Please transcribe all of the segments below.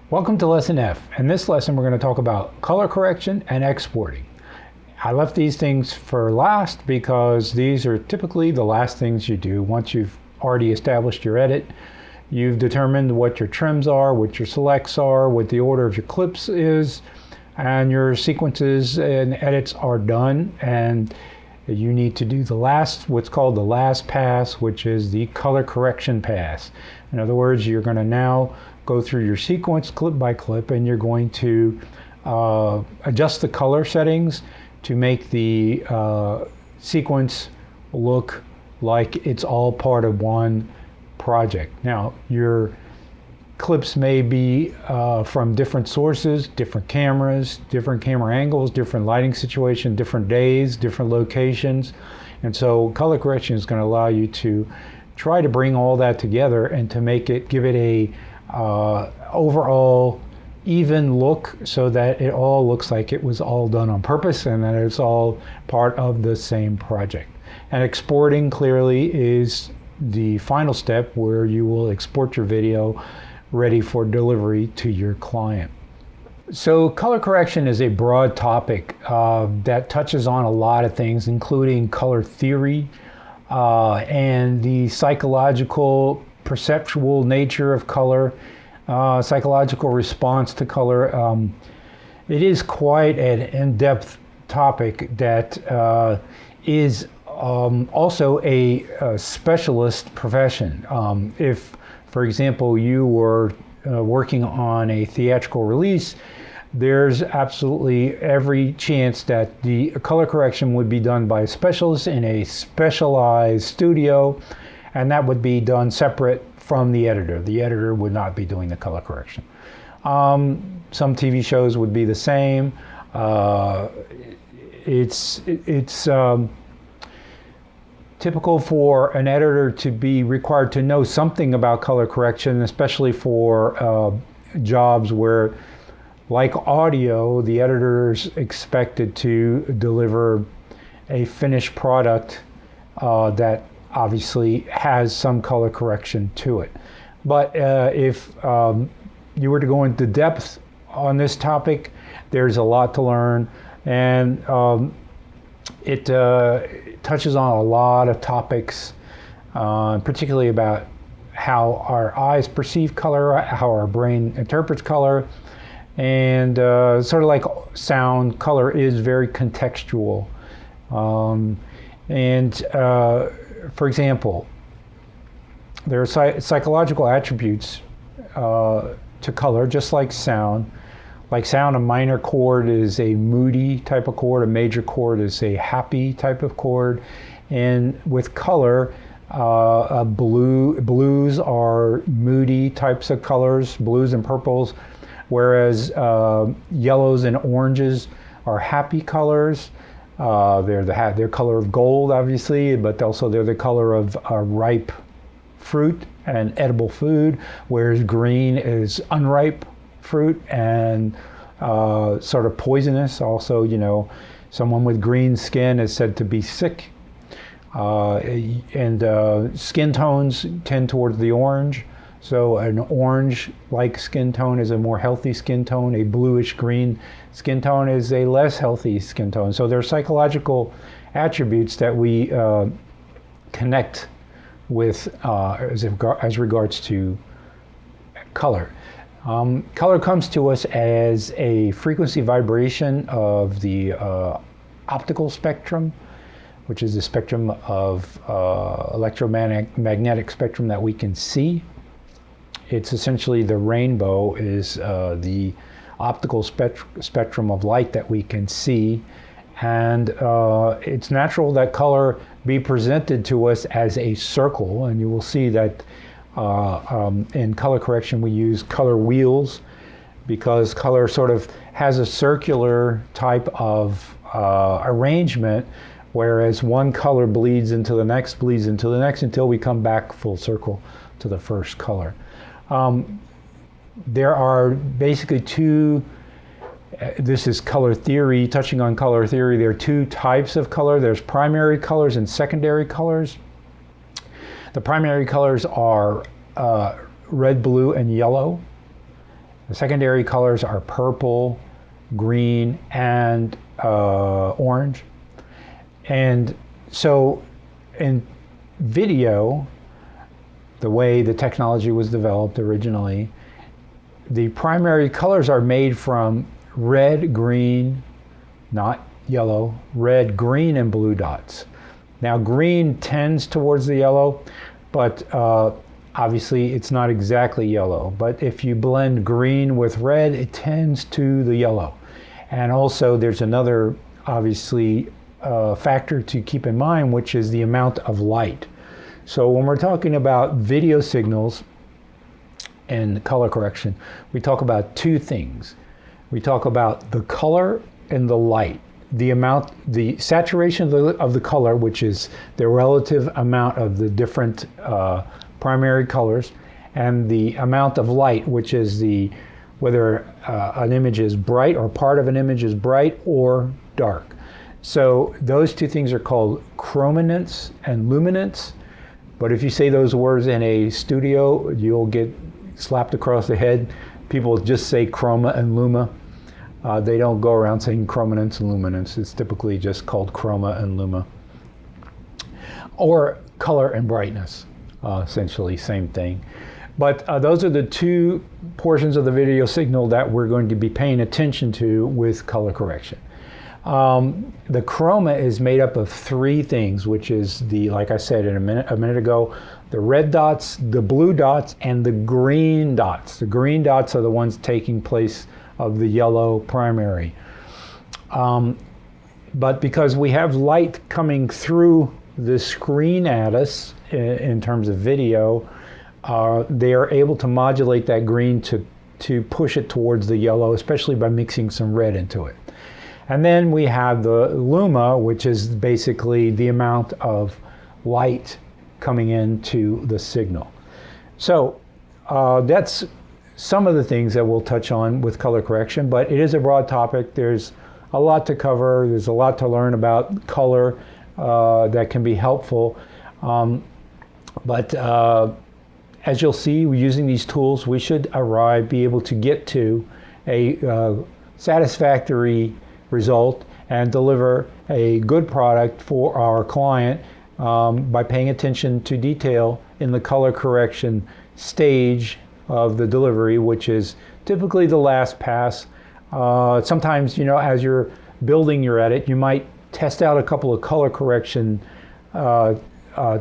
Welcome to Lesson F. In this lesson, we're going to talk about color correction and exporting. I left these things for last because these are typically the last things you do once you've already established your edit. You've determined what your trims are, what your selects are, what the order of your clips is, and your sequences and edits are done, and you need to do the last, what's called the last pass, which is the color correction pass. In other words, you're going to now go through your sequence clip by clip, and you're going to adjust the color settings to make the sequence look like it's all part of one project. Now, your clips may be from different sources, different cameras, different camera angles, different lighting situation, different days, different locations. And so color correction is going to allow you to try to bring all that together and to make it, give it a overall even look so that it all looks like it was all done on purpose and that it's all part of the same project. And exporting clearly is the final step where you will export your video ready for delivery to your client. So color correction is a broad topic that touches on a lot of things, including color theory and the psychological, perceptual nature of color, psychological response to color. It is quite an in-depth topic that is also a specialist profession. If, for example, you were working on a theatrical release, there's absolutely every chance that the color correction would be done by a specialist in a specialized studio, and that would be done separate from the editor. The editor would not be doing the color correction. Some TV shows would be the same. It's typical for an editor to be required to know something about color correction, especially for jobs where, like audio, the editor's expected to deliver a finished product that obviously has some color correction to it. But if you were to go into depth on this topic, there's a lot to learn, and it touches on a lot of topics, particularly about how our eyes perceive color, how our brain interprets color, and sort of like sound, color is very contextual. For example, there are psychological attributes to color, just like sound. Like sound, a minor chord is a moody type of chord, a major chord is a happy type of chord. And with color, blues are moody types of colors, blues and purples, whereas yellows and oranges are happy colors. They're color of gold, obviously, but also they're the color of ripe fruit and edible food, whereas green is unripe fruit and sort of poisonous. Also, you know, someone with green skin is said to be sick. Skin tones tend towards the orange. So an orange-like skin tone is a more healthy skin tone. A bluish-green skin tone is a less healthy skin tone. So there are psychological attributes that we connect with as regards to color. Color comes to us as a frequency vibration of the optical spectrum, which is the spectrum of electromagnetic spectrum that we can see. It's essentially the rainbow is the optical spectrum of light that we can see, and it's natural that color be presented to us as a circle, and you will see that in color correction we use color wheels because color sort of has a circular type of arrangement, whereas one color bleeds into the next until we come back full circle to the first color. There are basically two, this is color theory, touching on color theory, there are two types of color. There's primary colors and secondary colors. The primary colors are red, blue, and yellow. The secondary colors are purple, green, and orange. And so in video, the way the technology was developed originally, the primary colors are made from red, green, not yellow, red, green, and blue dots. Now green tends towards the yellow, but obviously it's not exactly yellow. But if you blend green with red, it tends to the yellow. And also there's another, obviously, factor to keep in mind, which is the amount of light. So when we're talking about video signals and color correction, we talk about two things. We talk about the color and the light. The amount, the saturation of the color, which is the relative amount of the different primary colors, and the amount of light, which is the whether an image is bright or part of an image is bright or dark. So those two things are called chrominance and luminance. But if you say those words in a studio, you'll get slapped across the head. People just say chroma and luma. They don't go around saying chrominance and luminance. It's typically just called chroma and luma. Or color and brightness, essentially same thing. But those are the two portions of the video signal that we're going to be paying attention to with color correction. The chroma is made up of three things, which is the, like I said a minute ago, the red dots, the blue dots, and the green dots. The green dots are the ones taking place of the yellow primary. But because we have light coming through the screen at us in terms of video, they are able to modulate that green to push it towards the yellow, especially by mixing some red into it. And then we have the luma, which is basically the amount of light coming into the signal. So that's some of the things that we'll touch on with color correction, but it is a broad topic. There's a lot to cover. There's a lot to learn about color that can be helpful. But as you'll see, using these tools, we should be able to get to a satisfactory result and deliver a good product for our client by paying attention to detail in the color correction stage of the delivery, which is typically the last pass. Sometimes, as you're building your edit, you might test out a couple of color correction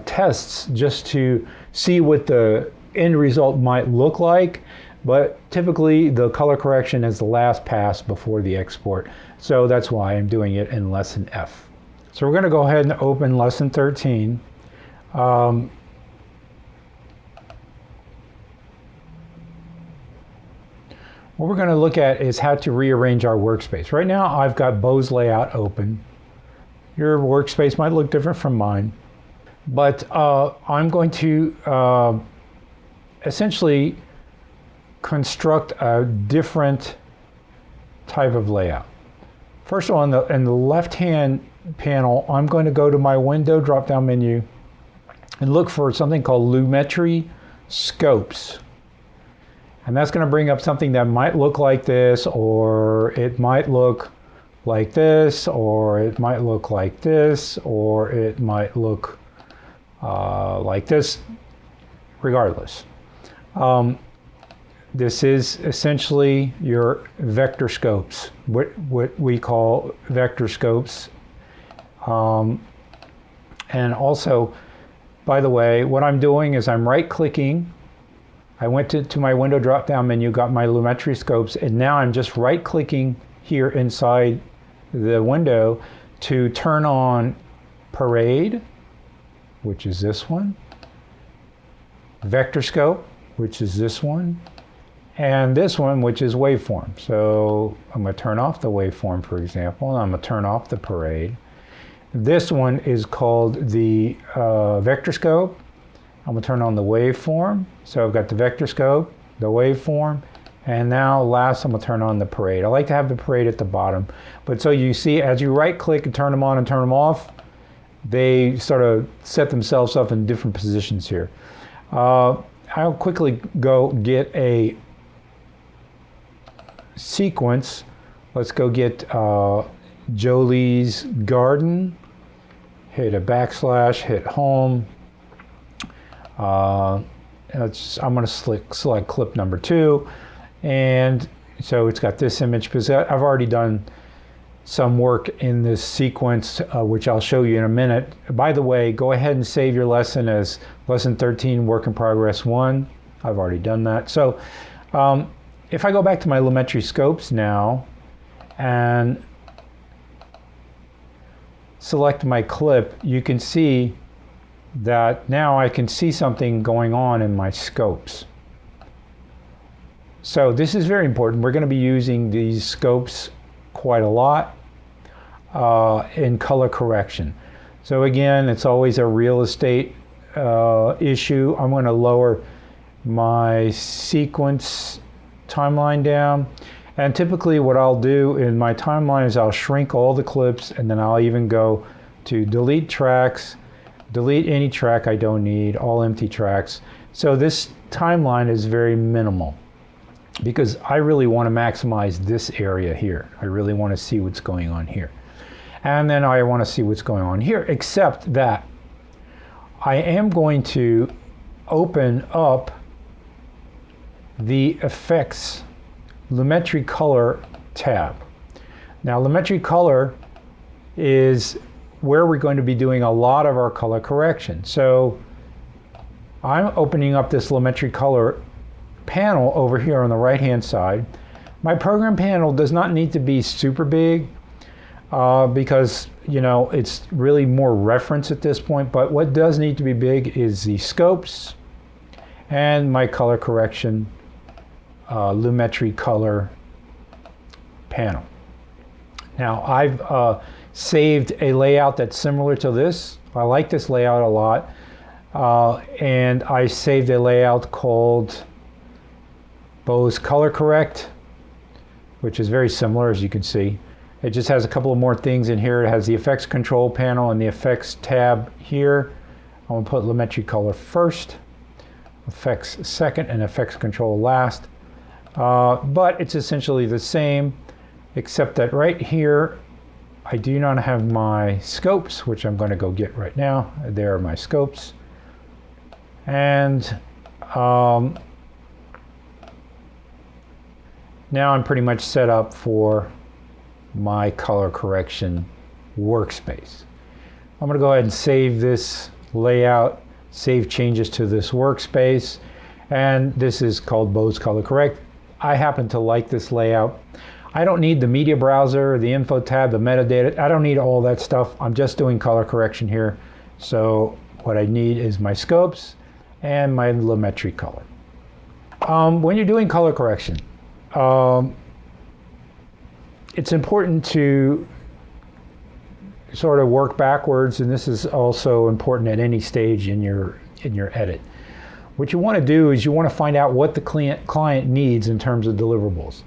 tests just to see what the end result might look like. But typically the color correction is the last pass before the export. So that's why I'm doing it in Lesson F. So we're going to go ahead and open Lesson 13. What we're going to look at is how to rearrange our workspace. Right now I've got Beau's layout open. Your workspace might look different from mine. But I'm going to essentially construct a different type of layout. First of all, in the left-hand panel, I'm going to go to my window drop-down menu and look for something called Lumetri Scopes. And that's going to bring up something that might look like this, or it might look like this, or it might look like this, or it might look like this, regardless. This is essentially your vector scopes, what we call vector scopes. And also, by the way, what I'm doing is I'm right-clicking. I went to my window drop-down menu, got my Lumetri Scopes, and now I'm just right-clicking here inside the window to turn on Parade, which is this one, Vector Scope, which is this one, and this one, which is Waveform. So I'm going to turn off the Waveform, for example, and I'm going to turn off the Parade. This one is called the Vector Scope. I'm going to turn on the Waveform. So I've got the Vector Scope, the Waveform, and now last I'm going to turn on the Parade. I like to have the Parade at the bottom. But so you see, as you right-click and turn them on and turn them off, they sort of set themselves up in different positions here. I'll quickly go get a sequence, let's go get Jolie's Garden, hit a backslash, hit home. I'm going to select clip number 2, and so it's got this image because I've already done some work in this sequence, which I'll show you in a minute. By the way, go ahead and save your lesson as lesson 13, work in progress 1. I've already done that. So if I go back to my Lumetri Scopes now and select my clip, you can see that now I can see something going on in my scopes. So this is very important. We're going to be using these scopes quite a lot in color correction. So again, it's always a real estate issue. I'm going to lower my sequence timeline down. And typically what I'll do in my timeline is I'll shrink all the clips, and then I'll even go to delete tracks, delete any track I don't need, all empty tracks. So this timeline is very minimal because I really want to maximize this area here. I really want to see what's going on here. And then I want to see what's going on here, except that I am going to open up the Effects Lumetri Color tab. Now Lumetri Color is where we're going to be doing a lot of our color correction. So I'm opening up this Lumetri Color panel over here on the right hand side. My program panel does not need to be super big because it's really more reference at this point, but what does need to be big is the scopes and my color correction Lumetri Color panel. Now I've saved a layout that's similar to this. I like this layout a lot, and I saved a layout called Beau's Color Correct, which is very similar, as you can see. It just has a couple of more things in here. It has the effects control panel and the effects tab here. I'm going to put Lumetri Color first, effects second, and effects control last. But it's essentially the same, except that right here I do not have my scopes, which I'm going to go get right now. There are my scopes. And now I'm pretty much set up for my color correction workspace. I'm going to go ahead and save this layout, save changes to this workspace, and this is called Beau's Color Correct. I happen to like this layout. I don't need the media browser, the info tab, the metadata. I don't need all that stuff. I'm just doing color correction here. So what I need is my scopes and my Lumetri Color. When you're doing color correction, it's important to sort of work backwards, and this is also important at any stage in your edit. What you want to do is you want to find out what the client needs in terms of deliverables.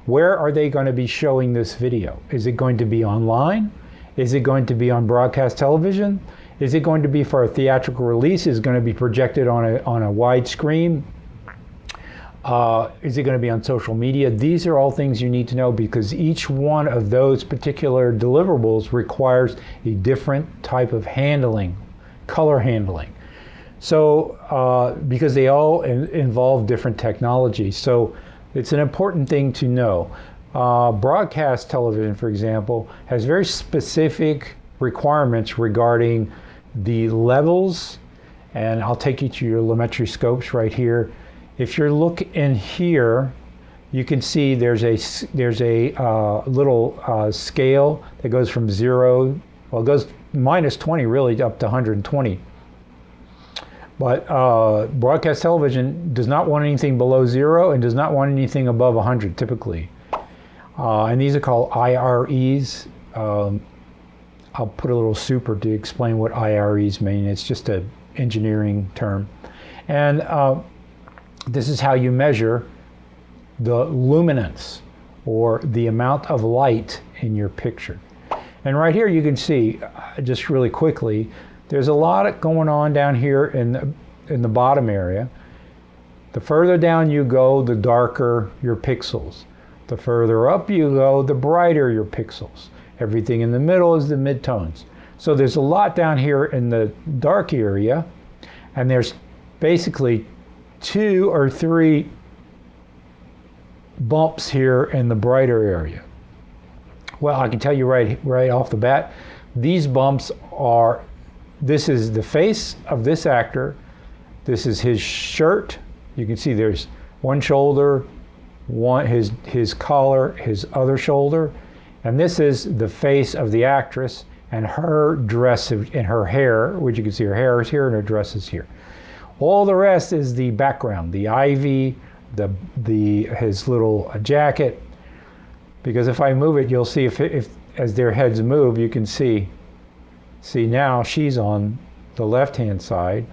Where are they going to be showing this video? Is it going to be online? Is it going to be on broadcast television? Is it going to be for a theatrical release? Is it going to be projected on a wide screen? Is it going to be on social media? These are all things you need to know because each one of those particular deliverables requires a different type of handling, color handling. So because they all involve different technologies. So it's an important thing to know. Broadcast television, for example, has very specific requirements regarding the levels, and I'll take you to your Lumetri Scopes right here. If you look in here, you can see there's a little scale that goes from 0, well, it goes -20 really up to 120. But broadcast television does not want anything below 0 and does not want anything above 100 typically. And these are called IREs. I'll put a little super to explain what IREs mean. It's just an engineering term. And this is how you measure the luminance, or the amount of light in your picture. And right here you can see, just really quickly, there's a lot going on down here in the bottom area. The further down you go, the darker your pixels. The further up you go, the brighter your pixels. Everything in the middle is the midtones. So there's a lot down here in the dark area, and there's basically 2 or 3 bumps here in the brighter area. Well, I can tell you right off the bat, these bumps are, this is the face of this actor, this is his shirt. You can see there's one shoulder, his collar, his other shoulder, and this is the face of the actress and her dress and her hair, which you can see her hair is here and her dress is here. All the rest is the background, the ivy, his little jacket. Because if I move it, you'll see if as their heads move, you can see now she's on the left-hand side,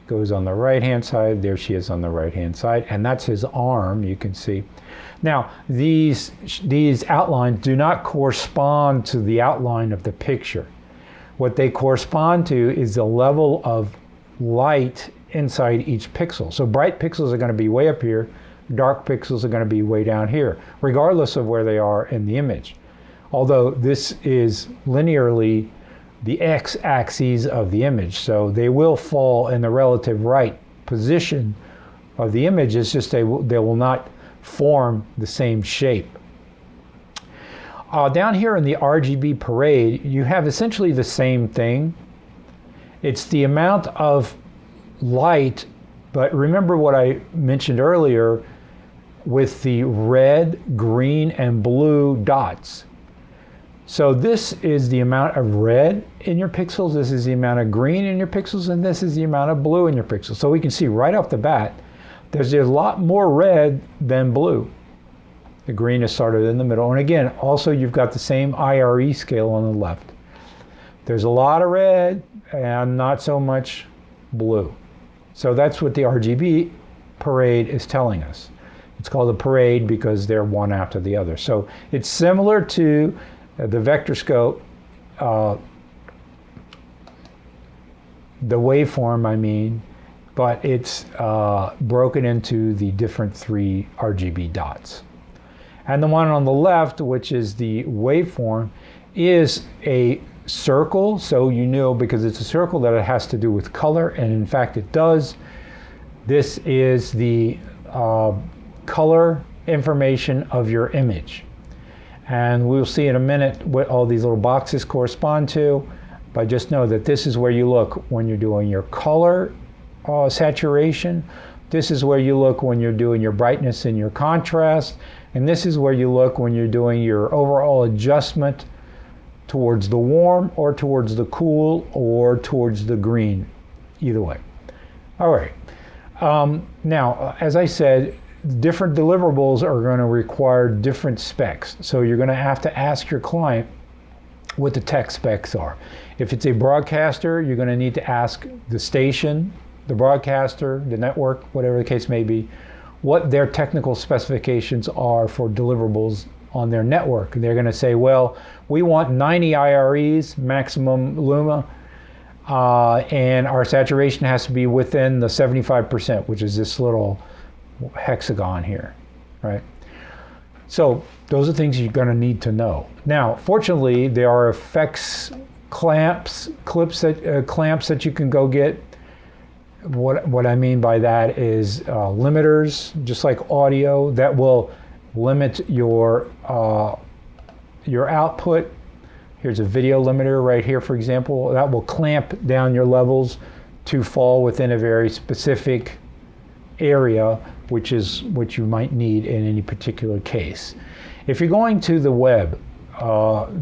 goes on the right-hand side, there she is on the right-hand side, and that's his arm, you can see. Now, these outlines do not correspond to the outline of the picture. What they correspond to is the level of light inside each pixel. So bright pixels are going to be way up here, dark pixels are going to be way down here, regardless of where they are in the image. Although this is linearly the x-axis of the image, so they will fall in the relative right position of the image. It's just they will not form the same shape. Down here in the RGB parade, you have essentially the same thing. It's the amount of light, but remember what I mentioned earlier with the red, green, and blue dots. So this is the amount of red in your pixels, this is the amount of green in your pixels, and this is the amount of blue in your pixels. So we can see right off the bat, there's a lot more red than blue. The green is started in the middle. And again, also you've got the same IRE scale on the left. There's a lot of red and not so much blue. So that's what the RGB parade is telling us. It's called a parade because they're one after the other. So it's similar to the vector scope, the waveform, I mean, but it's broken into the different 3 RGB dots. And the one on the left, which is the waveform, is a circle, so you know because it's a circle that it has to do with color, and in fact it does. This is the color information of your image. And we'll see in a minute what all these little boxes correspond to, but just know that this is where you look when you're doing your color saturation. This is where you look when you're doing your brightness and your contrast. And this is where you look when you're doing your overall adjustment towards the warm or towards the cool or towards the green, either way. All right. Now, as I said, different deliverables are going to require different specs. So you're going to have to ask your client what the tech specs are. If it's a broadcaster, you're going to need to ask the station, the broadcaster, the network, whatever the case may be, what their technical specifications are for deliverables on their network. They're going to say, well, we want 90 IREs, maximum luma, and our saturation has to be within the 75%, which is this little hexagon here, right? So those are things you're going to need to know. Now, fortunately, there are effects clamps that you can go get. What I mean by that is limiters, just like audio, that will limit your output. Here's a video limiter right here, for example. That will clamp down your levels to fall within a very specific area, which is what you might need in any particular case. If you're going to the web,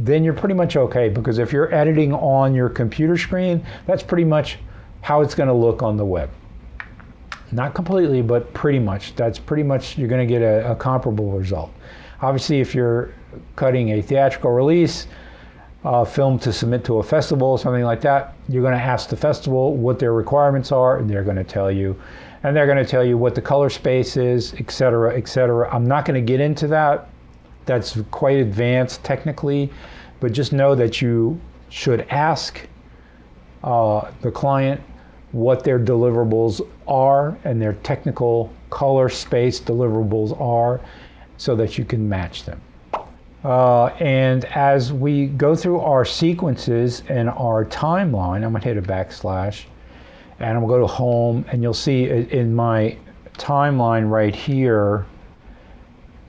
then you're pretty much okay, because if you're editing on your computer screen, that's pretty much how it's going to look on the web. Not completely, but pretty much. That's pretty much, you're going to get a comparable result. Obviously, if you're cutting a theatrical release, film to submit to a festival, something like that, you're going to ask the festival what their requirements are, and they're going to tell you. And they're going to tell you what the color space is, etc., etc. I'm not going to get into that. That's quite advanced technically, but just know that you should ask the client what their deliverables are and their technical color space deliverables are, so that you can match them. And as we go through our sequences and our timeline, I'm going to hit a backslash, and I'm going to go to home, and you'll see in my timeline right here,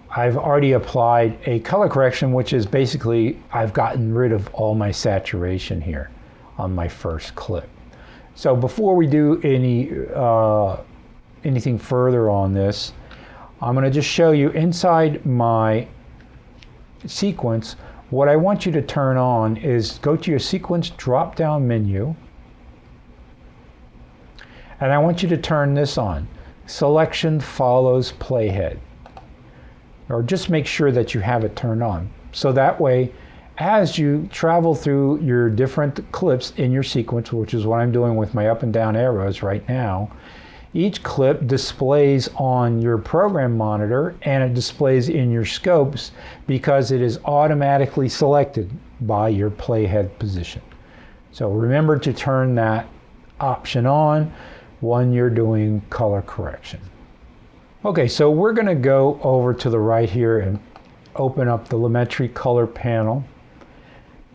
I've already applied a color correction, which is basically I've gotten rid of all my saturation here on my first clip. So before we do anything further on this, I'm going to just show you inside my sequence. What I want you to turn on is go to your sequence drop-down menu, and I want you to turn this on. Selection follows playhead. Or just make sure that you have it turned on. So that way, as you travel through your different clips in your sequence, which is what I'm doing with my up and down arrows right now, each clip displays on your program monitor and it displays in your scopes because it is automatically selected by your playhead position. So remember to turn that option on when you're doing color correction. Okay, so we're going to go over to the right here and open up the Lumetri color panel.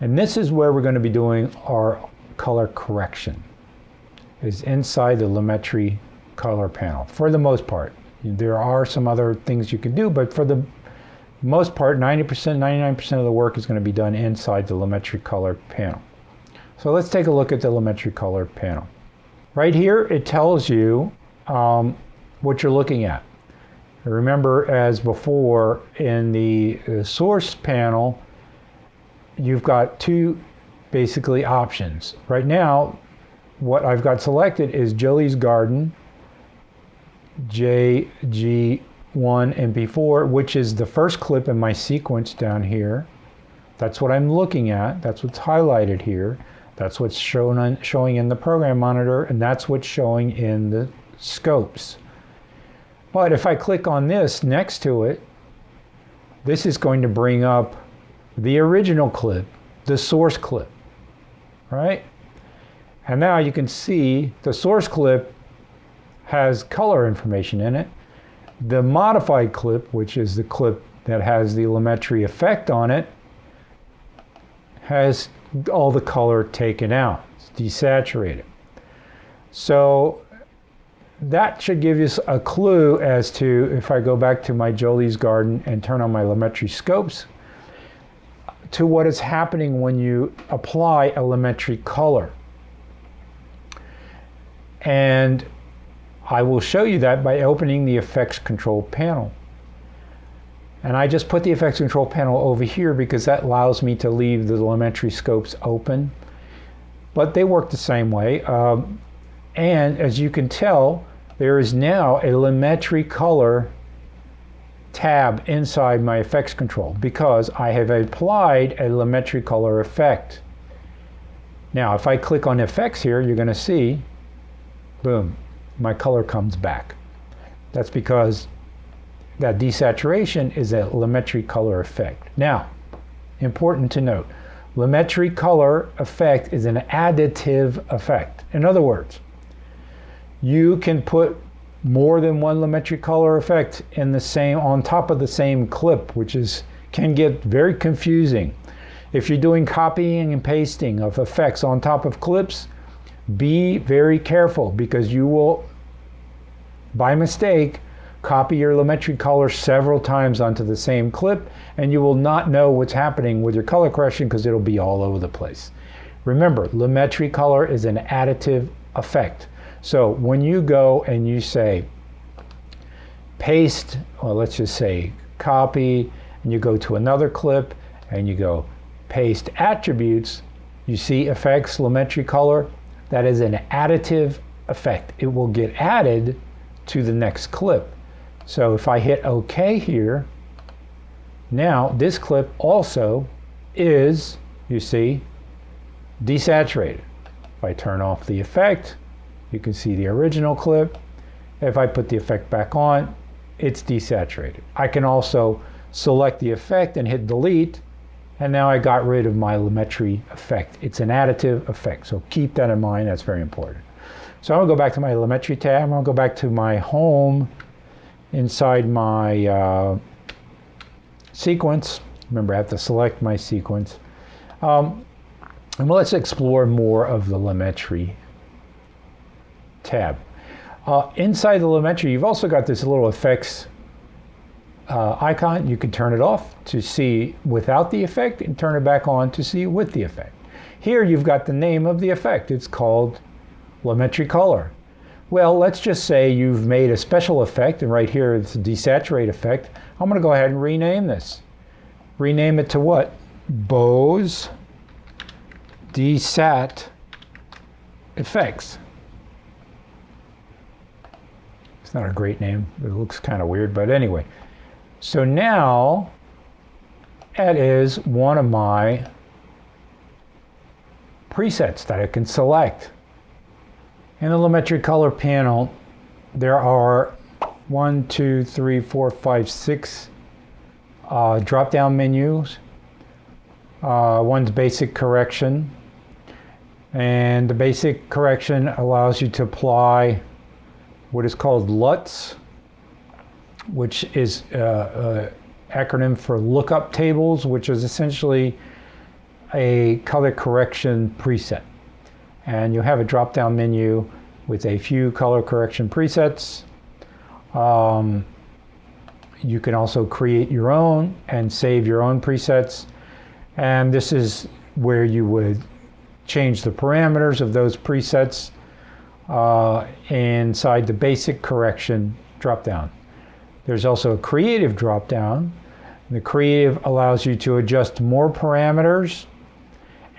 And this is where we're going to be doing our color correction, is inside the Lumetri color panel for the most part. There are some other things you can do, but for the most part, 90%, 99% of the work is going to be done inside the Lumetri color panel. So let's take a look at the Lumetri color panel. Right here, it tells you what you're looking at. Remember, as before, in the source panel, you've got two basically options. Right now, what I've got selected is Jolie's Garden, JG1 MP4, which is the first clip in my sequence down here. That's what I'm looking at. That's what's highlighted here. That's what's showing in the program monitor, and that's what's showing in the scopes. But if I click on this next to it, this is going to bring up the original clip, the source clip, right? And now you can see the source clip has color information in it. The modified clip, which is the clip that has the Lumetri effect on it, has all the color taken out. It's desaturated. So that should give you a clue as to, if I go back to my Jolie's Garden and turn on my Lumetri Scopes, to what is happening when you apply a Lumetri color. And I will show you that by opening the Effects Control panel. And I just put the Effects Control panel over here because that allows me to leave the Lumetri Scopes open. But they work the same way. And as you can tell, there is now a Lumetri color tab inside my effects control because I have applied a Lumetri color effect. Now, if I click on effects here, you're going to see, boom, my color comes back. That's because that desaturation is a Lumetri color effect. Now, important to note, Lumetri color effect is an additive effect. In other words, you can put more than one Lumetri color effect in the same, on top of the same clip, which can get very confusing. If you're doing copying and pasting of effects on top of clips, be very careful because you will, by mistake, copy your Lumetri color several times onto the same clip, and you will not know what's happening with your color correction because it'll be all over the place. Remember, Lumetri color is an additive effect. So when you go and you say paste, or let's just say copy, and you go to another clip and you go paste attributes, you see effects, Lumetri color, that is an additive effect. It will get added to the next clip. So if I hit OK here, now this clip also is, you see, desaturated. If I turn off the effect, you can see the original clip. If I put the effect back on, it's desaturated. I can also select the effect and hit delete, and now I got rid of my Lumetri effect. It's an additive effect, so keep that in mind. That's very important. So I'm going to go back to my Lumetri tab. I'm going to go back to my home inside my sequence. Remember, I have to select my sequence. And let's explore more of the Lumetri tab. Inside the Lumetri, you've also got this little effects icon. You can turn it off to see without the effect and turn it back on to see with the effect. Here you've got the name of the effect. It's called Lumetri Color. Well, let's just say you've made a special effect, and right here it's a desaturate effect. I'm going to go ahead and rename this. Rename it to what? Beau's Desat Effects. It's not a great name. It looks kind of weird, but anyway. So now, that is one of my presets that I can select. In the Lumetri Color panel, there are 1, 2, 3, 4, 5, 6 drop-down menus. One's basic correction. And the basic correction allows you to apply what is called Luts, which is an acronym for lookup tables, which is essentially a color correction preset. And you have a drop-down menu with a few color correction presets. You can also create your own and save your own presets. And this is where you would change the parameters of those presets inside the basic correction drop-down. There's also a creative drop-down. The creative allows you to adjust more parameters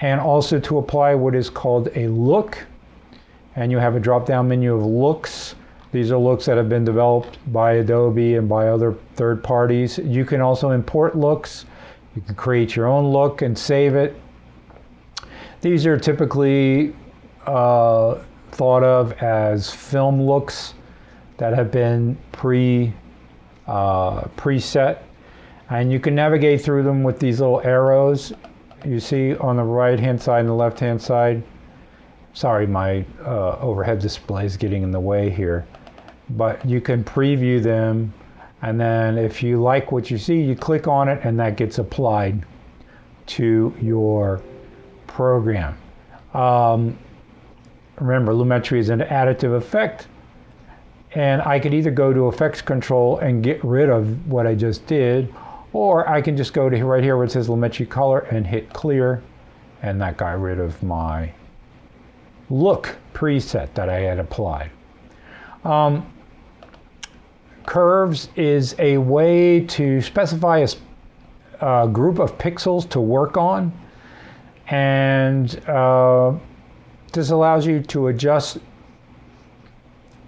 and also to apply what is called a look. And you have a drop-down menu of looks. These are looks that have been developed by Adobe and by other third parties. You can also import looks. You can create your own look and save it. These are typically thought of as film looks that have been preset. And you can navigate through them with these little arrows you see on the right-hand side and the left-hand side. Sorry, my overhead display is getting in the way here. But you can preview them, and then if you like what you see, you click on it, and that gets applied to your program. Remember, Lumetri is an additive effect, and I could either go to Effects Control and get rid of what I just did, or I can just go to right here where it says Lumetri Color and hit Clear, and that got rid of my look preset that I had applied. Curves is a way to specify a group of pixels to work on, and this allows you to adjust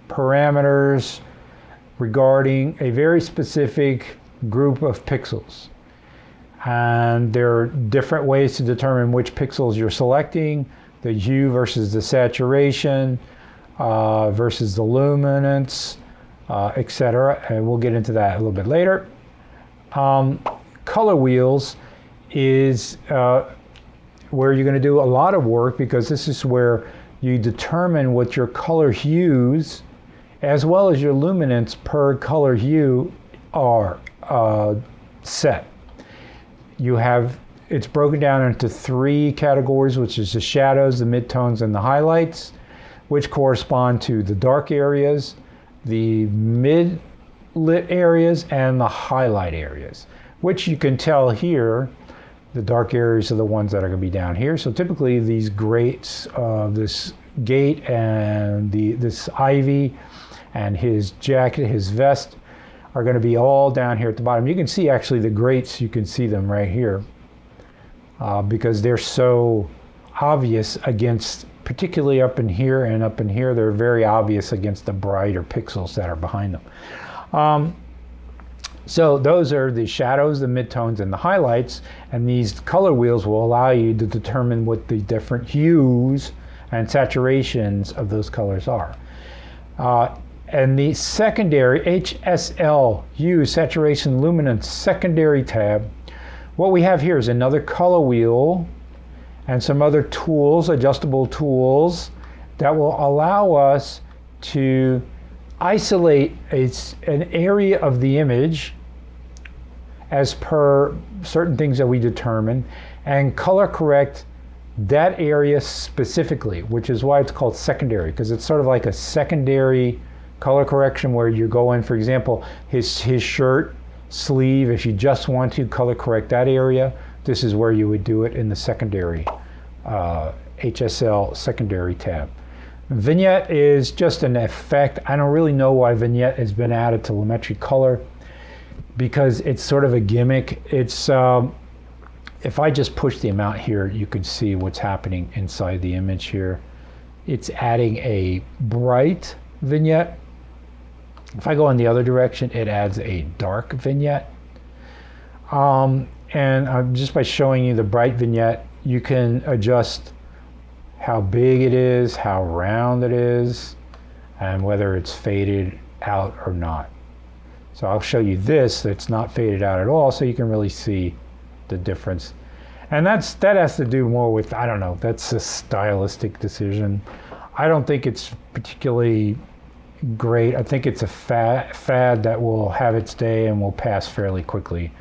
parameters regarding a very specific group of pixels. And there are different ways to determine which pixels you're selecting, the hue versus the saturation versus the luminance, etc. And we'll get into that a little bit later. Color wheels is where you're going to do a lot of work, because this is where you determine what your color hues as well as your luminance per color hue are set. It's broken down into 3 categories, which is the shadows, the midtones, and the highlights, which correspond to the dark areas, the mid-lit areas, and the highlight areas, which you can tell here. The dark areas are the ones that are going to be down here. So typically these grates, this gate and this ivy and his jacket, his vest, are going to be all down here at the bottom. You can see actually the grates, you can see them right here because they're so obvious against, particularly up in here and up in here, they're very obvious against the brighter pixels that are behind them. So those are the shadows, the midtones, and the highlights, and these color wheels will allow you to determine what the different hues and saturations of those colors are. And the secondary HSL, Hue, Saturation, Luminance, secondary tab, what we have here is another color wheel and some other tools, adjustable tools, that will allow us to isolate an area of the image as per certain things that we determine and color correct that area specifically, which is why it's called secondary, because it's sort of like a secondary color correction where you go in, for example, his shirt sleeve, if you just want to color correct that area, this is where you would do it in the secondary, HSL secondary tab. Vignette is just an effect. I don't really know why vignette has been added to Lumetri Color, because it's sort of a gimmick. It's if I just push the amount here, you can see what's happening inside the image here. It's adding a bright vignette. If I go in the other direction, it adds a dark vignette. And just by showing you the bright vignette, you can adjust how big it is, how round it is, and whether it's faded out or not. So I'll show you this that's not faded out at all, so you can really see the difference. And that has to do more with, I don't know, that's a stylistic decision. I don't think it's particularly great. I think it's a fad that will have its day and will pass fairly quickly.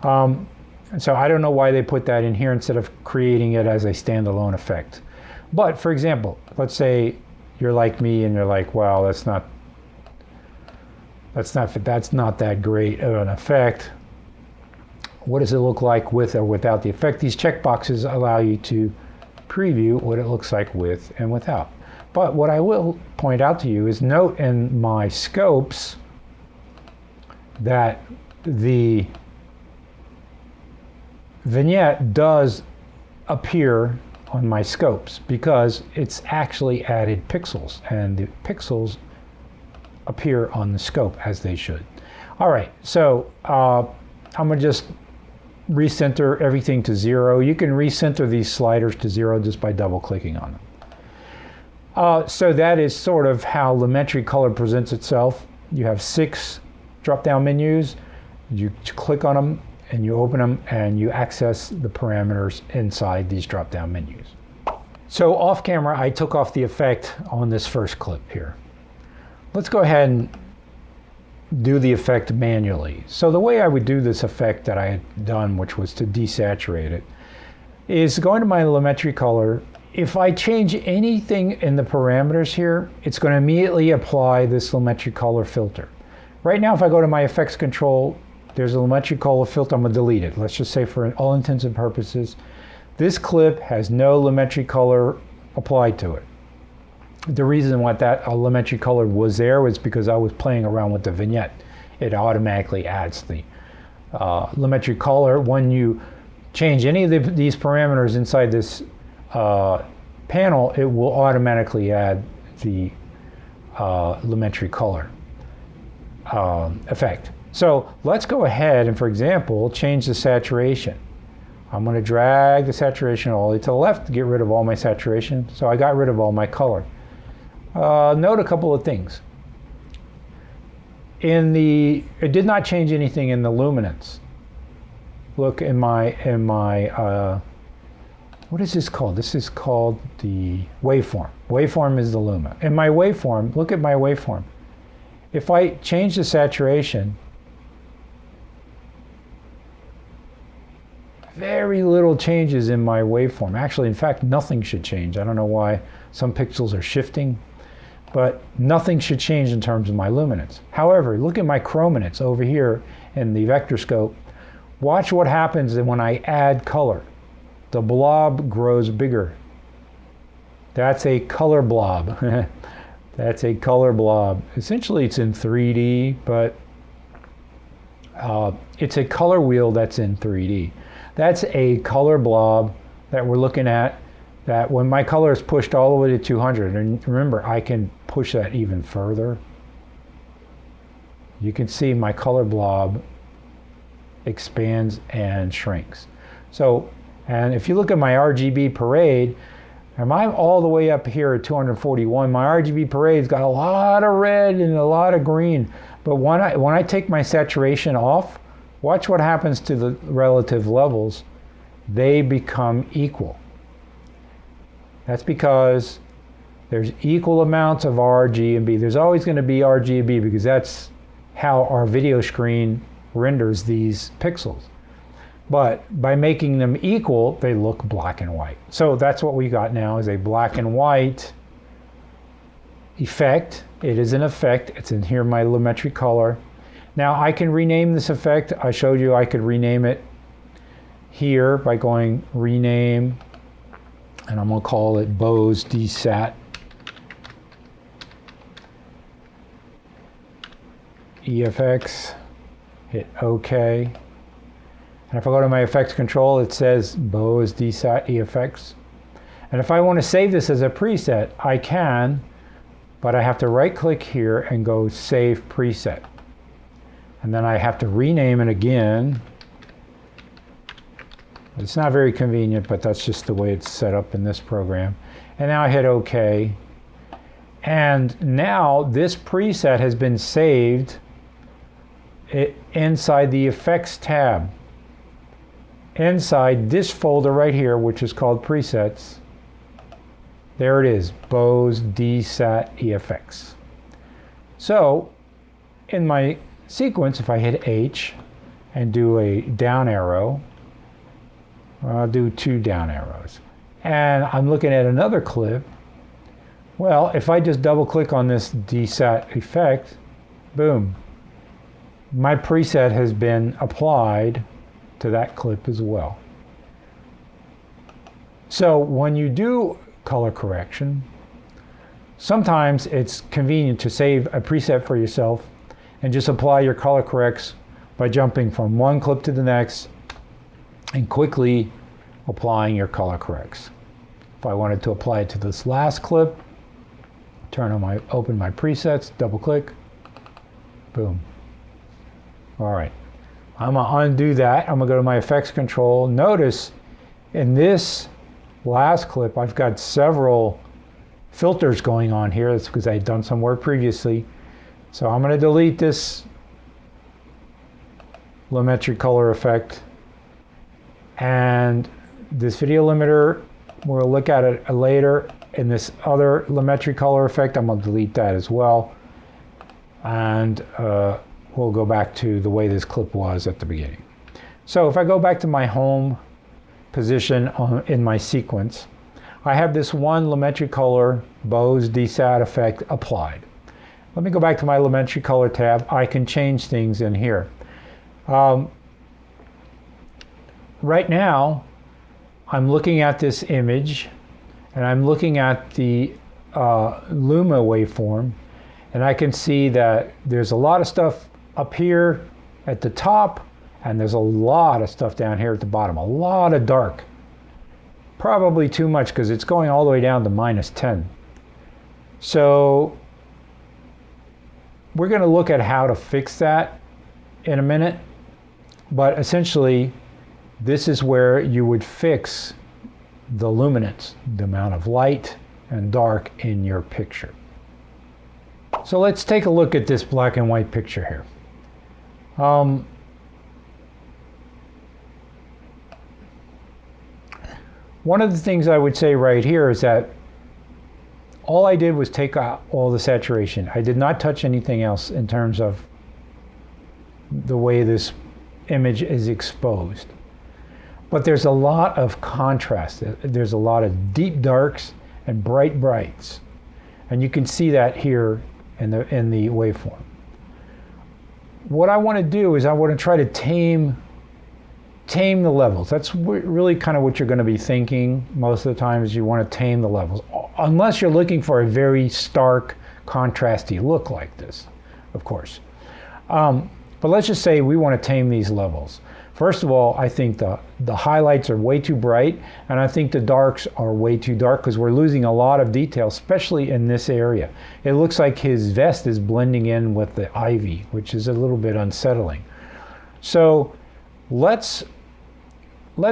So I don't know why they put that in here instead of creating it as a standalone effect. But for example, let's say you're like me and you're like, wow, that's not that great of an effect. What does it look like with or without the effect? These checkboxes allow you to preview what it looks like with and without. But what I will point out to you is note in my scopes that the vignette does appear on my scopes because it's actually added pixels, and the pixels appear on the scope as they should. All right, so I'm gonna just recenter everything to 0. You can recenter these sliders to 0 just by double clicking on them. So that is sort of how Lumetri Color presents itself. You have 6 drop-down menus. You click on them and you open them and you access the parameters inside these drop-down menus. So off camera, I took off the effect on this first clip here. Let's go ahead and do the effect manually. So the way I would do this effect that I had done, which was to desaturate it, is going to my Lumetri Color. If I change anything in the parameters here, it's going to immediately apply this Lumetri Color filter. Right now, if I go to my effects control, there's a Lumetri Color filter. I'm going to delete it. Let's just say for all intents and purposes, this clip has no Lumetri Color applied to it. The reason why that Lumetri Color was there was because I was playing around with the vignette. It automatically adds the Lumetri Color. When you change any of these parameters inside this panel, it will automatically add the Lumetri Color effect. So let's go ahead and, for example, change the saturation. I'm going to drag the saturation all the way to the left to get rid of all my saturation. So I got rid of all my color. Note a couple of things. It did not change anything in the luminance. Look in my what is this called? This is called the waveform. Waveform is the luma. In my waveform, look at my waveform. If I change the saturation, very little changes in my waveform. Actually, in fact, nothing should change. I don't know why some pixels are shifting, but nothing should change in terms of my luminance. However, look at my chrominance over here in the vector scope. Watch what happens when I add color. The blob grows bigger. That's a color blob. That's a color blob. Essentially, it's in 3D, but it's a color wheel that's in 3D. That's a color blob that we're looking at, that when my color is pushed all the way to 200, and remember, I can push that even further. You can see my color blob expands and shrinks. So, and if you look at my RGB parade, and I'm all the way up here at 241, my RGB parade's got a lot of red and a lot of green. But when I take my saturation off, watch what happens to the relative levels. They become equal. That's because there's equal amounts of RGB. There's always going to be RGB because that's how our video screen renders these pixels. But by making them equal, they look black and white. So that's what we got now, is a black and white effect. It is an effect. It's in here, my Lumetri color. Now I can rename this effect. I showed you I could rename it here by going rename, and I'm going to call it Beau's DSAT EFX. Hit OK. And if I go to my effects control, it says Beau's DSAT EFX. And if I want to save this as a preset, I can, but I have to right click here and go Save Preset. And then I have to rename it again. It's not very convenient, but that's just the way it's set up in this program. And now I hit OK. And now this preset has been saved inside the Effects tab. Inside this folder right here, which is called Presets. There it is, Beau's DSAT EFX. So in my sequence, if I hit H and do a down arrow, I'll do 2 down arrows. And I'm looking at another clip. Well, if I just double click on this DSAT effect, boom, my preset has been applied to that clip as well. So when you do color correction, sometimes it's convenient to save a preset for yourself and just apply your color corrects by jumping from one clip to the next and quickly applying your color corrects. If I wanted to apply it to this last clip, open my presets, double click, boom. All right, I'm gonna undo that. I'm gonna go to my effects control. Notice in this last clip, I've got several filters going on here. That's because I had done some work previously. So I'm gonna delete this Lumetri color effect. And this video limiter, we'll look at it later. And this other Lumetri color effect, I'm gonna delete that as well. And we'll go back to the way this clip was at the beginning. So if I go back to my home position in my sequence, I have this one Lumetri color, Beau's DSAT effect applied. Let me go back to my Lumetri color tab. I can change things in here. Right now, I'm looking at this image, and I'm looking at the Luma waveform, and I can see that there's a lot of stuff up here at the top, and there's a lot of stuff down here at the bottom, a lot of dark. Probably too much because it's going all the way down to -10. So we're going to look at how to fix that in a minute, but essentially this is where you would fix the luminance, the amount of light and dark in your picture. So let's take a look at this black and white picture here. One of the things I would say right here is that all I did was take out all the saturation. I did not touch anything else in terms of the way this image is exposed. But there's a lot of contrast. There's a lot of deep darks and bright brights. And you can see that here in the waveform. What I want to do is I want to try to tame the levels. That's really kind of what you're going to be thinking most of the time, is you want to tame the levels. Unless you're looking for a very stark, contrasty look like this, of course. But let's just say we want to tame these levels. First of all, I think the highlights are way too bright, and I think the darks are way too dark because we're losing a lot of detail, especially in this area. It looks like his vest is blending in with the ivy, which is a little bit unsettling. So let's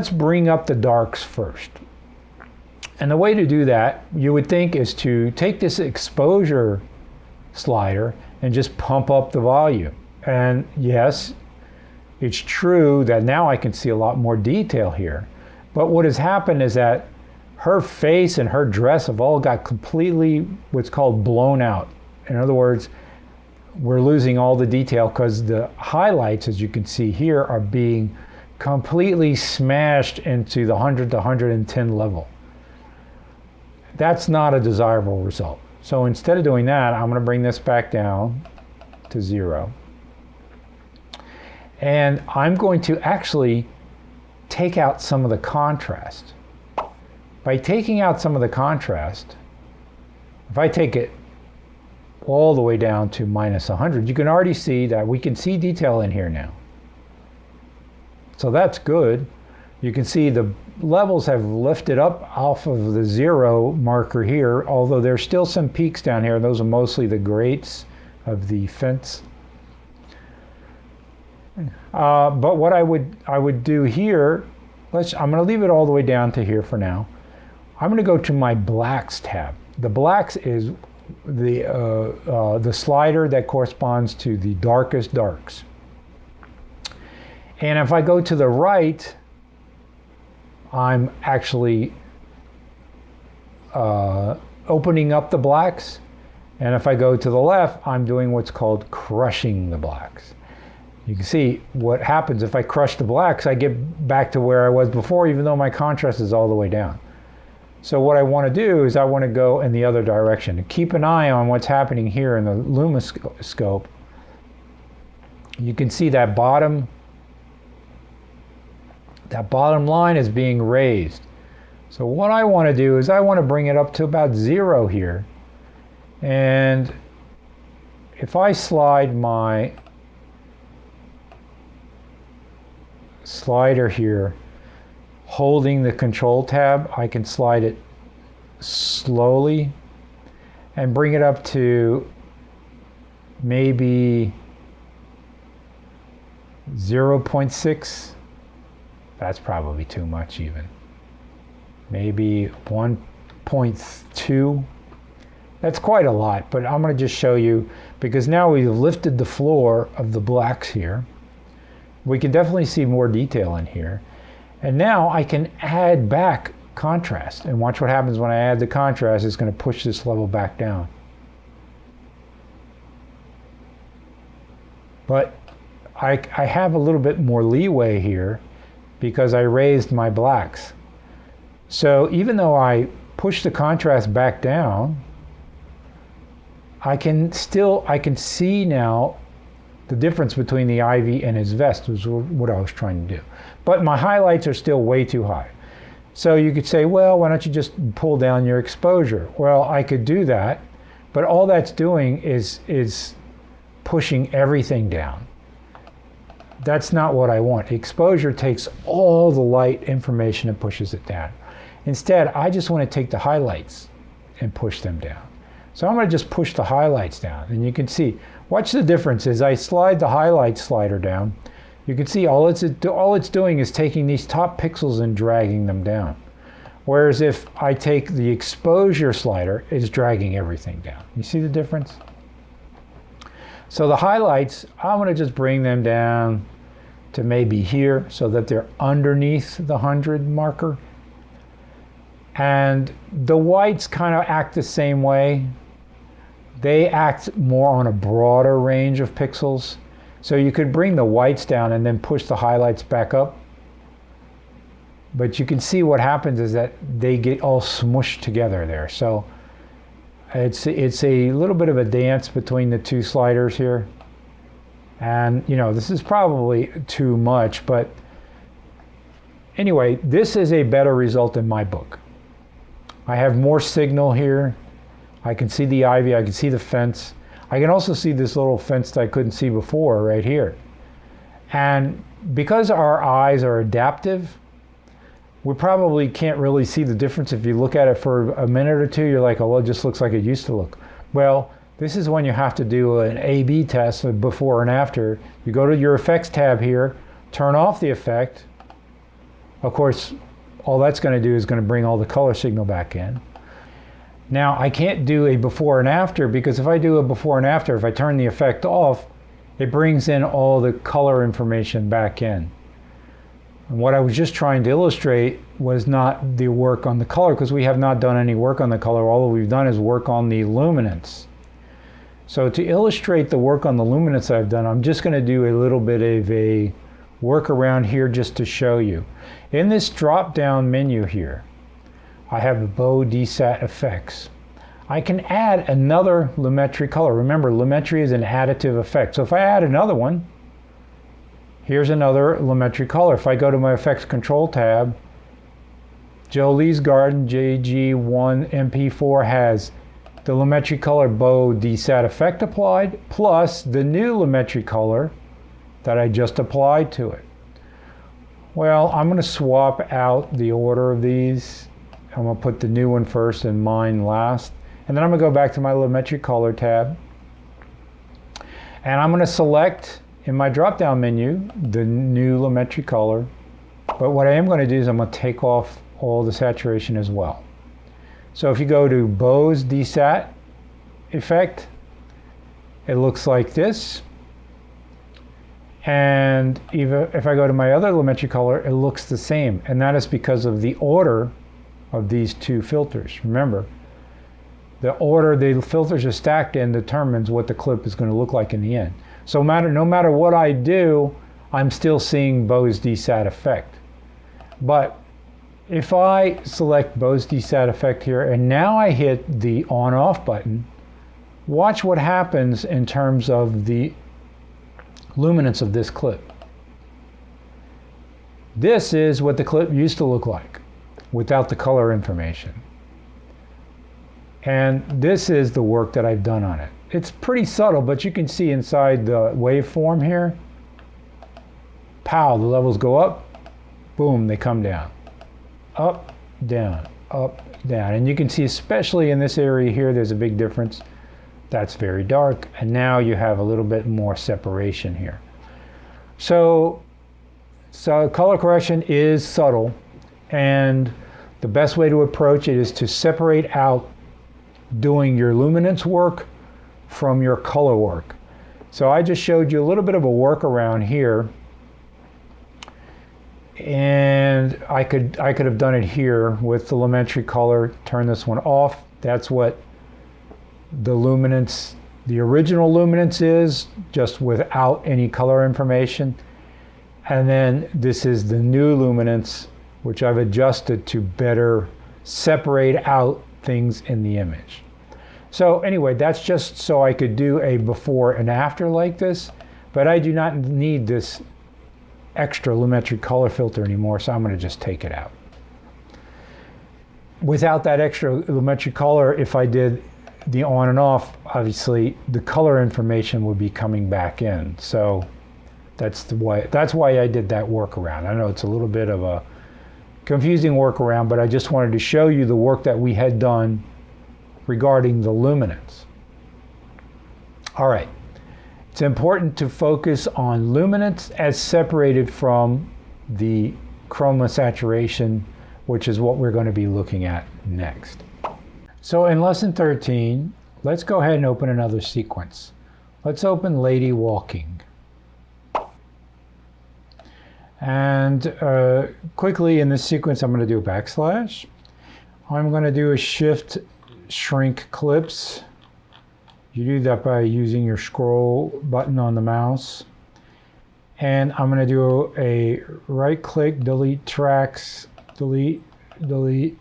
bring up the darks first. And the way to do that, you would think, is to take this exposure slider and just pump up the volume. And yes, it's true that now I can see a lot more detail here. But what has happened is that her face and her dress have all got completely what's called blown out. In other words, we're losing all the detail because the highlights, as you can see here, are being completely smashed into the 100 to 110 level. That's not a desirable result. So instead of doing that, I'm going to bring this back down to 0. And I'm going to actually take out some of the contrast. By taking out some of the contrast, if I take it all the way down to minus 100, you can already see that we can see detail in here now. So that's good. You can see the levels have lifted up off of the 0 marker here, although there's still some peaks down here. Those are mostly the grates of the fence. But what I would do here, I'm going to leave it all the way down to here for now. I'm going to go to my blacks tab. The blacks is the slider that corresponds to the darkest darks. And if I go to the right, I'm actually opening up the blacks. And if I go to the left, I'm doing what's called crushing the blacks. You can see what happens if I crush the blacks, I get back to where I was before, even though my contrast is all the way down. So what I want to do is I want to go in the other direction. Keep an eye on what's happening here in the Lumiscope. You can see that bottom line is being raised. So what I want to do is I want to bring it up to about 0 here. And if I slide my slider here, holding the control tab, I can slide it slowly and bring it up to maybe 0.6. That's probably too much even. Maybe 1.2. That's quite a lot, but I'm going to just show you, because now we've lifted the floor of the blacks here. We can definitely see more detail in here. And now I can add back contrast. And watch what happens when I add the contrast. It's going to push this level back down. But I have a little bit more leeway here because I raised my blacks. So even though I push the contrast back down, I can see now the difference between the ivy and his vest was what I was trying to do. But my highlights are still way too high. So you could say, well, why don't you just pull down your exposure? Well, I could do that, but all that's doing is pushing everything down. That's not what I want. Exposure takes all the light information and pushes it down. Instead, I just want to take the highlights and push them down. So I'm going to just push the highlights down, and you can see, watch the difference. As I slide the highlight slider down, you can see all it's doing is taking these top pixels and dragging them down. Whereas if I take the exposure slider, it's dragging everything down. You see the difference? So the highlights, I'm going to just bring them down to maybe here so that they're underneath the 100 marker. And the whites kind of act the same way. They act more on a broader range of pixels. So you could bring the whites down and then push the highlights back up. But you can see what happens is that they get all smushed together there. So it's a little bit of a dance between the two sliders here. And you know, this is probably too much, but anyway, this is a better result in my book. I have more signal here. I can see the ivy, I can see the fence. I can also see this little fence that I couldn't see before right here. And because our eyes are adaptive, we probably can't really see the difference. If you look at it for a minute or two, you're like, oh, well, it just looks like it used to look. Well, this is when you have to do an A/B test of before and after. You go to your effects tab here, turn off the effect. Of course, all that's going to do is going to bring all the color signal back in. Now, I can't do a before and after, because if I do a before and after, if I turn the effect off, it brings in all the color information back in. And what I was just trying to illustrate was not the work on the color, because we have not done any work on the color. All that we've done is work on the luminance. So to illustrate the work on the luminance I've done, I'm just going to do a little bit of a workaround here just to show you. In this drop-down menu here, I have the Beau DSAT effects. I can add another Lumetri color. Remember, Lumetri is an additive effect. So if I add another one, here's another Lumetri color. If I go to my Effects Control tab, Jolie's Garden JG1 MP4 has the Lumetri color Beau DSAT effect applied, plus the new Lumetri color that I just applied to it. Well, I'm going to swap out the order of these. I'm going to put the new one first and mine last. And then I'm going to go back to my Lumetri color tab. And I'm going to select in my drop-down menu the new Lumetri color. But what I am going to do is I'm going to take off all the saturation as well. So if you go to Beau's DSAT effect, it looks like this. And even if I go to my other Lumetri color, it looks the same. And that is because of the order of these two filters. Remember, the order the filters are stacked in determines what the clip is going to look like in the end. So no matter what I do, I'm still seeing Beau's DSAT effect. But if I select Beau's DSAT effect here, and now I hit the on-off button, watch what happens in terms of the luminance of this clip. This is what the clip used to look like without the color information. And this is the work that I've done on it. It's pretty subtle, but you can see inside the waveform here, pow, the levels go up, boom, they come down. Up, down, up, down. And you can see, especially in this area here, there's a big difference. That's very dark. And now you have a little bit more separation here. So color correction is subtle. And the best way to approach it is to separate out doing your luminance work from your color work. So I just showed you a little bit of a workaround here. And I could have done it here with the Lumetri color, turn this one off. That's what the luminance, the original luminance is, just without any color information. And then this is the new luminance, which I've adjusted to better separate out things in the image. So anyway, that's just so I could do a before and after like this, but I do not need this extra Lumetri color filter anymore, so I'm going to just take it out. Without that extra Lumetri color, if I did the on and off, obviously the color information would be coming back in. So that's why I did that workaround. I know it's a little bit of a confusing workaround, but I just wanted to show you the work that we had done regarding the luminance. All right. It's important to focus on luminance as separated from the chroma saturation, which is what we're going to be looking at next. So in lesson 13, let's go ahead and open another sequence. Let's open Lady Walking. And quickly in this sequence, I'm going to do a backslash. I'm going to do a shift shrink clips. You do that by using your scroll button on the mouse. And I'm going to do a right click, delete tracks, delete. And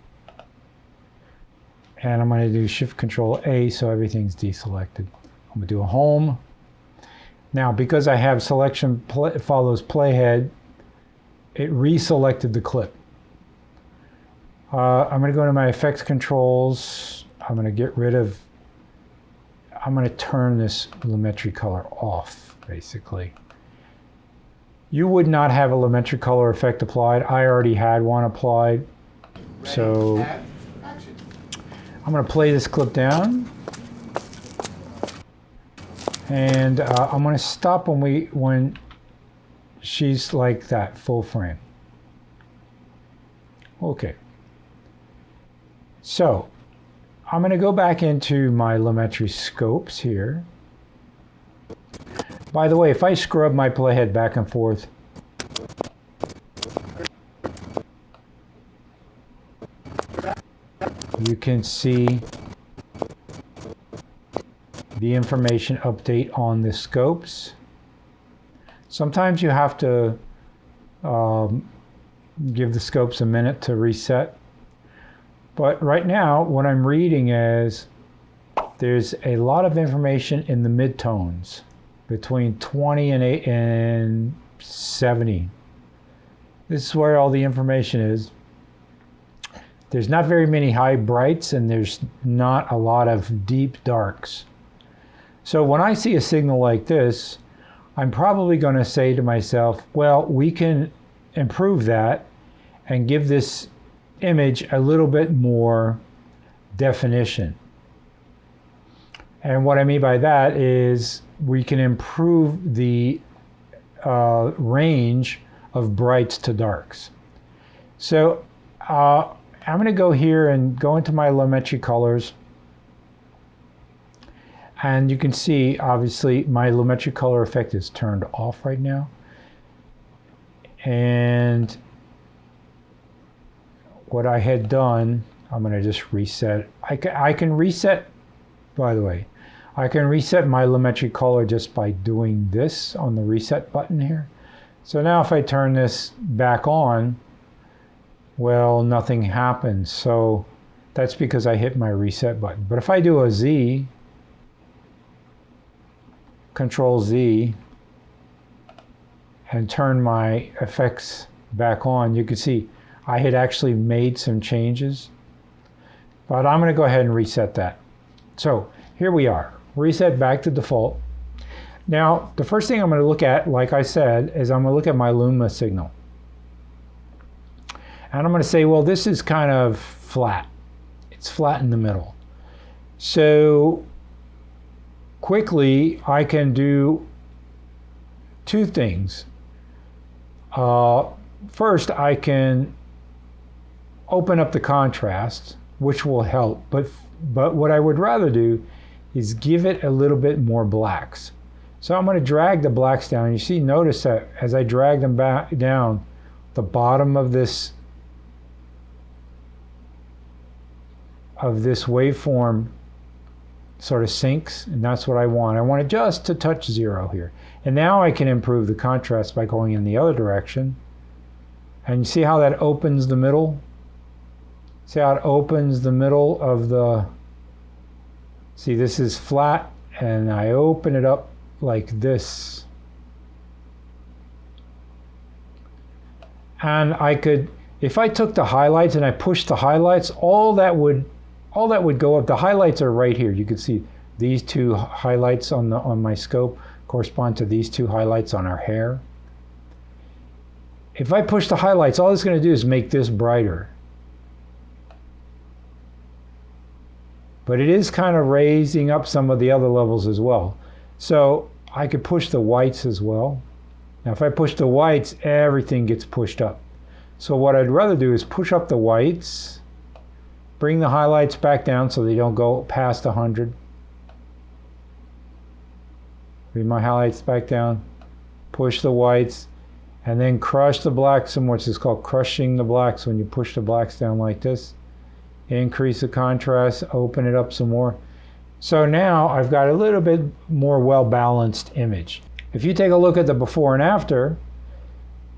I'm going to do Shift Control A so everything's deselected. I'm going to do a home. Now, because I have selection follows playhead, it reselected the clip. I'm going to go to my effects controls. I'm going to get rid of, I'm going to turn this Lumetri color off, basically. You would not have a Lumetri color effect applied. I already had one applied. So I'm going to play this clip down. And I'm going to stop when she's like that, full frame. Okay. So I'm going to go back into my Lumetri Scopes here. By the way, if I scrub my playhead back and forth, you can see the information update on the scopes. Sometimes you have to give the scopes a minute to reset. But right now, what I'm reading is there's a lot of information in the midtones between 20 and 8 and 70. This is where all the information is. There's not very many high brights, and there's not a lot of deep darks. So when I see a signal like this, I'm probably going to say to myself, well, we can improve that and give this image a little bit more definition. And what I mean by that is we can improve the range of brights to darks. So I'm going to go here and go into my Lumetri colors. And you can see, obviously, my Lumetri color effect is turned off right now. And what I had done, I'm going to just reset. I can reset, by the way, I can reset my Lumetri color just by doing this on the reset button here. So now if I turn this back on, well, nothing happens. So that's because I hit my reset button. But if I do a Z, Control Z, and turn my effects back on, you can see I had actually made some changes. But I'm going to go ahead and reset that. So here we are, reset back to default. Now, the first thing I'm going to look at, like I said, is I'm going to look at my Luma signal. And I'm going to say, well, this is kind of flat. It's flat in the middle. So quickly, I can do two things. First, I can open up the contrast, which will help. But what I would rather do is give it a little bit more blacks. So I'm going to drag the blacks down. You see, notice that as I drag them back down, the bottom of this waveform sort of sinks, and that's what I want. I want it just to touch 0 here. And now I can improve the contrast by going in the other direction. And you see how that opens the middle? See how it opens the middle of the... See, this is flat, and I open it up like this. And I could, if I took the highlights and I pushed the highlights, all that would go up. The highlights are right here. You can see these two highlights on my scope correspond to these two highlights on our hair. If I push the highlights, all it's going to do is make this brighter. But it is kind of raising up some of the other levels as well. So I could push the whites as well. Now if I push the whites, everything gets pushed up. So what I'd rather do is push up the whites, bring the highlights back down so they don't go past 100. Bring my highlights back down, push the whites, and then crush the blacks some more. It's just called crushing the blacks when you push the blacks down like this. Increase the contrast, open it up some more. So now I've got a little bit more well-balanced image. If you take a look at the before and after,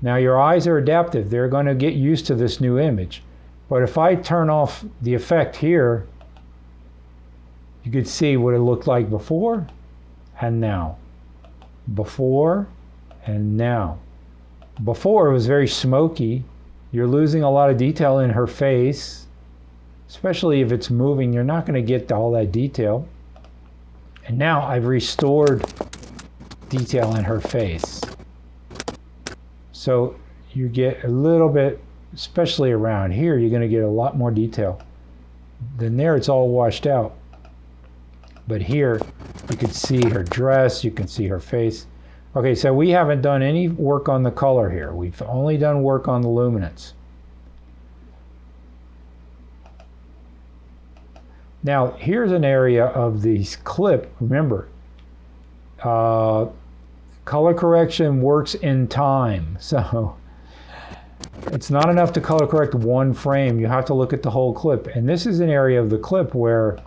now your eyes are adaptive. They're going to get used to this new image. But if I turn off the effect here, you could see what it looked like before and now. Before and now. Before it was very smoky. You're losing a lot of detail in her face. Especially if it's moving, you're not going to get all that detail. And now I've restored detail in her face. So you get a little bit, especially around here, you're going to get a lot more detail. Then there it's all washed out. But here you can see her dress, you can see her face. Okay, so we haven't done any work on the color here. We've only done work on the luminance. Now, here's an area of the clip. Remember, color correction works in time. So it's not enough to color correct one frame. You have to look at the whole clip. And this is an area of the clip where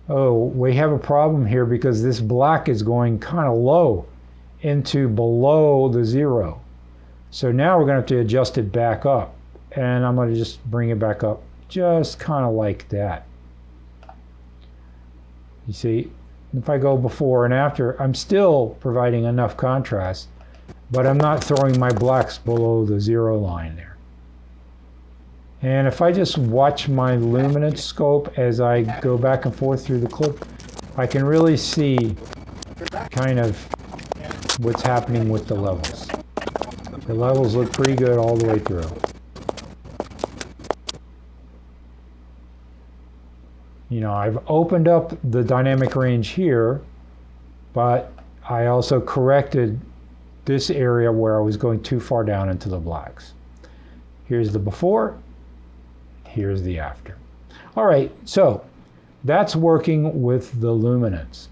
Oh, we have a problem here because this black is going kind of low into below the 0. So now we're going to have to adjust it back up. And I'm going to just bring it back up just kind of like that. You see, if I go before and after, I'm still providing enough contrast, but I'm not throwing my blacks below the 0 line there. And if I just watch my luminance scope as I go back and forth through the clip, I can really see kind of what's happening with the levels. The levels look pretty good all the way through. You know, I've opened up the dynamic range here, but I also corrected this area where I was going too far down into the blacks. Here's the before, here's the after. All right, so that's working with the luminance.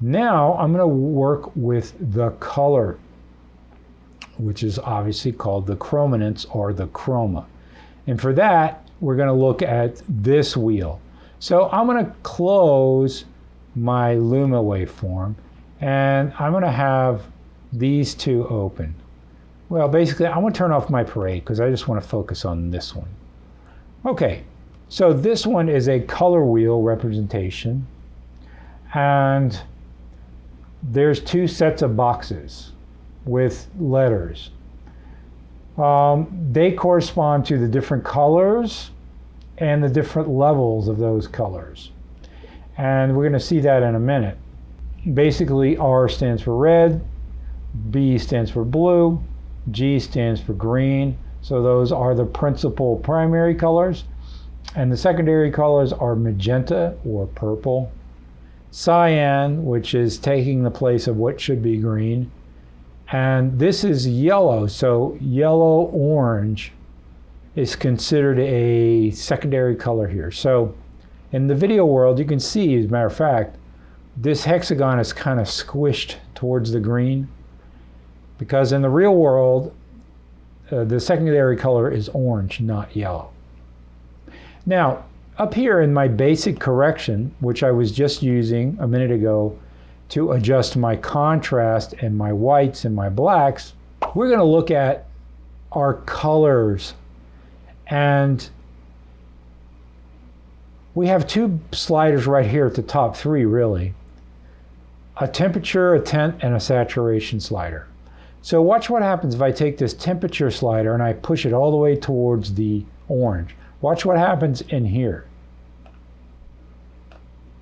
Now I'm going to work with the color, which is obviously called the chrominance or the chroma. And for that, we're going to look at this wheel. So I'm going to close my Luma waveform, and I'm going to have these two open. Well, basically, I want to turn off my parade because I just want to focus on this one. Okay, so this one is a color wheel representation, and there's two sets of boxes with letters. They correspond to the different colors and the different levels of those colors. And we're going to see that in a minute. Basically, R stands for red, B stands for blue, G stands for green. So those are the principal primary colors. And the secondary colors are magenta or purple, cyan, which is taking the place of what should be green. And this is yellow, so yellow-orange is considered a secondary color here. So in the video world, you can see, as a matter of fact, this hexagon is kind of squished towards the green, because in the real world, the secondary color is orange, not yellow. Now, up here in my basic correction, which I was just using a minute ago to adjust my contrast and my whites and my blacks, we're going to look at our colors. And we have two sliders right here at the top three, really. A temperature, a tint, and a saturation slider. So watch what happens if I take this temperature slider and I push it all the way towards the orange. Watch what happens in here.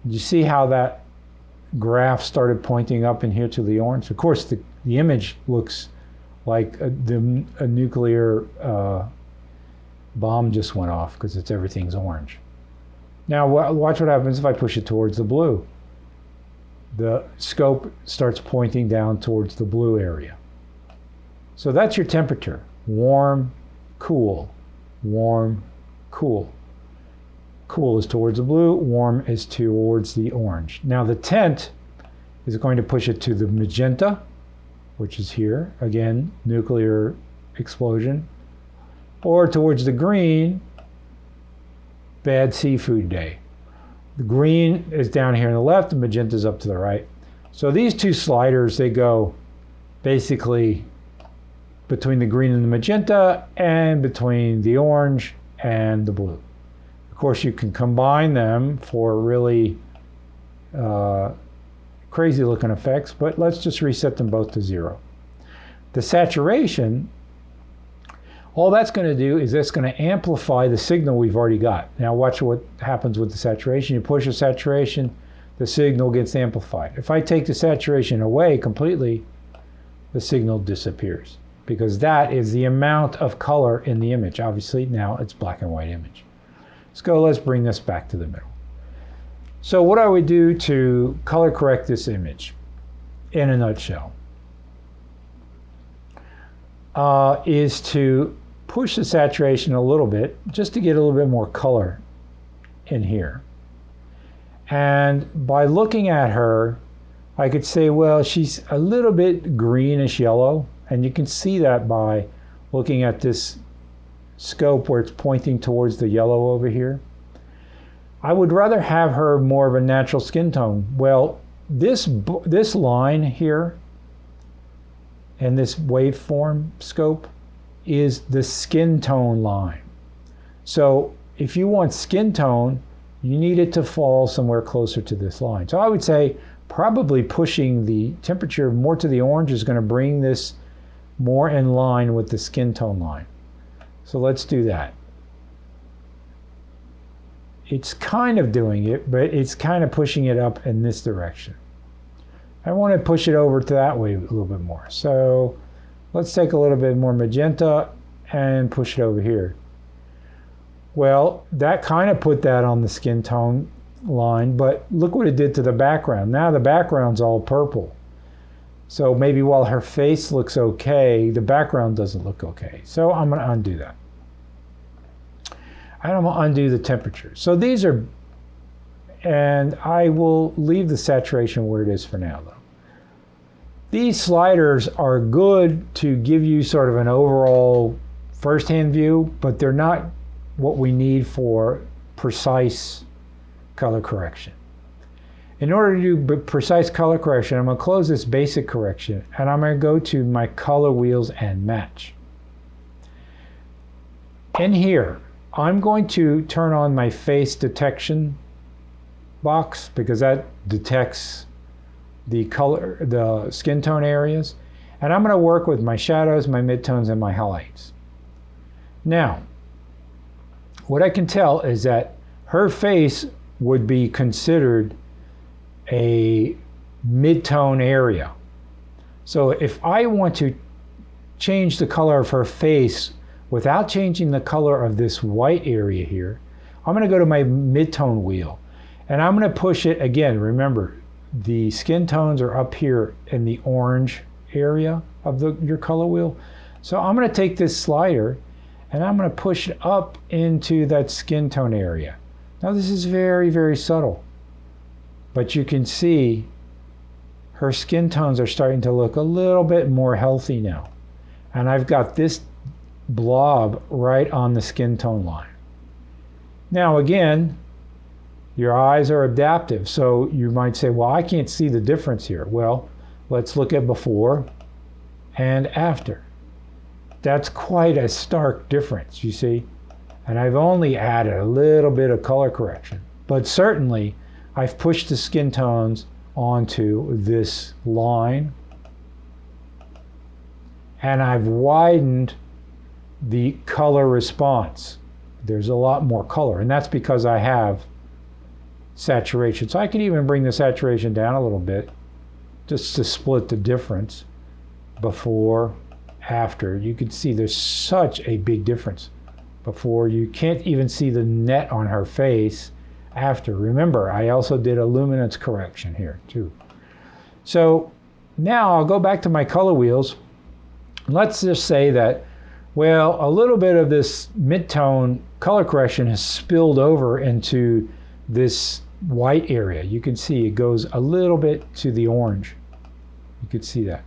You see how that graph started pointing up in here to the orange? Of course, the image looks like a nuclear bomb just went off because everything's orange. Now watch what happens if I push it towards the blue. The scope starts pointing down towards the blue area. So that's your temperature. Warm, cool, warm, cool. Cool is towards the blue, warm is towards the orange. Now the tint is going to push it to the magenta, which is here. Again, nuclear explosion. Or towards the green, bad seafood day. The green is down here on the left, the magenta is up to the right. So these two sliders, they go basically between the green and the magenta and between the orange and the blue. Of course, you can combine them for really crazy looking effects, but let's just reset them both to 0. The saturation, all that's going to do is that's going to amplify the signal we've already got. Now watch what happens with the saturation. You push the saturation, the signal gets amplified. If I take the saturation away completely, the signal disappears, because that is the amount of color in the image. Obviously now it's black and white image. Let's bring this back to the middle. So what I would do to color correct this image in a nutshell is to push the saturation a little bit just to get a little bit more color in here. And by looking at her, I could say, well, she's a little bit greenish yellow, and you can see that by looking at this scope where it's pointing towards the yellow over here. I would rather have her more of a natural skin tone. Well, this line here and this waveform scope is the skin tone line. So if you want skin tone, you need it to fall somewhere closer to this line. So I would say probably pushing the temperature more to the orange is going to bring this more in line with the skin tone line. So let's do that. It's kind of doing it, but it's kind of pushing it up in this direction. I want to push it over to that way a little bit more. So let's take a little bit more magenta and push it over here. Well, that kind of put that on the skin tone line, but look what it did to the background. Now the background's all purple. So maybe while her face looks okay, the background doesn't look okay. So I'm going to undo that. And I'm going to undo the temperature. So these are, and I will leave the saturation where it is for now though. These sliders are good to give you sort of an overall first-hand view, but they're not what we need for precise color correction. In order to do precise color correction, I'm going to close this basic correction and I'm going to go to my color wheels and match. In here, I'm going to turn on my face detection box because that detects the color, the skin tone areas. And I'm going to work with my shadows, my midtones, and my highlights. Now, what I can tell is that her face would be considered a mid-tone area. So if I want to change the color of her face without changing the color of this white area here, I'm going to go to my mid-tone wheel and I'm going to push it again. Remember, the skin tones are up here in the orange area of your color wheel. So I'm going to take this slider and I'm going to push it up into that skin tone area. Now this is very, very subtle, but you can see her skin tones are starting to look a little bit more healthy now. And I've got this blob right on the skin tone line. Now again, your eyes are adaptive, so you might say, well, I can't see the difference here. Well, let's look at before and after. That's quite a stark difference, you see? And I've only added a little bit of color correction, but certainly I've pushed the skin tones onto this line and I've widened the color response. There's a lot more color, and that's because I have saturation. So I can even bring the saturation down a little bit just to split the difference before, after. You can see there's such a big difference. Before, you can't even see the net on her face. After, remember, I also did a luminance correction here too. So now I'll go back to my color wheels. Let's just say that, well, a little bit of this mid-tone color correction has spilled over into this white area. You can see it goes a little bit to the orange. You can see that.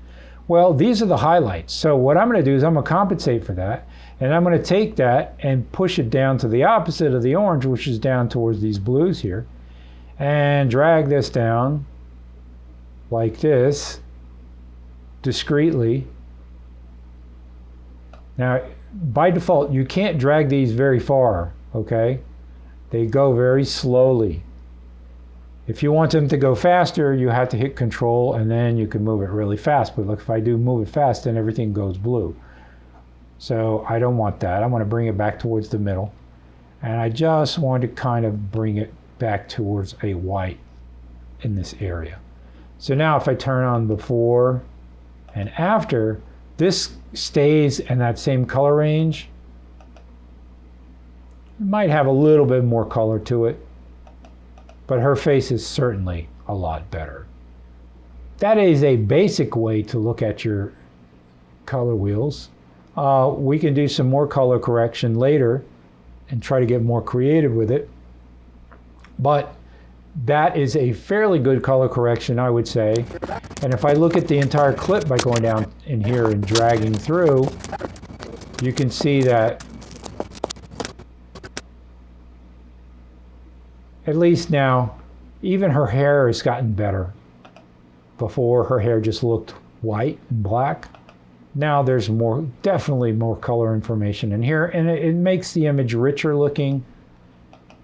Well, these are the highlights. So what I'm going to do is I'm going to compensate for that. And I'm going to take that and push it down to the opposite of the orange, which is down towards these blues here. And drag this down like this, discreetly. Now, by default, you can't drag these very far, okay? They go very slowly. If you want them to go faster, you have to hit Control and then you can move it really fast. But look, if I do move it fast, then everything goes blue. So I don't want that. I want to bring it back towards the middle. And I just want to kind of bring it back towards a white in this area. So now if I turn on before and after, this stays in that same color range. It might have a little bit more color to it, but her face is certainly a lot better. That is a basic way to look at your color wheels. We can do some more color correction later and try to get more creative with it. But that is a fairly good color correction, I would say. And if I look at the entire clip by going down in here and dragging through, you can see that at least now, even her hair has gotten better. Before, her hair just looked white and black. Now there's more, definitely more color information in here, and it makes the image richer looking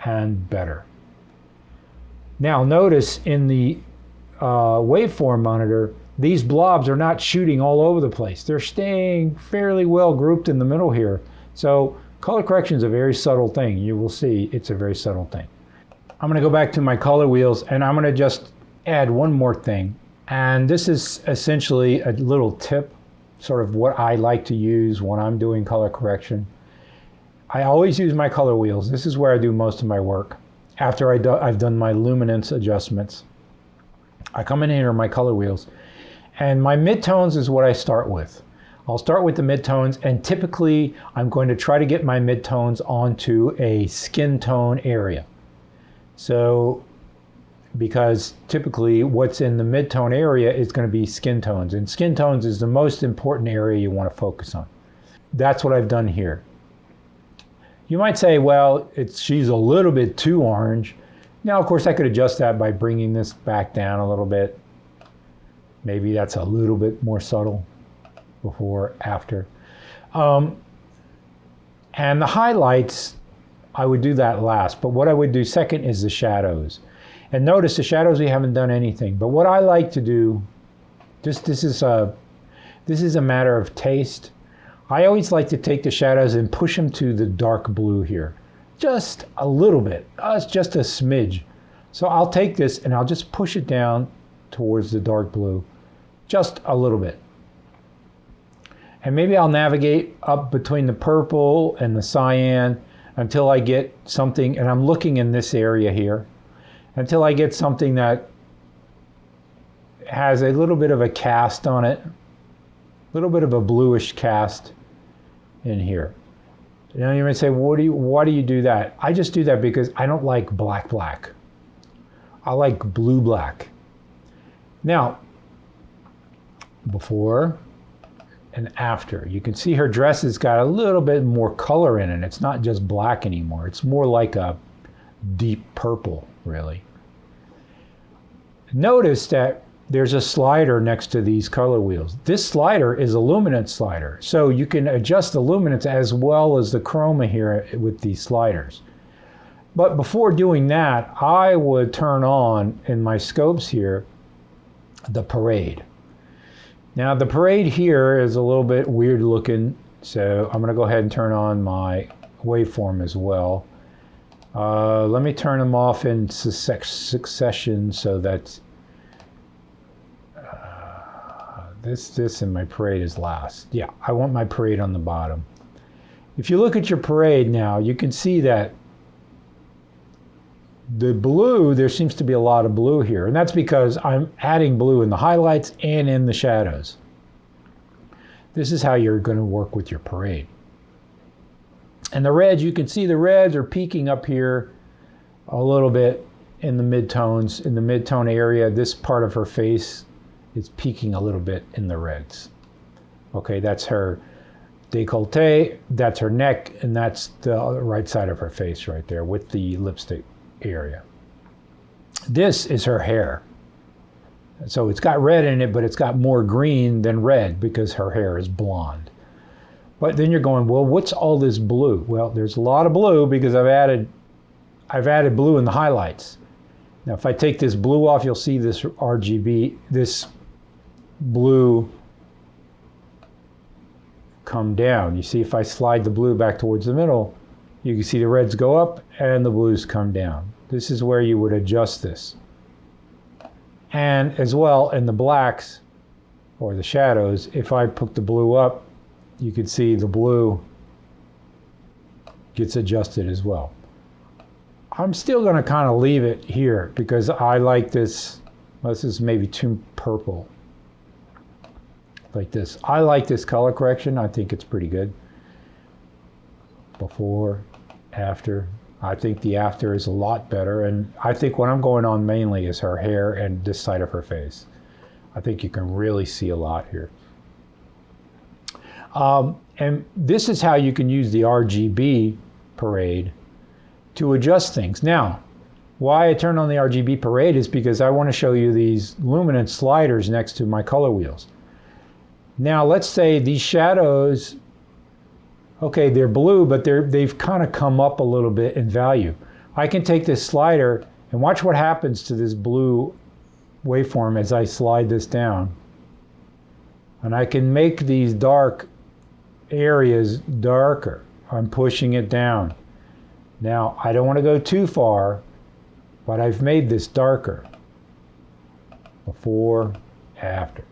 and better. Now notice in the waveform monitor, these blobs are not shooting all over the place. They're staying fairly well grouped in the middle here. So color correction is a very subtle thing. You will see it's a very subtle thing. I'm going to go back to my color wheels, and I'm going to just add one more thing. And this is essentially a little tip, sort of what I like to use when I'm doing color correction. I always use my color wheels. This is where I do most of my work. After I've done my luminance adjustments, I come in here on my color wheels, and my midtones is what I start with. I'll start with the midtones, and typically I'm going to try to get my midtones onto a skin tone area. So, because typically what's in the midtone area is going to be skin tones, and skin tones is the most important area you want to focus on. That's what I've done here. You might say, well, she's a little bit too orange. Now, of course, I could adjust that by bringing this back down a little bit. Maybe that's a little bit more subtle before, after. And the highlights, I would do that last. But what I would do second is the shadows. And notice the shadows, we haven't done anything. But what I like to do, this is a matter of taste. I always like to take the shadows and push them to the dark blue here. Just a little bit, it's just a smidge. So I'll take this and I'll just push it down towards the dark blue, just a little bit. And maybe I'll navigate up between the purple and the cyan until I get something, and I'm looking in this area here, until I get something that has a little bit of a cast on it, a little bit of a bluish cast in here. Now you might say, why do you do that? I just do that because I don't like black. I like blue-black. Now, before and after, you can see her dress has got a little bit more color in it. It's not just black anymore. It's more like a deep purple, really. Notice that there's a slider next to these color wheels. This slider is a luminance slider, so you can adjust the luminance as well as the chroma here with these sliders. But before doing that, I would turn on, in my scopes here, the parade. Now the parade here is a little bit weird looking, so I'm going to go ahead and turn on my waveform as well. Let me turn them off in succession so that this and my parade is last. Yeah, I want my parade on the bottom. If you look at your parade now, you can see that the blue, there seems to be a lot of blue here, and that's because I'm adding blue in the highlights and in the shadows. This is how you're going to work with your parade. And the reds, you can see the reds are peaking up here a little bit in the midtones, in the midtone area. This part of her face is peaking a little bit in the reds. Okay, that's her décolleté, that's her neck, and that's the right side of her face right there with the lipstick area. This is her hair. So it's got red in it, but it's got more green than red because her hair is blonde. But then you're going, well, what's all this blue? Well, there's a lot of blue because I've added blue in the highlights. Now, if I take this blue off, you'll see this RGB, this blue come down. You see, if I slide the blue back towards the middle, you can see the reds go up and the blues come down. This is where you would adjust this. And as well, in the blacks or the shadows, if I put the blue up, you can see the blue gets adjusted as well. I'm still going to kind of leave it here because I like this. This is maybe too purple. Like this. I like this color correction. I think it's pretty good. Before, after. I think the after is a lot better. And I think what I'm going on mainly is her hair and this side of her face. I think you can really see a lot here. And this is how you can use the RGB parade to adjust things. Now, Why I turned on the RGB parade is because I want to show you these luminance sliders next to my color wheels. Now let's say these shadows, okay, they're blue, but they've kind of come up a little bit in value. I can take this slider and watch what happens to this blue waveform as I slide this down. And I can make these dark areas darker. I'm pushing it down. Now, I don't want to go too far, but I've made this darker. Before, after.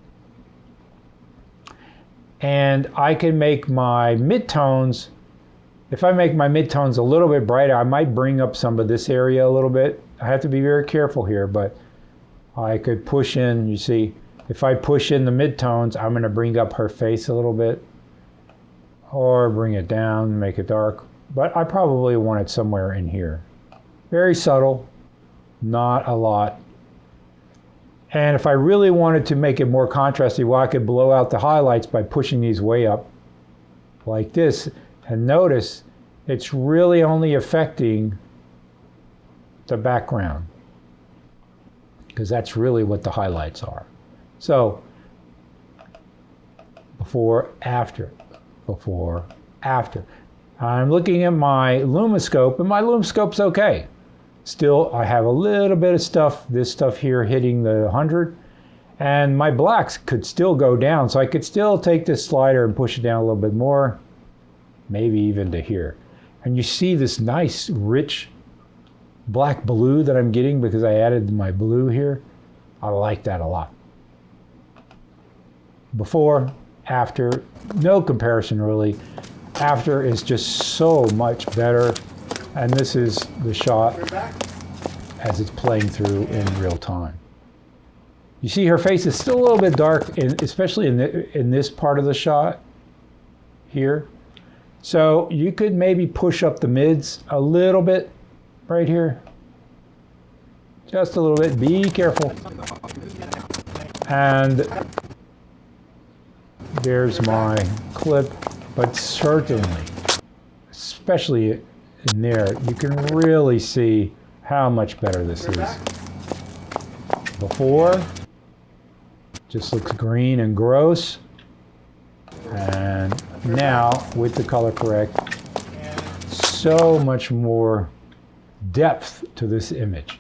And I can make my midtones, if I make my midtones a little bit brighter, I might bring up some of this area a little bit. I have to be very careful here, but I could push in, you see, if I push in the midtones, I'm going to bring up her face a little bit, or bring it down, make it dark. But I probably want it somewhere in here. Very subtle, not a lot. And if I really wanted to make it more contrasty, well, I could blow out the highlights by pushing these way up like this. And notice it's really only affecting the background, because that's really what the highlights are. So before, after, before, after. I'm looking at my Lumiscope, and my Lumiscope's okay. Still, I have a little bit of stuff, this stuff here hitting the 100, and my blacks could still go down, so I could still take this slider and push it down a little bit more, maybe even to here. And you see this nice, rich black blue that I'm getting because I added my blue here. I like that a lot. Before, after, no comparison really. After is just so much better. And this is the shot as it's playing through in real time. You see her face is still a little bit dark, especially in this part of the shot here. So you could maybe push up the mids a little bit right here. Just a little bit, be careful. And there's my clip, but certainly, especially in there, you can really see how much better this is. Before, just looks green and gross. And now, with the color correct, so much more depth to this image.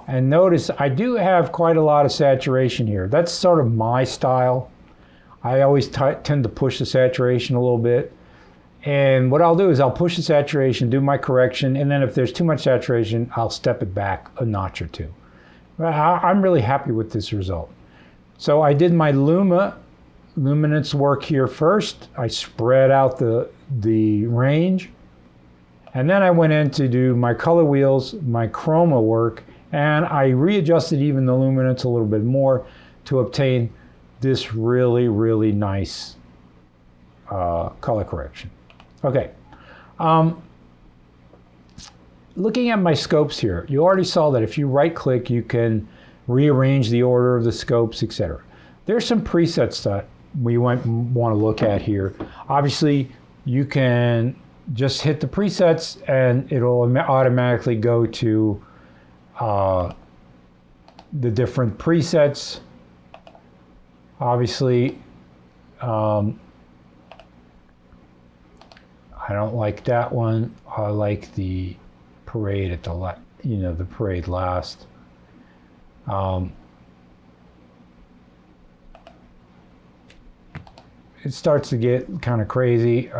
And notice I do have quite a lot of saturation here. That's sort of my style. I always tend to push the saturation a little bit. And what I'll do is I'll push the saturation, do my correction, and then if there's too much saturation, I'll step it back a notch or two. I'm really happy with this result. So I did my luminance work here first. I spread out the range. And then I went in to do my color wheels, my chroma work, and I readjusted even the luminance a little bit more to obtain this really, really nice color correction. Okay, looking at my scopes here, you already saw that if you right click, you can rearrange the order of the scopes, etc. There's some presets that we want to look at here. Obviously, you can just hit the presets and it'll automatically go to the different presets. Obviously, I don't like that one. I like the parade at the the parade last. It starts to get kind of crazy.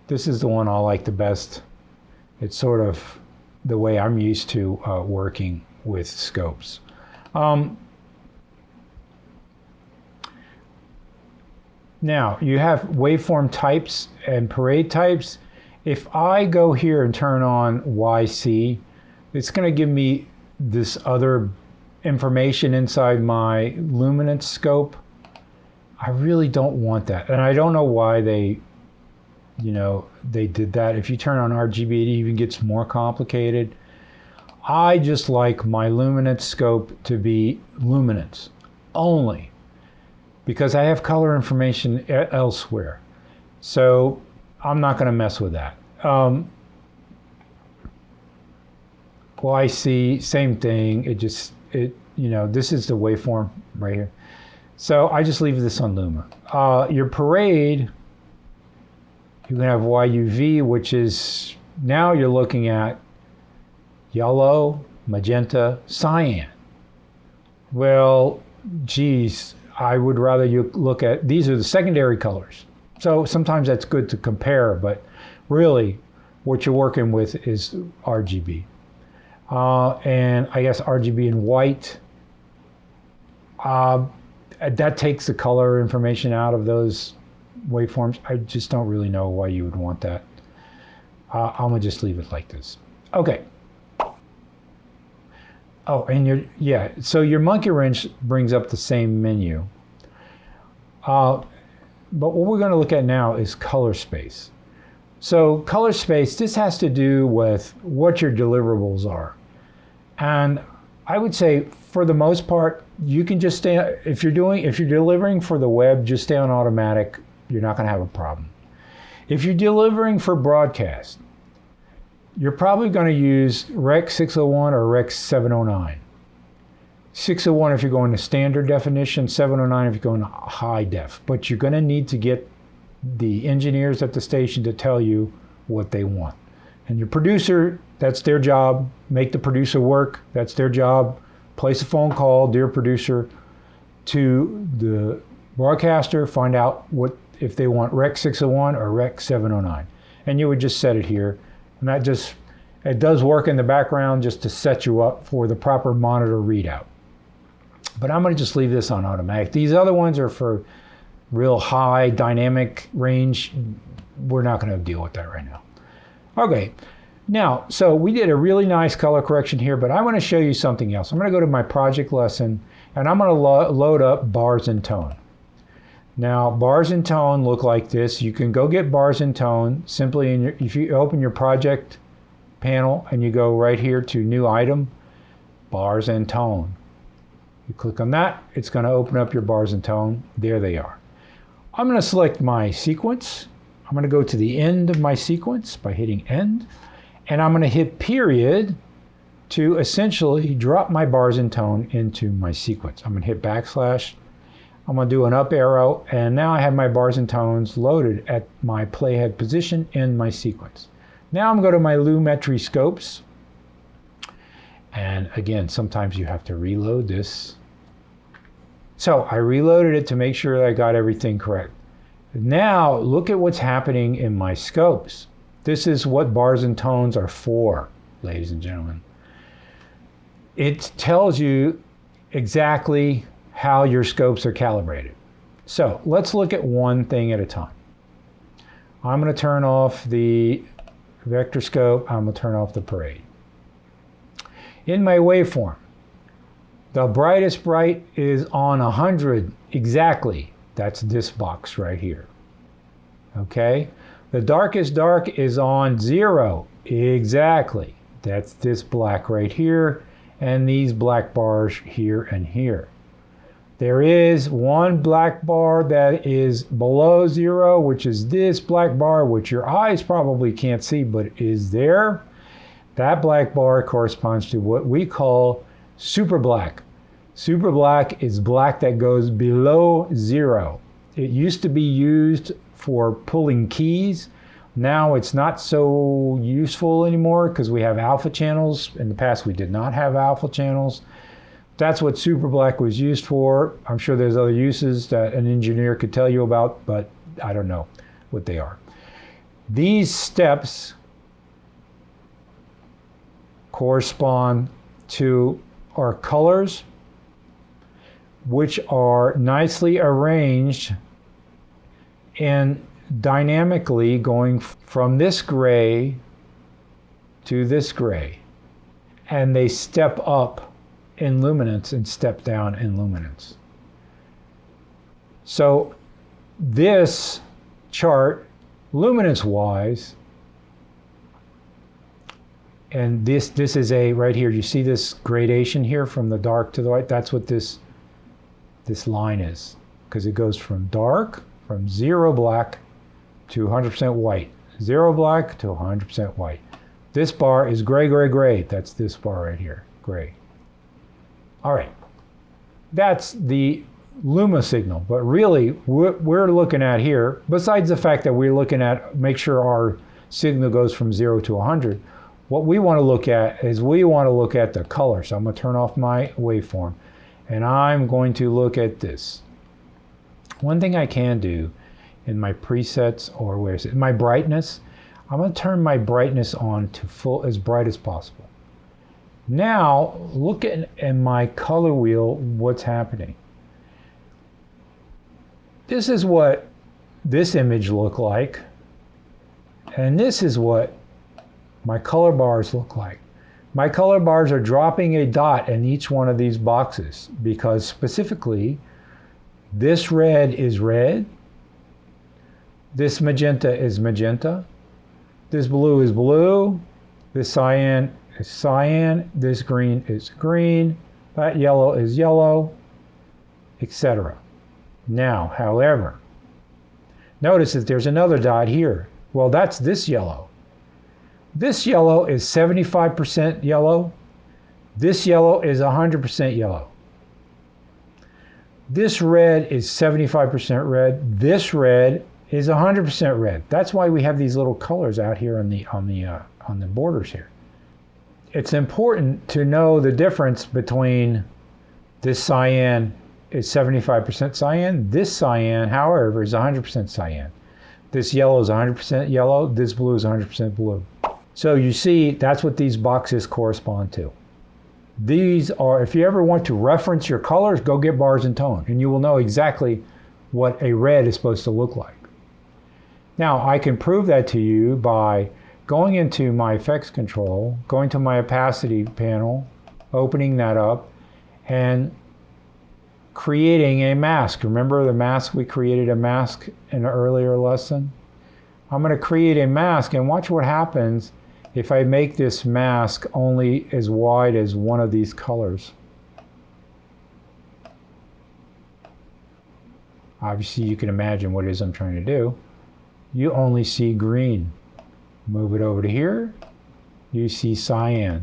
This is the one I like the best. It's sort of the way I'm used to working with scopes. Now, you have waveform types and parade types. If I go here and turn on YC, it's going to give me this other information inside my luminance scope. I really don't want that. And I don't know why they did that. If you turn on RGB, it even gets more complicated. I just like my luminance scope to be luminance only, because I have color information elsewhere. So I'm not going to mess with that. YC, same thing. You know, this is the waveform right here. So I just leave this on Luma. Your parade, you can have YUV, which is, now you're looking at yellow, magenta, cyan. Well, geez, I would rather you look at, these are the secondary colors. So sometimes that's good to compare, but really what you're working with is RGB. And I guess RGB in white, that takes the color information out of those waveforms. I just don't really know why you would want that. I'm gonna just leave it like this. Okay. Oh, and so your monkey wrench brings up the same menu. But what we're gonna look at now is color space. So color space, this has to do with what your deliverables are. And I would say for the most part, you can just stay, if you're delivering for the web, just stay on automatic. You're not gonna have a problem. If you're delivering for broadcast, you're probably gonna use Rec 601 or Rec 709. 601 if you're going to standard definition, 709 if you're going to high def. But you're gonna need to get the engineers at the station to tell you what they want. And your producer, that's their job. Make the producer work, that's their job. Place a phone call, dear producer, to the broadcaster, find out if they want Rec 601 or Rec 709. And you would just set it here. And it does work in the background just to set you up for the proper monitor readout. But I'm gonna just leave this on automatic. These other ones are for real high dynamic range. We're not gonna deal with that right now. Okay, now, so we did a really nice color correction here, but I wanna show you something else. I'm gonna go to my project lesson and I'm gonna load up bars and tone. Now, bars and tone look like this. You can go get bars and tone simply if you open your project panel and you go right here to new item, bars and tone. You click on that, it's gonna open up your bars and tone. There they are. I'm gonna select my sequence. I'm gonna go to the end of my sequence by hitting end, and I'm gonna hit period to essentially drop my bars and tone into my sequence. I'm gonna hit backslash. I'm gonna do an up arrow, and now I have my bars and tones loaded at my playhead position in my sequence. Now I'm going to my Lumetri Scopes. And again, sometimes you have to reload this. So I reloaded it to make sure that I got everything correct. Now look at what's happening in my scopes. This is what bars and tones are for, ladies and gentlemen. It tells you exactly how your scopes are calibrated. So let's look at one thing at a time. I'm going to turn off the vector scope. I'm going to turn off the parade. In my waveform, the brightest bright is on 100 exactly. That's this box right here. Okay? The darkest dark is on 0 exactly. That's this black right here and these black bars here and here. There is one black bar that is below 0, which is this black bar, which your eyes probably can't see, but is there. That black bar corresponds to what we call super black. Super black is black that goes below 0. It used to be used for pulling keys. Now it's not so useful anymore because we have alpha channels. In the past, we did not have alpha channels. That's what super black was used for. I'm sure there's other uses that an engineer could tell you about, but I don't know what they are. These steps correspond to our colors, which are nicely arranged and dynamically going from this gray to this gray. And they step up in luminance and step down in luminance. So this chart, luminance-wise, and this is a, right here, you see this gradation here from the dark to the light? That's what this line is, because it goes from dark, from 0 black to 100% white. 0 black to 100% white. This bar is gray, gray, gray. That's this bar right here, gray. All right, that's the Luma signal, but really what we're looking at here, besides the fact that we're looking at make sure our signal goes from 0 to 100, what we want to look at is we want to look at the color. So I'm going to turn off my waveform and I'm going to look at this. One thing I can do in my presets, or where is it, my brightness, I'm going to turn my brightness on to full, as bright as possible. Now look at my color wheel, what's happening. This is what this image looked like, and this is what my color bars look like. My color bars are dropping a dot in each one of these boxes because specifically this red is red, this magenta is magenta, this blue is blue, this cyan is cyan, this green is green, that yellow is yellow, etc. Now, however, notice that there's another dot here. Well, that's this yellow. This yellow is 75% yellow. This yellow is 100% yellow. This red is 75% red. This red is 100% red. That's why we have these little colors out here on the borders here. It's important to know the difference between this cyan is 75% cyan. This cyan, however, is 100% cyan. This yellow is 100% yellow. This blue is 100% blue. So you see, that's what these boxes correspond to. These are, if you ever want to reference your colors, go get bars and tone, and you will know exactly what a red is supposed to look like. Now, I can prove that to you by going into my effects control, going to my opacity panel, opening that up, and creating a mask. Remember the mask? We created a mask in an earlier lesson. I'm going to create a mask, and watch what happens if I make this mask only as wide as one of these colors. Obviously, you can imagine what it is I'm trying to do. You only see green. Move it over to here, you see cyan.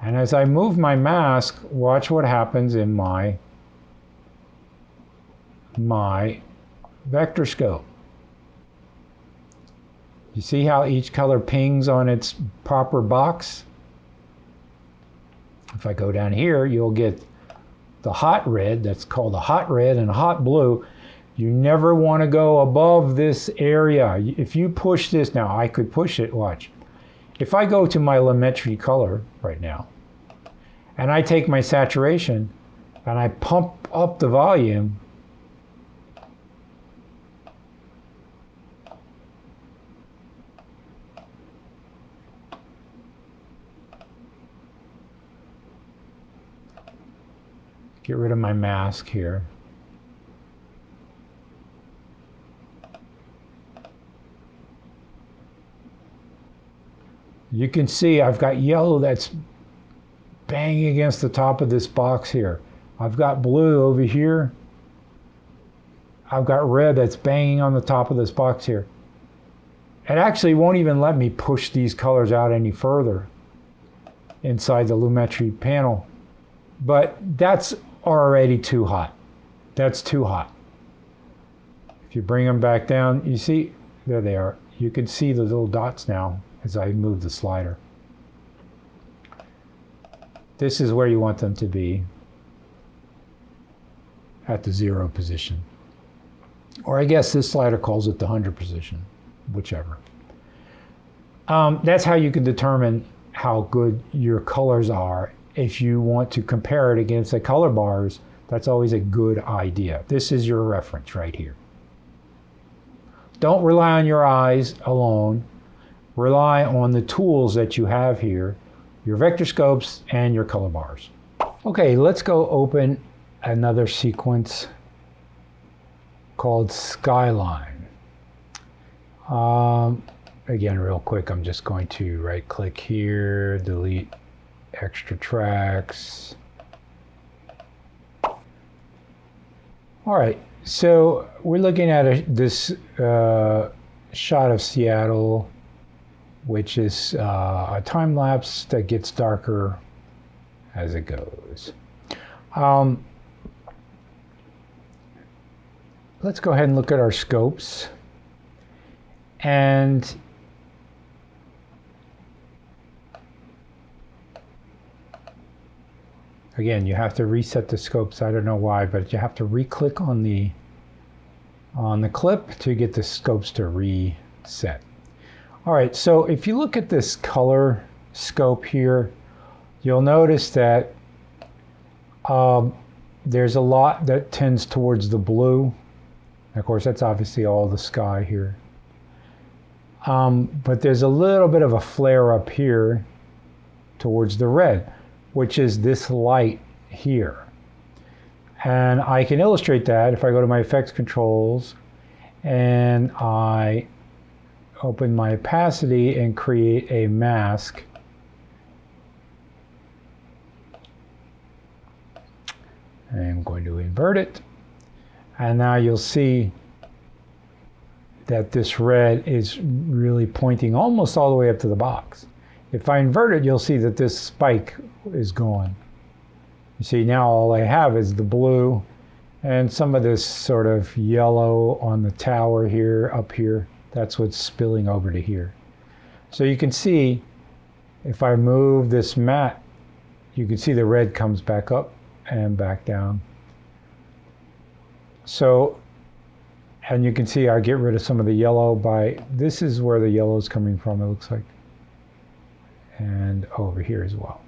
And as I move my mask, watch what happens in my vector scope. You see how each color pings on its proper box? If I go down here, you'll get the hot red, that's called a hot red, and a hot blue. You never want to go above this area. If you push this, now I could push it, watch. If I go to my Lumetri color right now, and I take my saturation, and I pump up the volume, get rid of my mask here. You can see I've got yellow that's banging against the top of this box here. I've got blue over here. I've got red that's banging on the top of this box here. It actually won't even let me push these colors out any further inside the Lumetri panel. But that's already too hot. That's too hot. If you bring them back down, you see, there they are. You can see the little dots now as I move the slider. This is where you want them to be at the 0 position. Or I guess this slider calls it the 100 position, whichever. That's how you can determine how good your colors are. If you want to compare it against the color bars, that's always a good idea. This is your reference right here. Don't rely on your eyes alone. Rely on the tools that you have here, your vector scopes and your color bars. Okay, let's go open another sequence called Skyline. Again, real quick, I'm just going to right click here, delete extra tracks. All right, so we're looking at this shot of Seattle. which is a time lapse that gets darker as it goes. Let's go ahead and look at our scopes. And again, you have to reset the scopes. I don't know why, but you have to re-click on the clip to get the scopes to reset. All right, so if you look at this color scope here, you'll notice that there's a lot that tends towards the blue. Of course, that's obviously all the sky here. But there's a little bit of a flare up here towards the red, which is this light here. And I can illustrate that if I go to my effects controls and I open my opacity and create a mask. I'm going to invert it. And now you'll see that this red is really pointing almost all the way up to the box. If I invert it, you'll see that this spike is gone. You see now all I have is the blue and some of this sort of yellow on the tower here, up here. That's what's spilling over to here. So you can see if I move this matte, you can see the red comes back up and back down. So, and you can see I get rid of some of the yellow by, this is where the yellow is coming from, it looks like. And over here as well.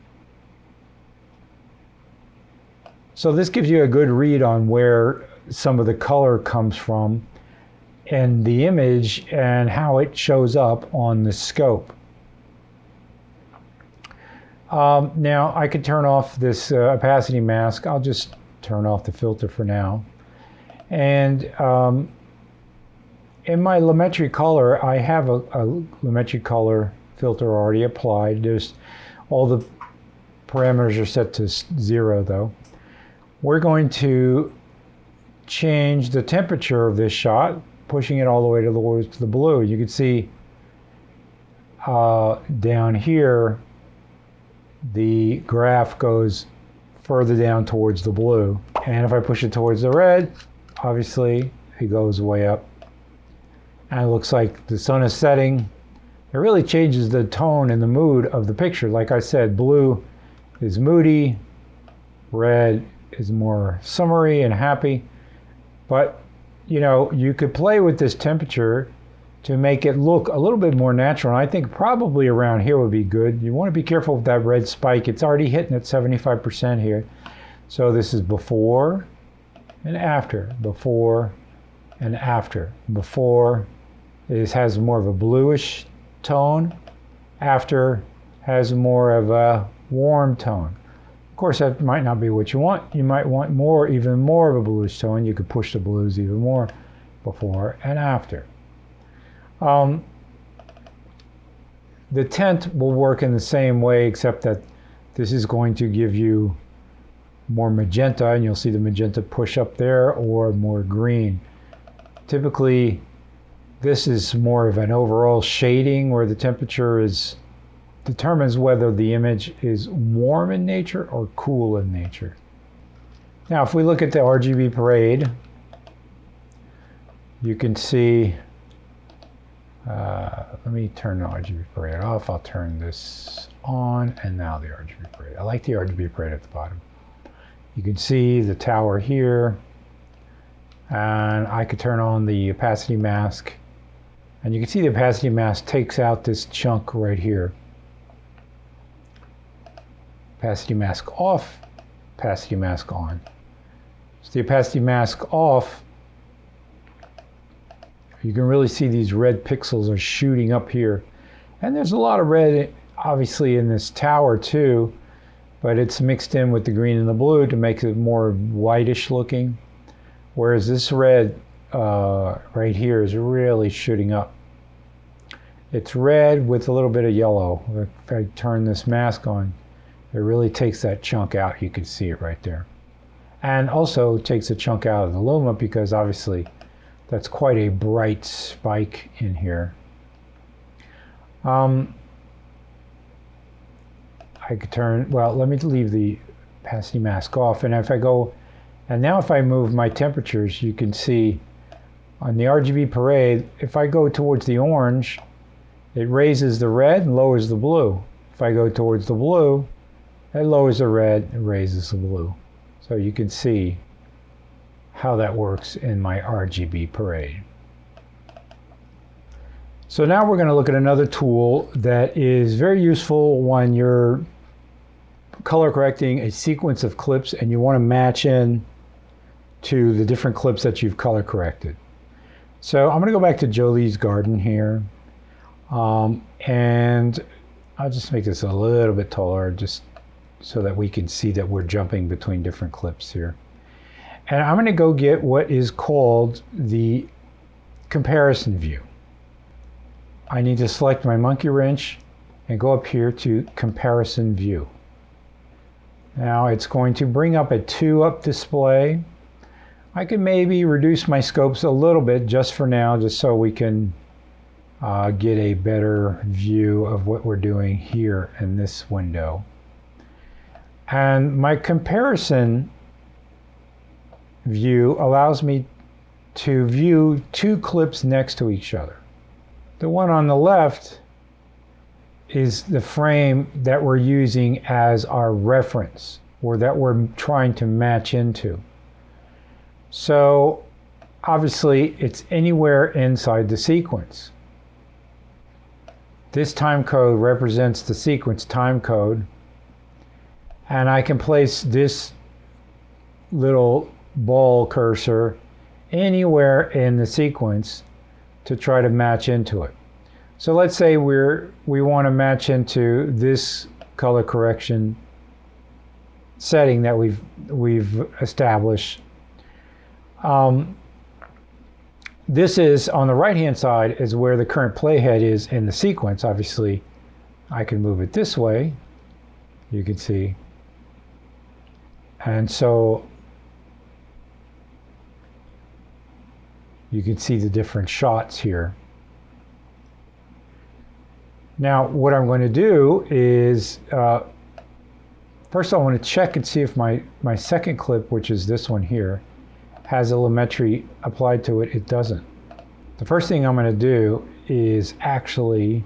So this gives you a good read on where some of the color comes from in the image and how it shows up on the scope. Now I could turn off this opacity mask. I'll just turn off the filter for now. And in my Lumetri color, I have a Lumetri color filter already applied. There's all the parameters are set to 0 though. We're going to change the temperature of this shot, pushing it all the way to the blue. You can see down here, the graph goes further down towards the blue. And if I push it towards the red, obviously it goes way up. And it looks like the sun is setting. It really changes the tone and the mood of the picture. Like I said, blue is moody, red is more summery and happy. But you know, you could play with this temperature to make it look a little bit more natural. And I think probably around here would be good. You want to be careful with that red spike. It's already hitting at 75% here. So this is before and after, before and after. Before has more of a bluish tone. After has more of a warm tone. Of course, that might not be what you want. You might want more, even more of a bluish tone. You could push the blues even more before and after. The tint will work in the same way, except that this is going to give you more magenta, and you'll see the magenta push up there, or more green. Typically, this is more of an overall shading where the temperature determines whether the image is warm in nature or cool in nature. Now, if we look at the RGB parade, you can see, let me turn the RGB parade off. I'll turn this on, and now the RGB parade. I like the RGB parade at the bottom. You can see the tower here, and I could turn on the opacity mask, and you can see the opacity mask takes out this chunk right here. Opacity mask off, opacity mask on. So the opacity mask off, you can really see these red pixels are shooting up here. And there's a lot of red, obviously, in this tower too, but it's mixed in with the green and the blue to make it more whitish looking. Whereas this red right here is really shooting up. It's red with a little bit of yellow. If I turn this mask on, it really takes that chunk out. You can see it right there. And also takes a chunk out of the luma, because obviously that's quite a bright spike in here. I could turn, well, let me leave the opacity mask off. And if I go, and now if I move my temperatures, you can see on the RGB parade, if I go towards the orange, it raises the red and lowers the blue. If I go towards the blue, it lowers the red and raises the blue. So you can see how that works in my RGB parade. So now we're going to look at another tool that is very useful when you're color correcting a sequence of clips and you want to match in to the different clips that you've color corrected. So I'm going to go back to Jolie's Garden here, and I'll just make this a little bit taller just so that we can see that we're jumping between different clips here. And I'm going to go get what is called the comparison view. I need to select my monkey wrench and go up here to comparison view. Now it's going to bring up a 2-up display. I can maybe reduce my scopes a little bit just for now, just so we can get a better view of what we're doing here in this window. And my comparison view allows me to view 2 clips next to each other. The one on the left is the frame that we're using as our reference, or that we're trying to match into. So obviously it's anywhere inside the sequence. This time code represents the sequence time code, and I can place this little ball cursor anywhere in the sequence to try to match into it. So let's say we want to match into this color correction setting that we've established. This is on the right hand side is where the current playhead is in the sequence. Obviously I can move it this way, you can see, and so you can see the different shots here. Now what I'm going to do is first I want to check and see if my second clip, which is this one here, has a Lumetri applied to it. It doesn't. The first thing I'm going to do is actually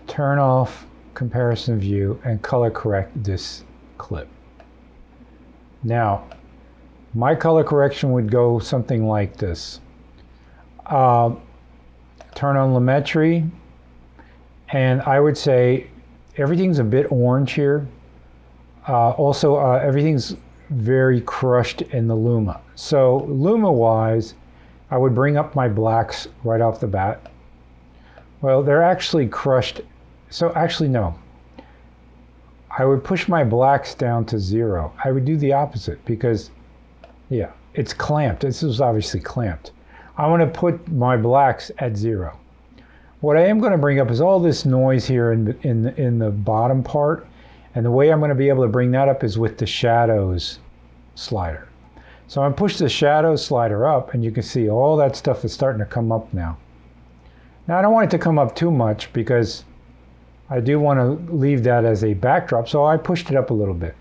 turn off comparison view and color correct this clip. Now my color correction would go something like this. Turn on Lumetri, and I would say everything's a bit orange here. Also, everything's very crushed in the Luma. So Luma wise, I would bring up my blacks right off the bat. Well, they're actually crushed. So actually, no. I would push my blacks down to 0. I would do the opposite because, yeah, it's clamped. This is obviously clamped. I want to put my blacks at 0. What I am going to bring up is all this noise here in the bottom part, and the way I'm going to be able to bring that up is with the shadows slider. So I'm going to push the shadows slider up, and you can see all that stuff is starting to come up now. Now I don't want it to come up too much because I do want to leave that as a backdrop, so I pushed it up a little bit.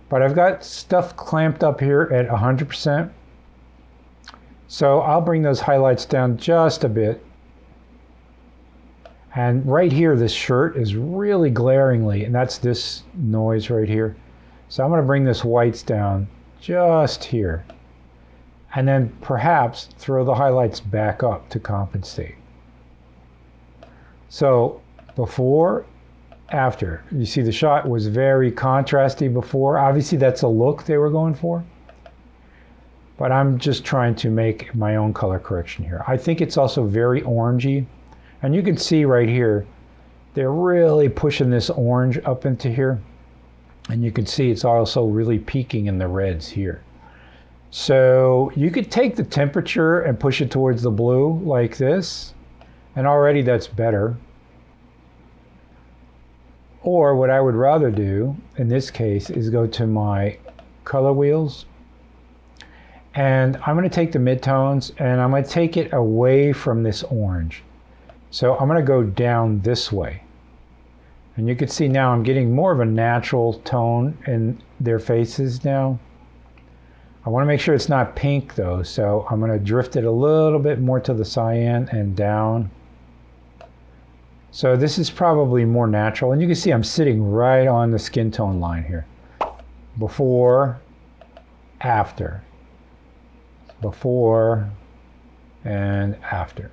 But I've got stuff clamped up here at 100%. So I'll bring those highlights down just a bit. And right here, this shirt is really glaringly, and that's this noise right here. So I'm going to bring this whites down just here. And then perhaps throw the highlights back up to compensate. So before, after. You see the shot was very contrasty before. Obviously that's a look they were going for. But I'm just trying to make my own color correction here. I think it's also very orangey. And you can see right here, they're really pushing this orange up into here. And you can see it's also really peaking in the reds here. So you could take the temperature and push it towards the blue like this. And already that's better. Or what I would rather do in this case is go to my color wheels. And I'm going to take the midtones and I'm going to take it away from this orange. So I'm going to go down this way. And you can see now I'm getting more of a natural tone in their faces now. I want to make sure it's not pink though, so I'm going to drift it a little bit more to the cyan and down. So this is probably more natural, and you can see I'm sitting right on the skin tone line here. Before, after. Before, and after.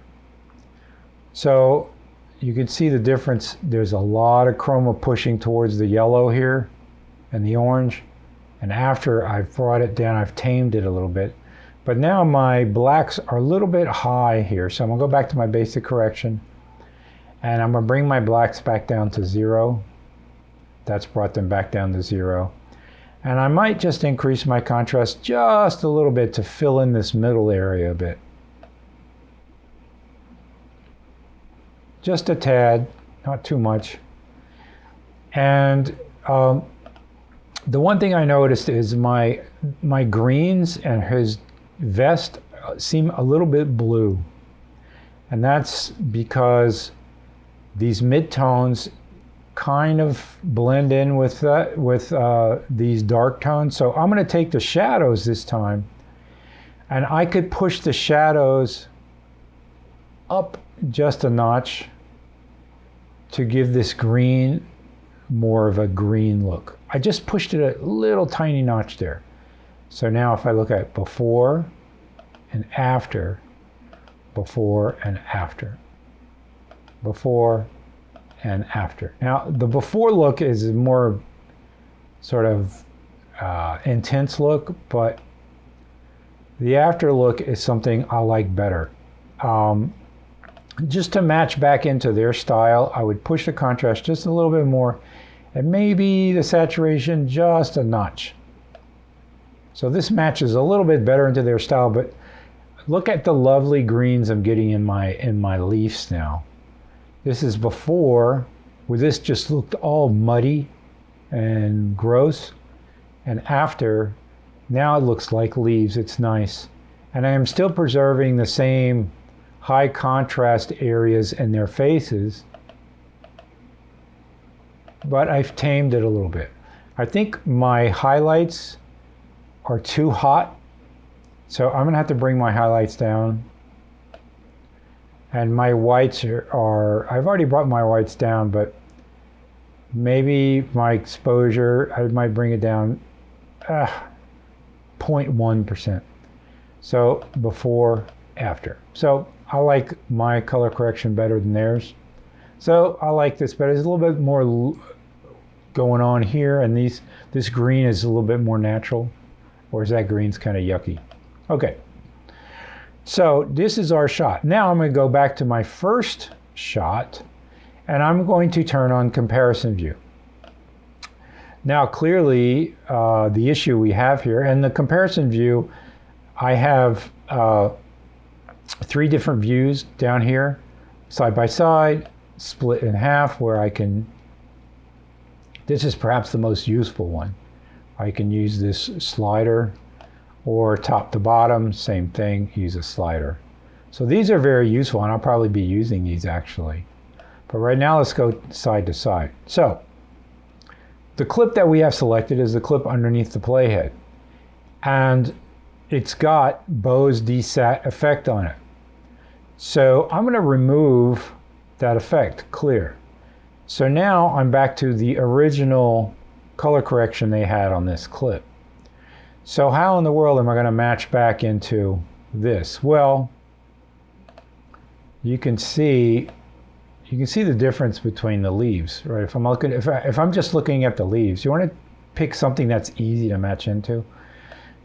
So you can see the difference. There's a lot of chroma pushing towards the yellow here and the orange. And after I've brought it down, I've tamed it a little bit. But now my blacks are a little bit high here. So I'm going to go back to my basic correction. And I'm going to bring my blacks back down to 0. That's brought them back down to 0. And I might just increase my contrast just a little bit to fill in this middle area a bit. Just a tad, not too much. And the one thing I noticed is my greens and his vest seem a little bit blue. And that's because these midtones kind of blend in with these dark tones. So I'm going to take the shadows this time, and I could push the shadows up just a notch to give this green more of a green look. I just pushed it a little tiny notch there. So now if I look at before and after, before and after, before and after. Now the before look is a more sort of intense look, but the after look is something I like better. Just to match back into their style, I would push the contrast just a little bit more, and maybe the saturation just a notch. So this matches a little bit better into their style, but look at the lovely greens I'm getting in my leaves now. This is before, where this just looked all muddy and gross, and after, now it looks like leaves. It's nice. And I am still preserving the same high contrast areas in their faces, but I've tamed it a little bit. I think my highlights are too hot, so I'm gonna have to bring my highlights down. And my whites are I've already brought my whites down, but maybe my exposure, I might bring it down 0.1%. So before, after. So I like my color correction better than theirs. So I like this better. There's a little bit more going on here, and this green is a little bit more natural, whereas that green's kind of yucky. Okay, so this is our shot. Now I'm going to go back to my first shot, and I'm going to turn on comparison view. Now clearly the issue we have here, and the comparison view, I have 3 different views down here, side by side, split in half, where I can, this is perhaps the most useful one. I can use this slider, or top to bottom, same thing, use a slider. So these are very useful, and I'll probably be using these actually. But right now let's go side to side. So the clip that we have selected is the clip underneath the playhead, and it's got Beau's desat effect on it. So I'm going to remove that effect, clear. So now I'm back to the original color correction they had on this clip. So how in the world am I going to match back into this? Well, you can see the difference between the leaves, right? If I'm just looking at the leaves, you want to pick something that's easy to match into.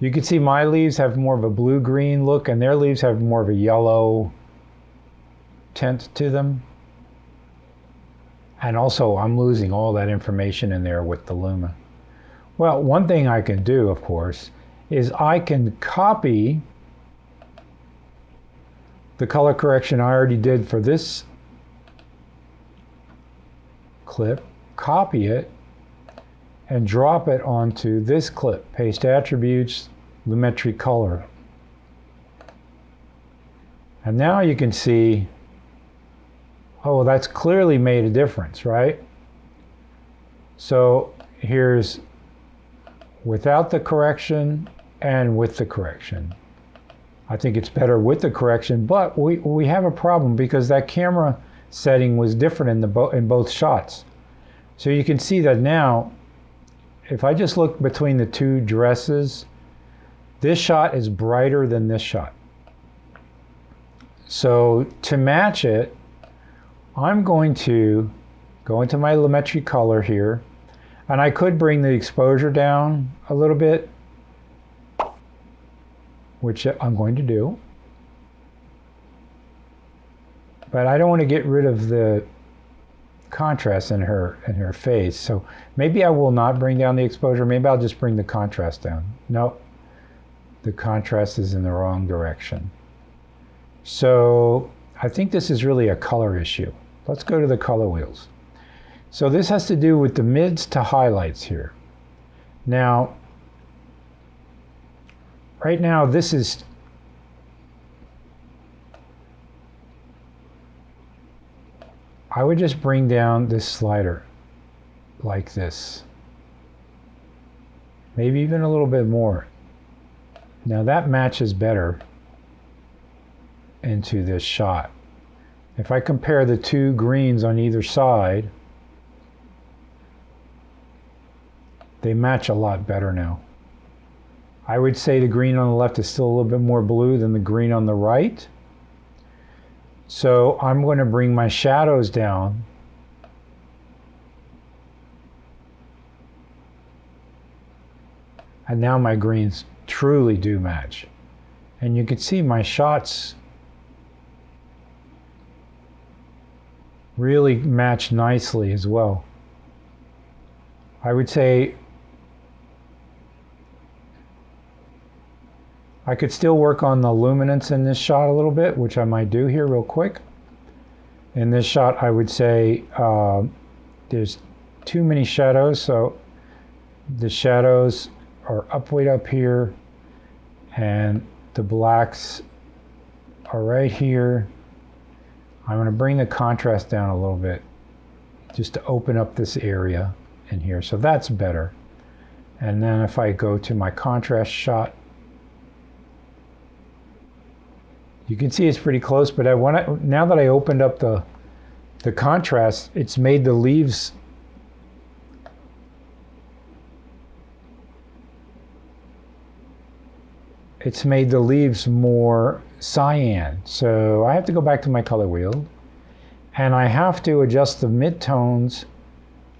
You can see my leaves have more of a blue-green look, and their leaves have more of a yellow tint to them. And also, I'm losing all that information in there with the Luma. Well, one thing I can do, of course, is I can copy the color correction I already did for this clip, copy it, and drop it onto this clip. Paste attributes, Lumetri color. And now you can see Oh, well, that's clearly made a difference, right? So here's without the correction and with the correction. I think it's better with the correction, but we have a problem because that camera setting was different in both shots. So you can see that now, if I just look between the two dresses, this shot is brighter than this shot. So to match it, I'm going to go into my Lumetri color here, and I could bring the exposure down a little bit, which I'm going to do. But I don't want to get rid of the contrast in her face. So maybe I will not bring down the exposure. Maybe I'll just bring the contrast down. No, the contrast is in the wrong direction. So I think this is really a color issue. Let's go to the color wheels. So this has to do with the mids to highlights here. Now, right now this is I would just bring down this slider like this. Maybe even a little bit more. Now that matches better into this shot. If I compare the two greens on either side, they match a lot better now. I would say the green on the left is still a little bit more blue than the green on the right. So I'm going to bring my shadows down. And now my greens truly do match. And you can see my shots really match nicely as well. I would say I could still work on the luminance in this shot a little bit, which I might do here real quick. In this shot, I would say there's too many shadows, so the shadows are way up here, and the blacks are right here. I'm going to bring the contrast down a little bit just to open up this area in here, so that's better. And then if I go to my contrast shot, you can see it's pretty close, but now that I opened up the contrast, it's made the leaves more cyan. So I have to go back to my color wheel, and I have to adjust the midtones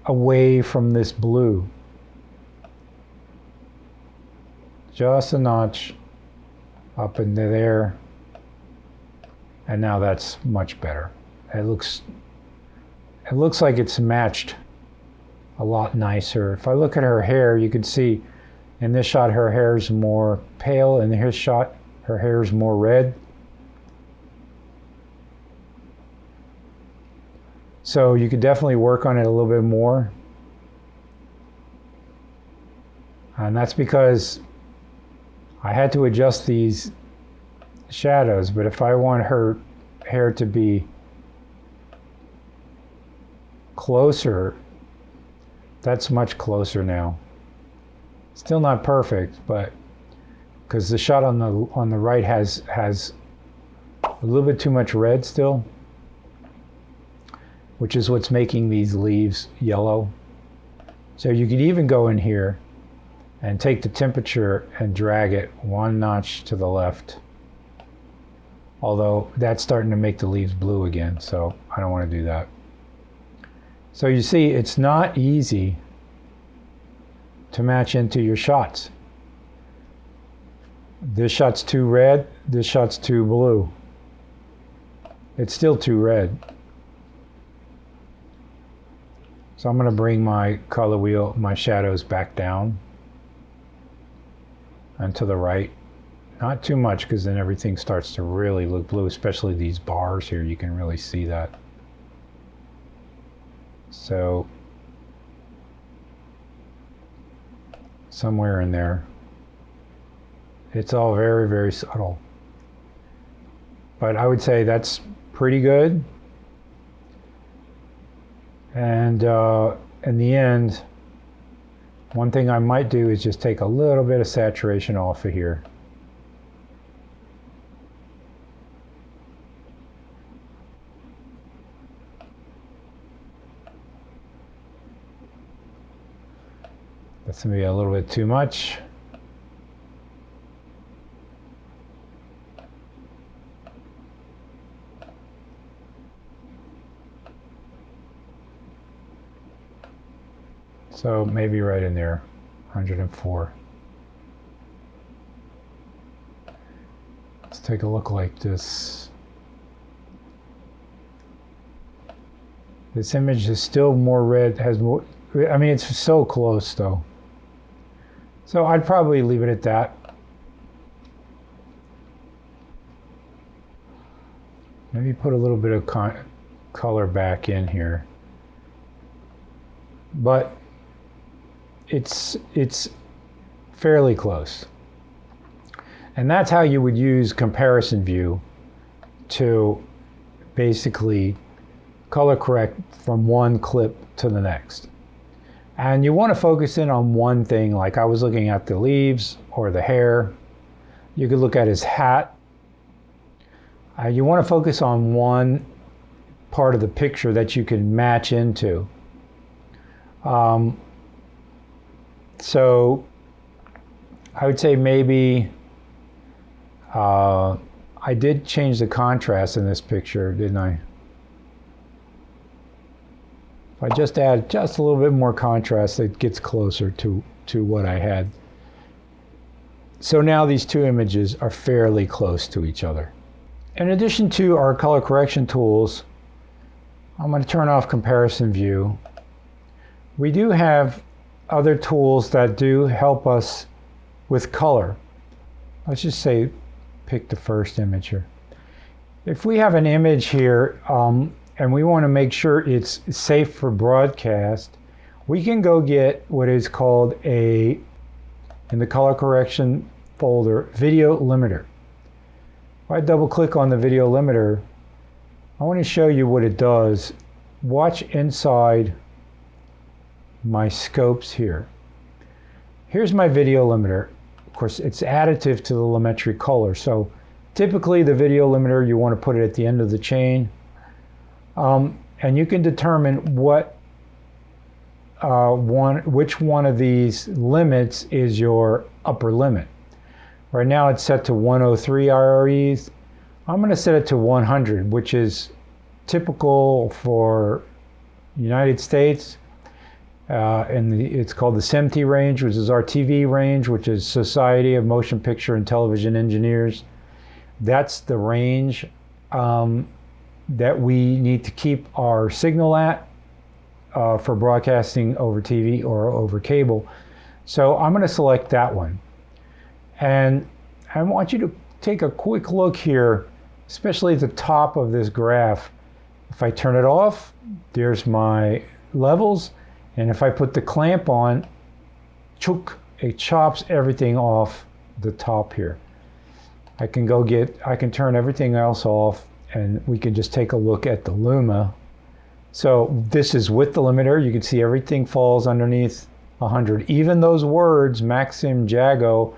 away from this blue. Just a notch up into there. And now that's much better. It looks like it's matched a lot nicer. If I look at her hair, you can see in this shot her hair is more pale, and in this shot her hair is more red. So you could definitely work on it a little bit more. And that's because I had to adjust these shadows, but if I want her hair to be closer, that's much closer now. Still not perfect, but because the shot on the right has a little bit too much red still, which is what's making these leaves yellow. So you could even go in here and take the temperature and drag it one notch to the left. Although that's starting to make the leaves blue again, so I don't want to do that. So you see, it's not easy to match into your shots. This shot's too red, this shot's too blue. It's still too red. So I'm going to bring my color wheel, my shadows back down and to the right. Not too much, because then everything starts to really look blue, especially these bars here. You can really see that. So somewhere in there. It's all very, very subtle. But I would say that's pretty good. And in the end, one thing I might do is just take a little bit of saturation off of here. That's going to be a little bit too much. So maybe right in there, 104. Let's take a look like this. This image is still more red, has more, I mean, it's so close though. So I'd probably leave it at that. Maybe put a little bit of color back in here. But it's fairly close. And that's how you would use comparison view to basically color correct from one clip to the next. And you want to focus in on one thing, like I was looking at the leaves or the hair. You could look at his hat. You want to focus on one part of the picture that you can match into. So I would say maybe I did change the contrast in this picture, didn't I? If I just add just a little bit more contrast, it gets closer to what I had. So now these two images are fairly close to each other. In addition to our color correction tools, I'm going to turn off comparison view. We do have other tools that do help us with color. Let's just say, pick the first image here. If we have an image here and we want to make sure it's safe for broadcast, we can go get what is called in the color correction folder, video limiter. If I double click on the video limiter, I want to show you what it does. Watch inside my scopes here. Here's my video limiter. Of course, it's additive to the Lumetri color. So typically the video limiter, you want to put it at the end of the chain. And you can determine which one of these limits is your upper limit. Right now it's set to 103 IREs. I'm going to set it to 100, which is typical for United States. It's called the SMT range, which is our TV range, which is Society of Motion Picture and Television Engineers. That's the range that we need to keep our signal at for broadcasting over TV or over cable. So I'm going to select that one. And I want you to take a quick look here, especially at the top of this graph. If I turn it off, there's my levels. And if I put the clamp on, it chops everything off the top here. I can turn everything else off, and we can just take a look at the Luma. So this is with the limiter. You can see everything falls underneath 100. Even those words, Maxim, Jago,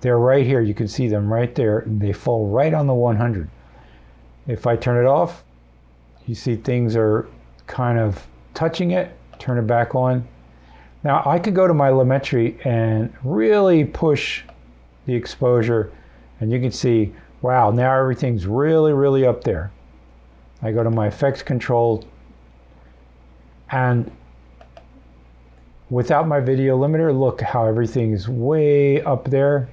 they're right here. You can see them right there. They fall right on the 100. If I turn it off, you see things are kind of touching it. Turn it back on. Now I could go to my Lumetri and really push the exposure, and you can see, wow, now everything's really, really up there. I go to my effects control, and without my video limiter, look how everything is way up there,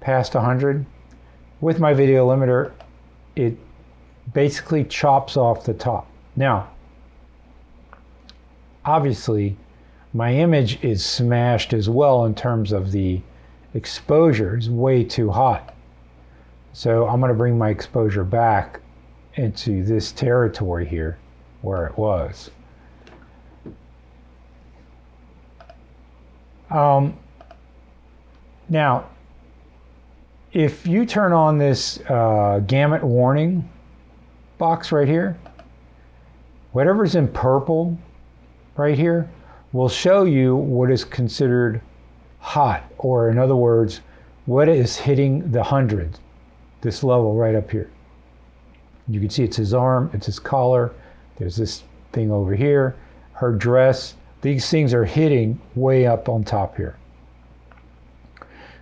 past 100. With my video limiter, it basically chops off the top. Now, obviously, my image is smashed as well in terms of the exposure. It's way too hot. So I'm going to bring my exposure back into this territory here where it was. Now, if you turn on this gamut warning box right here, whatever's in purple right here will show you what is considered hot, or in other words, what is hitting the 100, this level right up here. You can see it's his arm, it's his collar, there's this thing over here, her dress. These things are hitting way up on top here.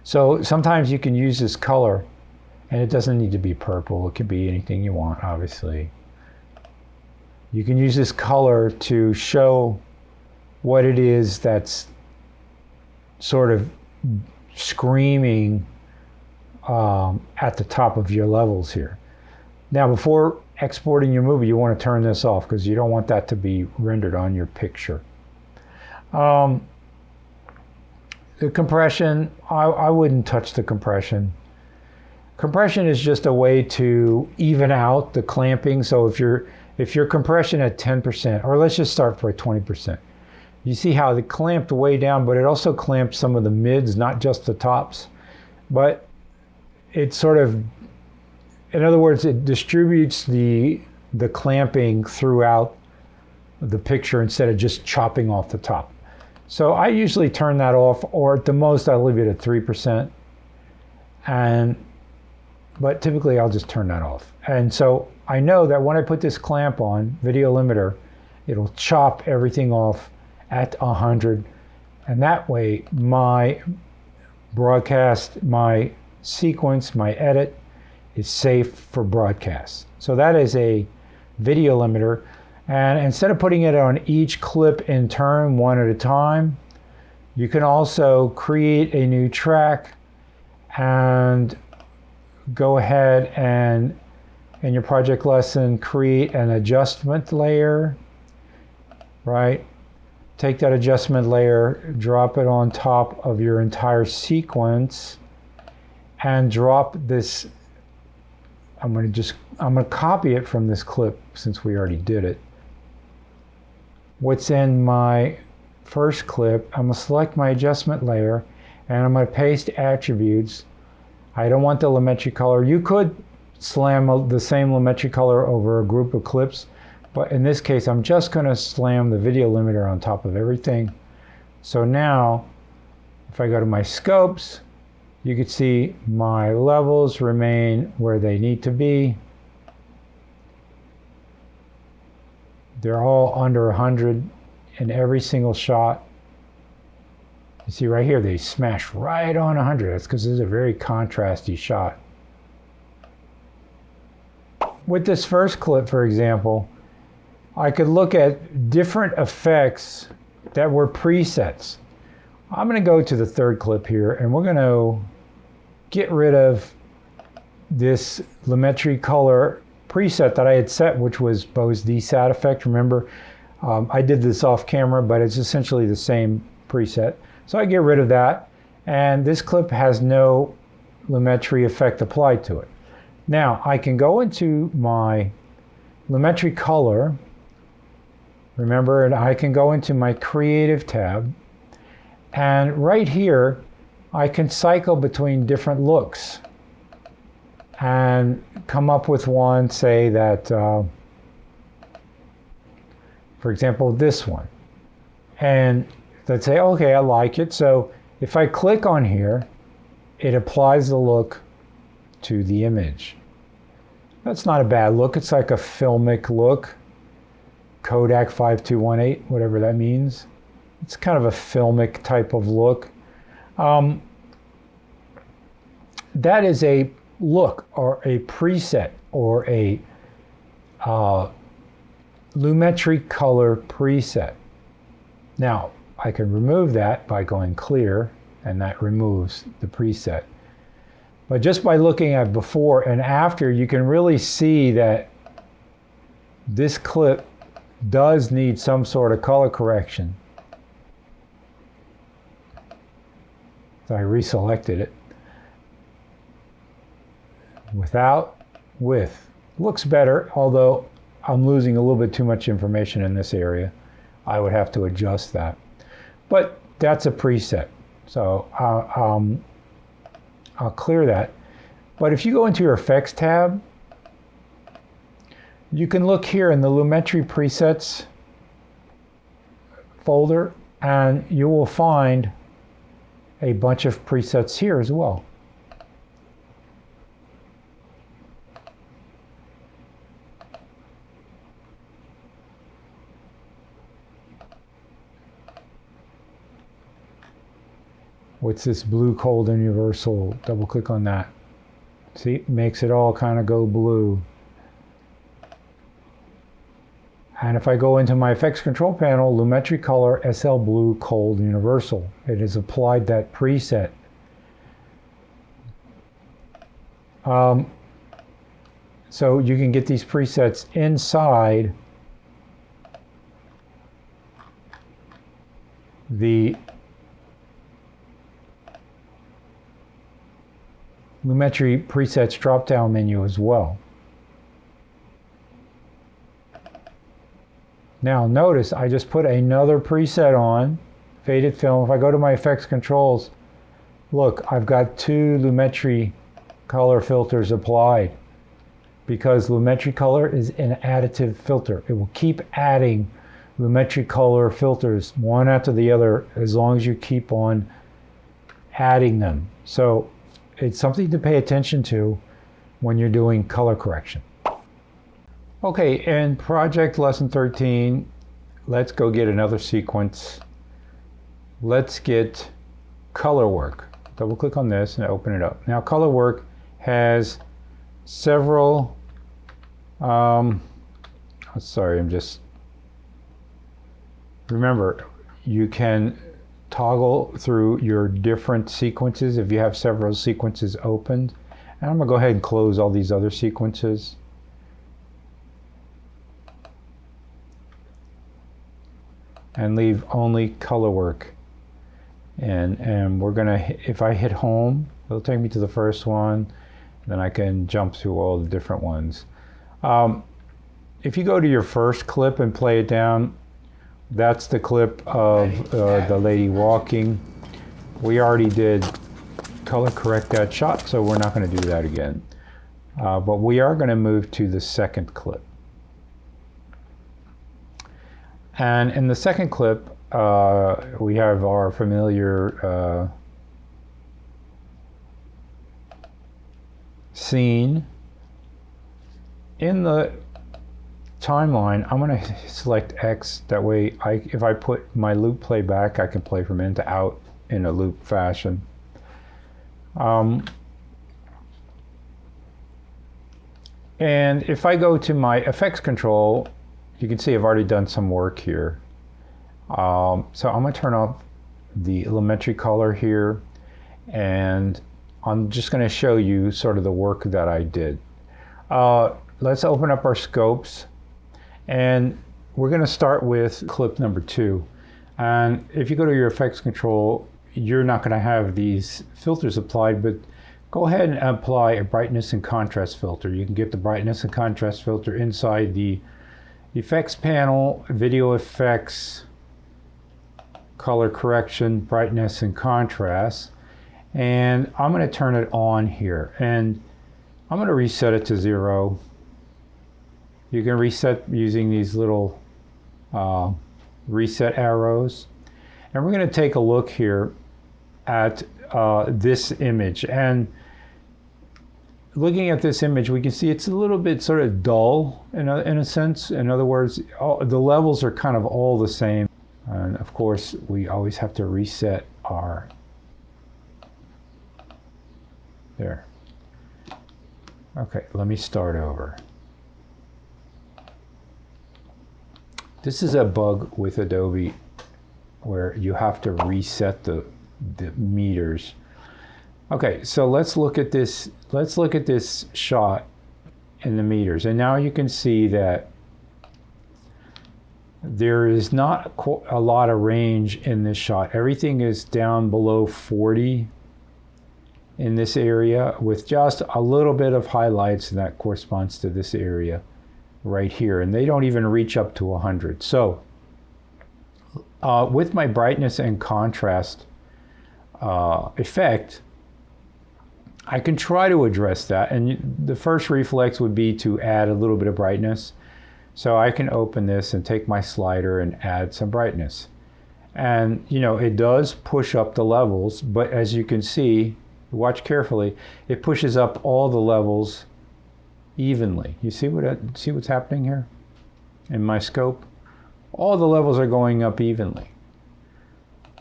So sometimes you can use this color, and it doesn't need to be purple, it could be anything you want, obviously. You can use this color to show what it is that's sort of screaming at the top of your levels here. Now, before exporting your movie, you want to turn this off because you don't want that to be rendered on your picture. The compression, I wouldn't touch the compression. Compression is just a way to even out the clamping. So if your compression at 10%, or let's just start for 20%, you see how it clamped way down, but it also clamped some of the mids, not just the tops. But it sort of, in other words, it distributes the clamping throughout the picture instead of just chopping off the top. So I usually turn that off, or at the most I leave it at 3%. But typically I'll just turn that off. And so I know that when I put this clamp on, video limiter, it'll chop everything off at 100. And that way my broadcast, my sequence, my edit is safe for broadcast. So that is a video limiter. And instead of putting it on each clip in turn, one at a time, you can also create a new track and go ahead and in your project lesson create an adjustment layer, right? Take that adjustment layer, drop it on top of your entire sequence, and drop this. I'm going to copy it from this clip since we already did it. What's in my first clip, I'm going to select my adjustment layer and I'm going to paste attributes. I don't want the Lumetri color. You could slam the same Lumetri color over a group of clips, but in this case I'm just going to slam the video limiter on top of everything. So now if I go to my scopes, you can see my levels remain where they need to be. They're all under 100 in every single shot. You see right here, they smash right on 100. That's because this is a very contrasty shot. With this first clip, for example, I could look at different effects that were presets. I'm going to go to the third clip here, and we're going to get rid of this Lumetri color preset that I had set, which was Beau's DSAT effect. Remember, I did this off camera, but it's essentially the same preset. So I get rid of that, and this clip has no Lumetri effect applied to it. Now I can go into my Lumetri color, remember, and I can go into my creative tab, and right here I can cycle between different looks and come up with one, say that, for example, this one. And let's say, okay, I like it. So if I click on here, it applies the look to the image. That's not a bad look. It's like a filmic look. Kodak 5218, whatever that means. It's kind of a filmic type of look. That is a look or a preset or a Lumetri color preset. Now I can remove that by going clear, and that removes the preset. But just by looking at before and after, you can really see that this clip does need some sort of color correction. So I reselected it. Without, with. Looks better, although I'm losing a little bit too much information in this area. I would have to adjust that. But that's a preset. So I'll clear that. But if you go into your effects tab, you can look here in the Lumetri presets folder, and you will find a bunch of presets here as well. What's this blue cold universal? Double click on that. See, it makes it all kind of go blue. And if I go into my effects control panel, Lumetri Color SL Blue Cold Universal, it has applied that preset. So you can get these presets inside the Lumetri presets drop-down menu as well. Now notice I just put another preset on, faded film. If I go to my effects controls, look, I've got 2 Lumetri color filters applied because Lumetri Color is an additive filter. It will keep adding Lumetri Color filters one after the other as long as you keep on adding them. So it's something to pay attention to when you're doing color correction. Okay, in project lesson 13, let's go get another sequence. Let's get color work. Double click on this and open it up. Now color work has several, remember, you can toggle through your different sequences if you have several sequences opened. And I'm gonna go ahead and close all these other sequences. And leave only color work. And we're gonna, if I hit home, it'll take me to the first one, then I can jump through all the different ones. If you go to your first clip and play it down, that's the clip of the lady walking. We already did color correct that shot, so we're not gonna do that again. But we are gonna move to the second clip. And in the second clip, we have our familiar scene. In the timeline, I'm going to select X. That way, if I put my loop play back, I can play from in to out in a loop fashion. And if I go to my effects control, you can see I've already done some work here. So I'm going to turn off the Lumetri Color here, and I'm just going to show you sort of the work that I did. Let's open up our scopes, and we're going to start with clip number 2. And if you go to your effects control, you're not going to have these filters applied, but go ahead and apply a brightness and contrast filter. You can get the brightness and contrast filter inside the effects panel, video effects, color correction, brightness and contrast. And I'm going to turn it on here, and I'm going to reset it to 0. You can reset using these little reset arrows. And we're going to take a look here at this image. And looking at this image, we can see it's a little bit sort of dull in a sense. In other words, the levels are kind of all the same. And of course, we always have to reset our, there. Okay, let me start over. This is a bug with Adobe where you have to reset the meters. Okay, so let's look at this. Let's look at this shot in the meters, and now you can see that there is not a lot of range in this shot. Everything is down below 40 in this area, with just a little bit of highlights, and that corresponds to this area right here, and they don't even reach up to 100. So with my brightness and contrast effect, I can try to address that, and the first reflex would be to add a little bit of brightness. So I can open this and take my slider and add some brightness. And you know, it does push up the levels, but as you can see, watch carefully, it pushes up all the levels evenly. You see what's happening here in my scope? All the levels are going up evenly.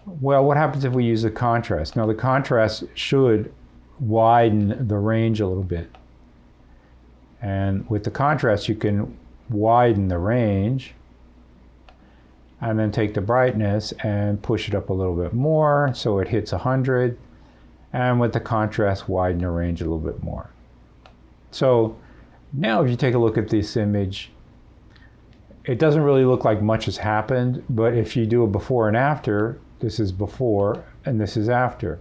Well, what happens if we use the contrast? Now the contrast should widen the range a little bit. And with the contrast, you can widen the range and then take the brightness and push it up a little bit more so it hits 100. And with the contrast, widen the range a little bit more. So now if you take a look at this image, it doesn't really look like much has happened, but if you do a before and after, this is before and this is after.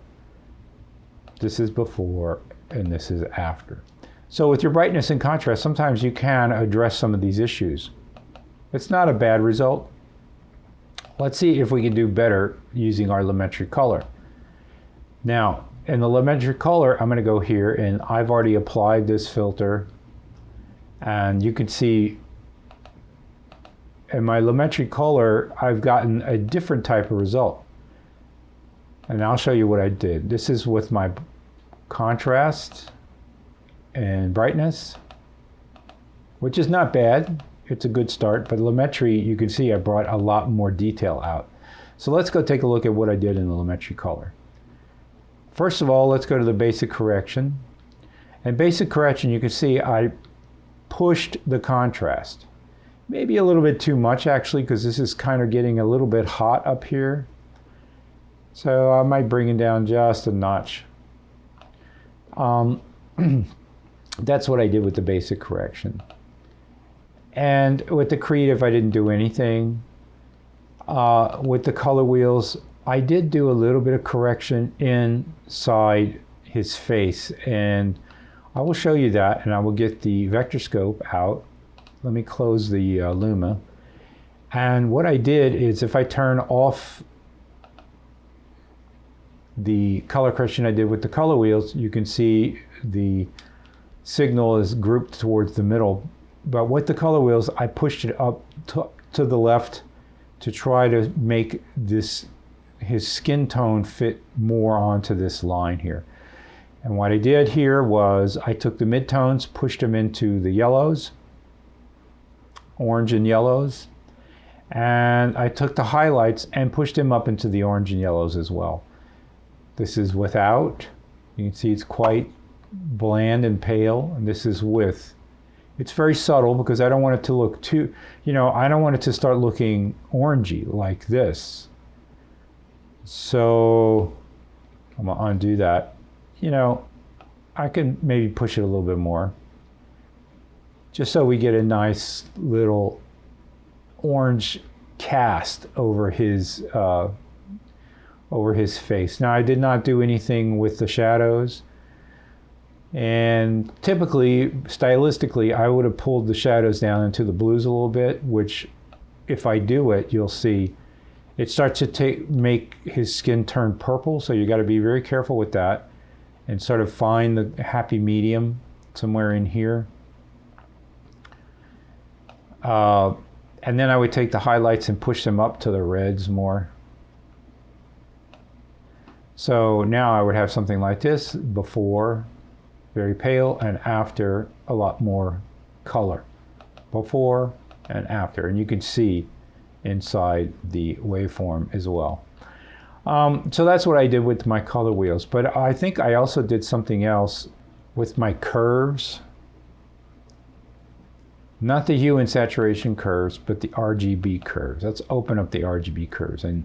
This is before and this is after. So with your brightness and contrast, sometimes you can address some of these issues. It's not a bad result. Let's see if we can do better using our Lumetri color. Now, in the Lumetri color, I'm going to go here, and I've already applied this filter. And you can see in my Lumetri color, I've gotten a different type of result. And I'll show you what I did. This is with my contrast and brightness, which is not bad. It's a good start, but Lumetri, you can see I brought a lot more detail out. So let's go take a look at what I did in the Lumetri color. First of all, let's go to the basic correction. And basic correction, you can see I pushed the contrast. Maybe a little bit too much actually, because this is kind of getting a little bit hot up here. So I might bring it down just a notch. That's what I did with the basic correction. And with the creative, I didn't do anything. With the color wheels, I did do a little bit of correction inside his face, and I will show you that, and I will get the vector scope out. Let me close the Luma. And what I did is, if I turn off the color correction I did with the color wheels, you can see the signal is grouped towards the middle. But with the color wheels, I pushed it up to the left to try to make his skin tone fit more onto this line here. And what I did here was I took the midtones, pushed them into the yellows, orange and yellows, and I took the highlights and pushed them up into the orange and yellows as well. This is without. You can see it's quite bland and pale, and this is with. It's very subtle because I don't want it to look too, I don't want it to start looking orangey like this. So I'm gonna undo that. I can maybe push it a little bit more, just so we get a nice little orange cast over his face. Now I did not do anything with the shadows. And typically, stylistically, I would have pulled the shadows down into the blues a little bit, which if I do it, you'll see it starts to make his skin turn purple. So you got to be very careful with that and sort of find the happy medium somewhere in here. And then I would take the highlights and push them up to the reds more. So now I would have something like this before. Very pale, and after a lot more color. Before and after, and you can see inside the waveform as well. So that's what I did with my color wheels, but I think I also did something else with my curves. Not the hue and saturation curves, but the RGB curves. Let's open up the RGB curves, and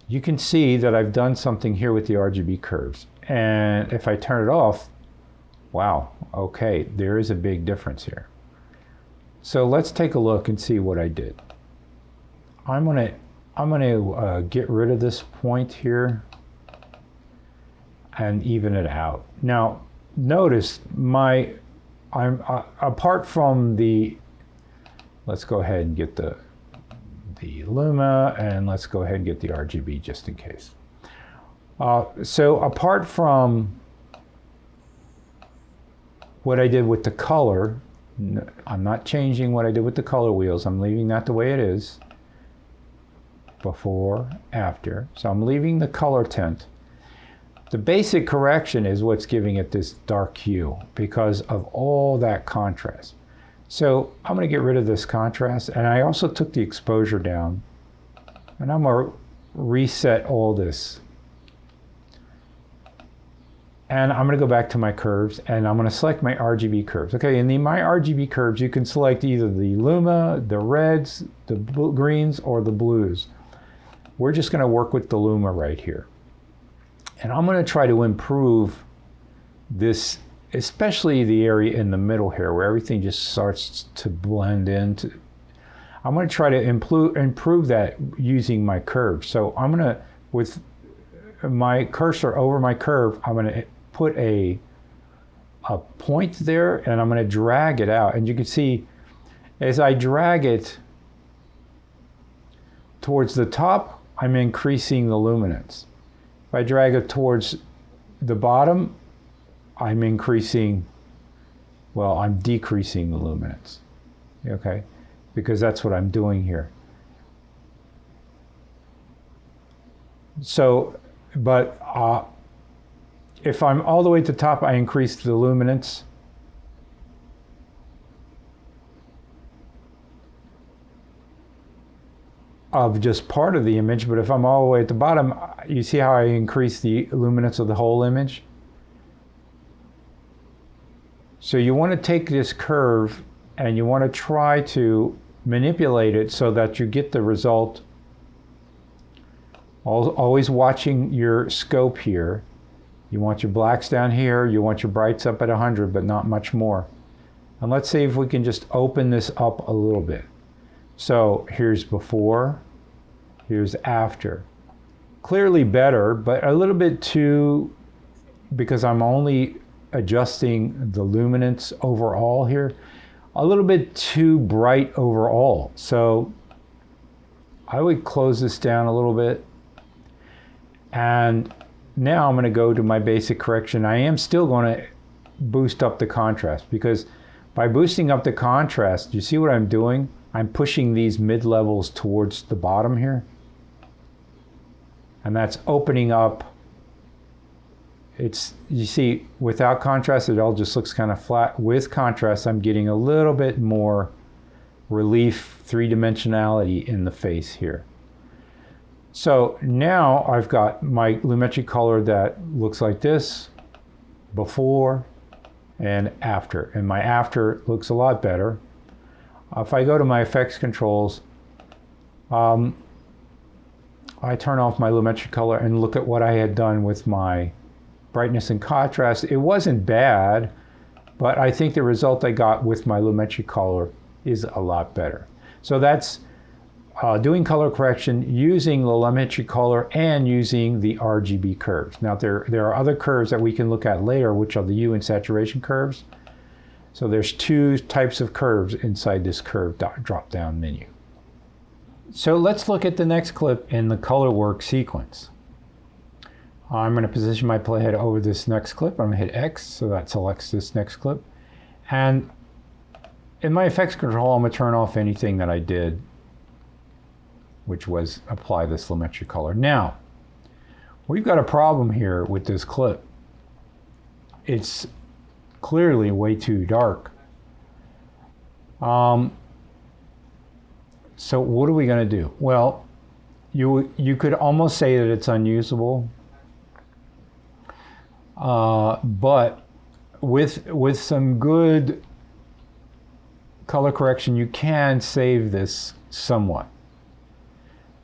you can see that I've done something here with the RGB curves. And if I turn it off, wow, okay, there is a big difference here. So let's take a look and see what I did. I'm gonna get rid of this point here and even it out. Now, notice I'm apart from the. Let's go ahead and get the Luma, and let's go ahead and get the RGB just in case. So apart from what I did with the color, I'm not changing what I did with the color wheels. I'm leaving that the way it is. before, after. So I'm leaving the color tint. The basic correction is what's giving it this dark hue because of all that contrast. So I'm going to get rid of this contrast, and I also took the exposure down, and I'm going to reset all this. And I'm going to go back to my curves, and I'm going to select my RGB curves. Okay, in my RGB curves, you can select either the Luma, the reds, the greens, or the blues. We're just going to work with the Luma right here. And I'm going to try to improve this, especially the area in the middle here where everything just starts to blend into. I'm going to try to improve that using my curve. So I'm going to, with my cursor over my curve, I'm going to put a point there, and I'm going to drag it out. And you can see as I drag it towards the top, I'm increasing the luminance. If I drag it towards the bottom, I'm decreasing the luminance, okay? Because that's what I'm doing here. So, but if I'm all the way to the top, I increase the luminance. Of just part of the image, but if I'm all the way at the bottom, you see how I increase the luminance of the whole image? So you want to take this curve and you want to try to manipulate it so that you get the result. Always watching your scope here. You want your blacks down here, you want your brights up at 100, but not much more. And let's see if we can just open this up a little bit. So here's before, here's after. Clearly better, but a little bit too, because I'm only adjusting the luminance overall here, a little bit too bright overall. So I would close this down a little bit. And now I'm going to go to my basic correction. I am still going to boost up the contrast, because by boosting up the contrast, you see what I'm doing? I'm pushing these mid-levels towards the bottom here. And that's opening up. You see, without contrast, it all just looks kind of flat. With contrast, I'm getting a little bit more relief, three-dimensionality in the face here. So now I've got my Lumetri color that looks like this, before and after. And my after looks a lot better. If I go to my effects controls, I turn off my Lumetri color and look at what I had done with my brightness and contrast. It wasn't bad, but I think the result I got with my Lumetri color is a lot better. So that's doing color correction using the Lumetri color and using the RGB curves. Now there are other curves that we can look at later, which are the hue and saturation curves. So there's two types of curves inside this curve drop-down menu. So let's look at the next clip in the color work sequence. I'm going to position my playhead over this next clip. I'm going to hit X, so that selects this next clip. And in my effects control, I'm going to turn off anything that I did, which was apply this Lumetri color. Now, we've got a problem here with this clip. It's clearly way too dark. So what are we going to do? Well, you could almost say that it's unusable, but with some good color correction, you can save this somewhat.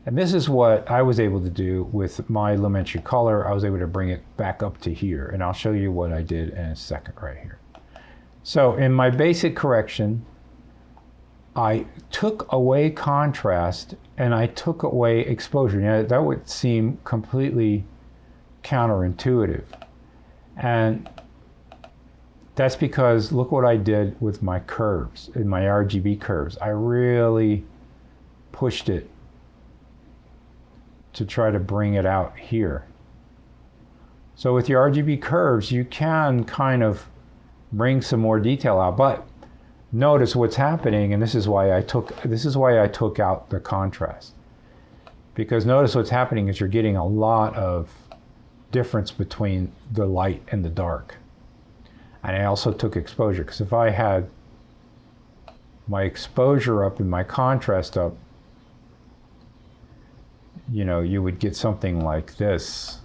And this is what I was able to do with my Lumetri color. I was able to bring it back up to here, and I'll show you what I did in a second right here. So in my basic correction, I took away contrast and I took away exposure. Now that would seem completely counterintuitive. And that's because look what I did with my curves, in my RGB curves. I really pushed it to try to bring it out here. So with your RGB curves, you can kind of bring some more detail out, but notice what's happening, and this is why I took out the contrast. Because notice what's happening is you're getting a lot of difference between the light and the dark. And I also took exposure, because if I had my exposure up and my contrast up, you know, you would get something like this,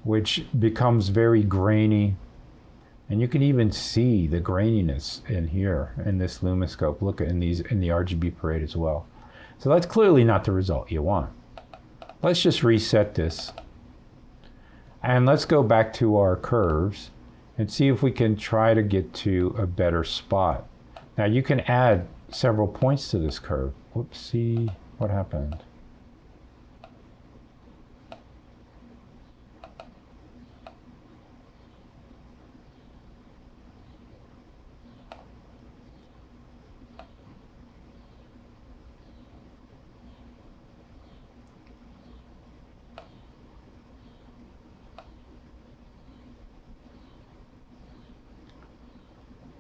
which becomes very grainy. And you can even see the graininess in here in this Lumiscope. Look at in the RGB parade as well. So that's clearly not the result you want. Let's just reset this. And let's go back to our curves and see if we can try to get to a better spot. Now you can add several points to this curve. Whoops, see what happened.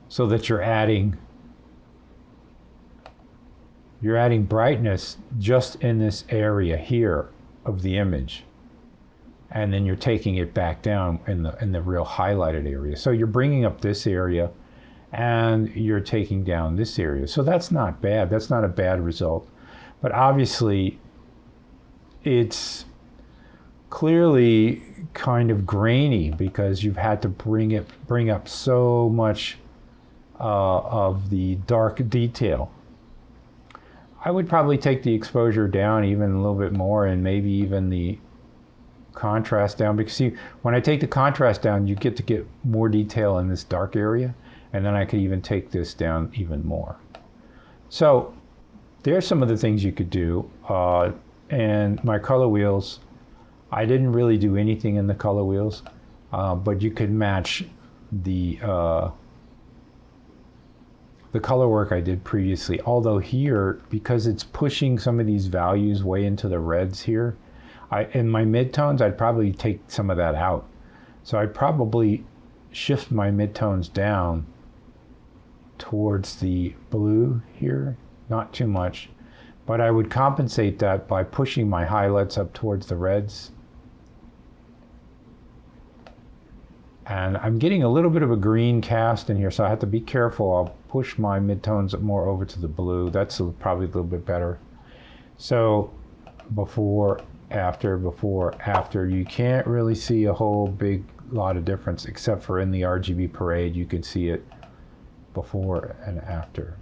So that you're adding brightness just in this area here of the image, and then you're taking it back down in the real highlighted area. So you're bringing up this area and you're taking down this area. So that's not bad. That's not a bad result. But obviously it's clearly kind of grainy because you've had to bring up so much of the dark detail. I would probably take the exposure down even a little bit more, and maybe even the contrast down, because see, when I take the contrast down, you get to get more detail in this dark area, and then I could even take this down even more. So there's some of the things you could do. And my color wheels, I didn't really do anything in the color wheels, but you could match the color work I did previously. Although here, because it's pushing some of these values way into the reds here, in my midtones, I'd probably take some of that out. So I'd probably shift my midtones down towards the blue here, not too much, but I would compensate that by pushing my highlights up towards the reds. And I'm getting a little bit of a green cast in here, so I have to be careful. I'll push my midtones more over to the blue. That's probably a little bit better. So before, after, you can't really see a whole big lot of difference, except for in the RGB parade, you can see it before and after,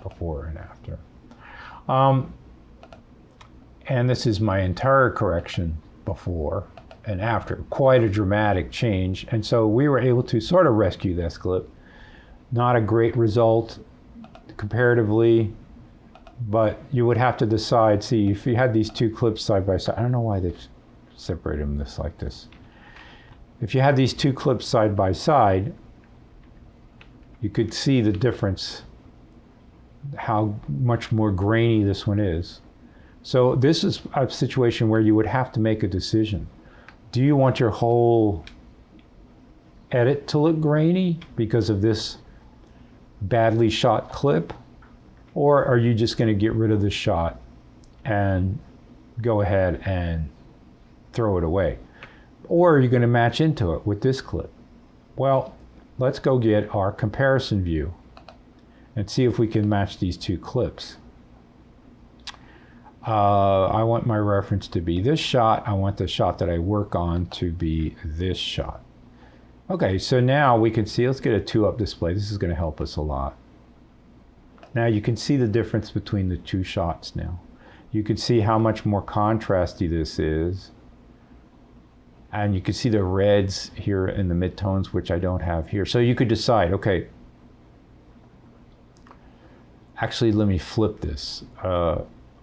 and this is my entire correction before and after. Quite a dramatic change. And so we were able to sort of rescue this clip. Not a great result comparatively, but you would have to decide. See, if you had these two clips side by side, I don't know why they've separated them like this. If you had these two clips side by side, you could see the difference, how much more grainy this one is. So this is a situation where you would have to make a decision. Do you want your whole edit to look grainy because of this badly shot clip? Or are you just going to get rid of the shot and go ahead and throw it away? Or are you going to match into it with this clip? Well, let's go get our comparison view and see if we can match these two clips. I want my reference to be this shot. I want the shot that I work on to be this shot. Okay, so now we can see, let's get a 2-up display. This is going to help us a lot. Now you can see the difference between the two shots now. You can see how much more contrasty this is. And you can see the reds here in the midtones, which I don't have here. So you could decide, okay, actually let me flip this.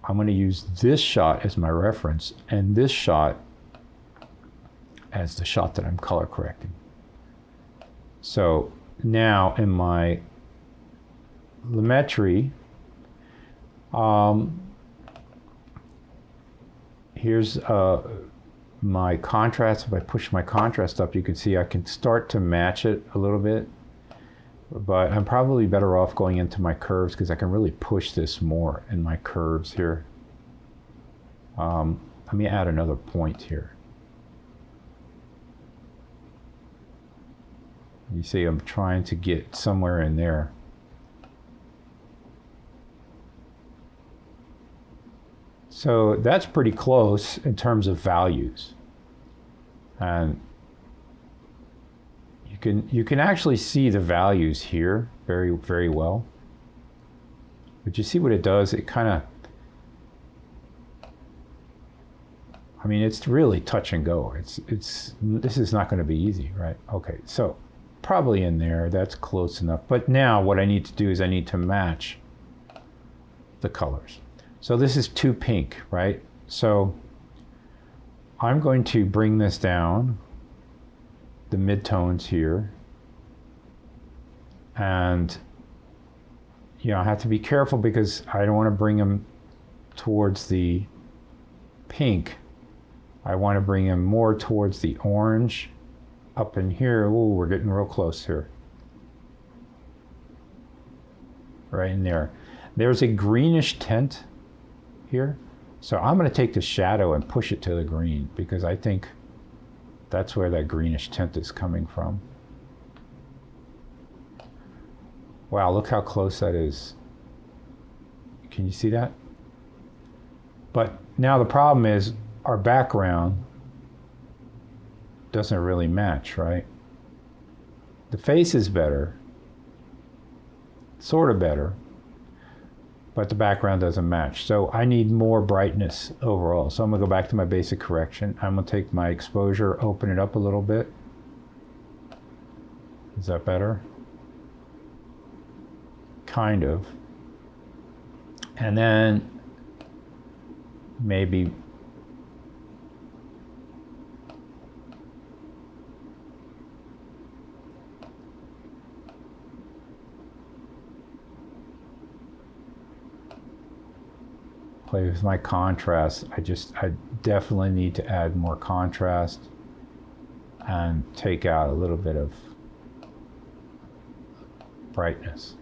I'm going to use this shot as my reference and this shot as the shot that I'm color correcting. So now in my Lumetri, here's my contrast. If I push my contrast up, you can see I can start to match it a little bit, but I'm probably better off going into my curves because I can really push this more in my curves here. Let me add another point here. You see I'm trying to get somewhere in there. So that's pretty close in terms of values. And you can actually see the values here very, very well. But you see what it does? It kind of, I mean, it's really touch and go. This is not going to be easy, right? Okay, so probably in there, that's close enough. But now what I need to do is I need to match the colors. So this is too pink, right? So I'm going to bring this down, the midtones here. And, you know, I have to be careful because I don't want to bring them towards the pink. I want to bring them more towards the orange up in here. Ooh, we're getting real close here. Right in there. There's a greenish tint here. So I'm going to take the shadow and push it to the green because I think that's where that greenish tint is coming from. Wow, look how close that is. Can you see that? But now the problem is our background doesn't really match, right? The face is better, sort of better, but the background doesn't match. So I need more brightness overall. So I'm gonna go back to my basic correction. I'm gonna take my exposure, open it up a little bit. Is that better? Kind of. And then maybe play with my contrast. I definitely need to add more contrast and take out a little bit of brightness.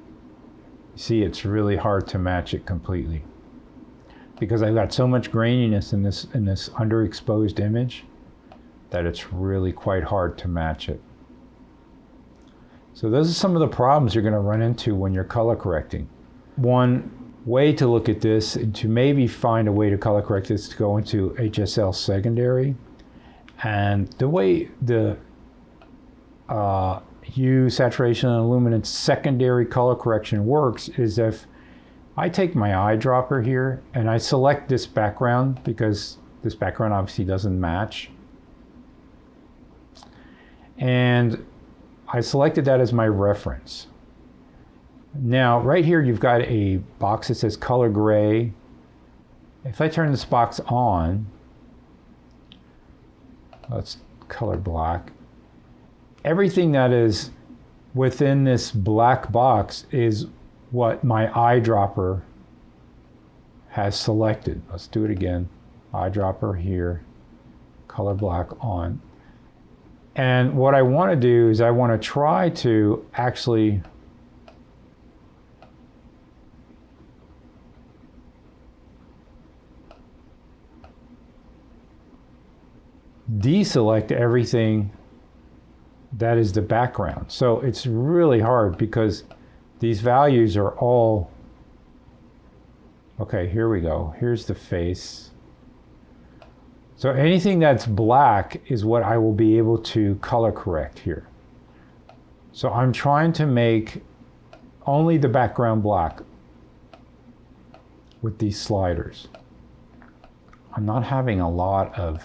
You see, it's really hard to match it completely because I've got so much graininess in this underexposed image that it's really quite hard to match it. So those are some of the problems you're going to run into when you're color correcting. One way to look at this and to maybe find a way to color correct this to go into HSL secondary. And the way the hue, saturation, and luminance secondary color correction works is if I take my eyedropper here and I select this background because this background obviously doesn't match. And I selected that as my reference. Now, right here, you've got a box that says color gray. If I turn this box on, let's color black. Everything that is within this black box is what my eyedropper has selected. Let's do it again. Eyedropper here, color black on. And what I want to do is I want to try to actually deselect everything that is the background. So it's really hard because these values are all, okay, here we go. Here's the face. So anything that's black is what I will be able to color correct here. So I'm trying to make only the background black with these sliders. I'm not having a lot of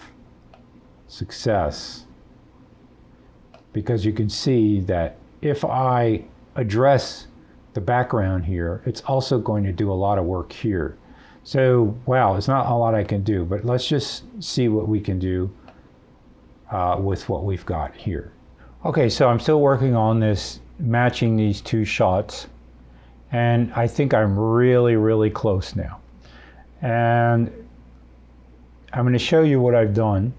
success because you can see that if I address the background here, it's also going to do a lot of work here. So, wow, it's not a lot I can do, but let's just see what we can do with what we've got here. Okay, so I'm still working on this, matching these two shots, and I think I'm really, really close now. And I'm going to show you what I've done.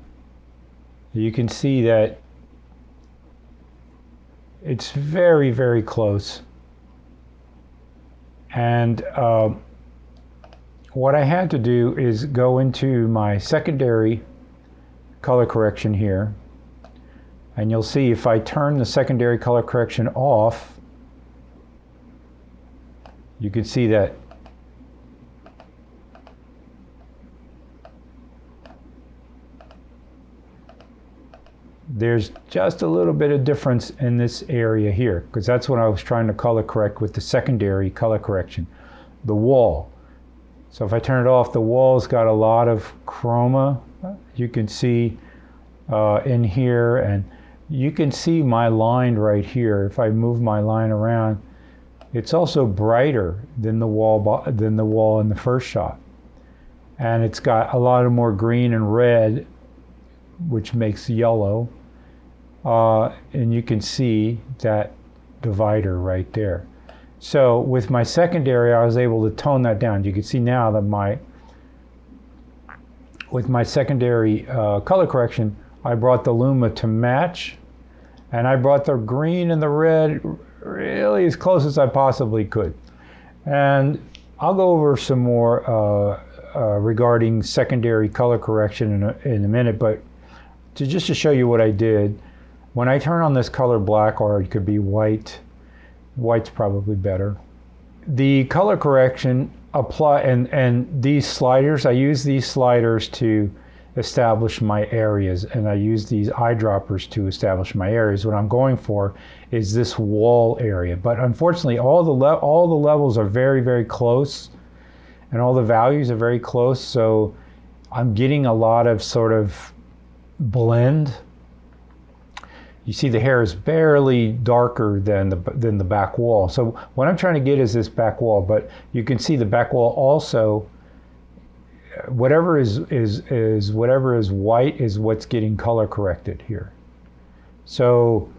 You can see that it's very, very close. And what I had to do is go into my secondary color correction here, and you'll see if I turn the secondary color correction off, you can see that there's just a little bit of difference in this area here, because that's what I was trying to color correct with the secondary color correction, the wall. So if I turn it off, the wall's got a lot of chroma. You can see in here, and you can see my line right here. If I move my line around, it's also brighter than the wall in the first shot, and it's got a lot of more green and red, which makes yellow, and you can see that divider right there. So with my secondary, I was able to tone that down. You can see now that with my secondary color correction, I brought the luma to match, and I brought the green and the red really as close as I possibly could. And I'll go over some more regarding secondary color correction in a minute, but just to show you what I did, when I turn on this color black, or it could be white, white's probably better. The color correction apply, and these sliders, I use these sliders to establish my areas, and I use these eyedroppers to establish my areas. What I'm going for is this wall area, but unfortunately all the levels are very, very close, and all the values are very close, so I'm getting a lot of sort of blend. You see the hair is barely darker than the back wall. So what I'm trying to get is this back wall, but you can see the back wall also, whatever is white is what's getting color corrected here. So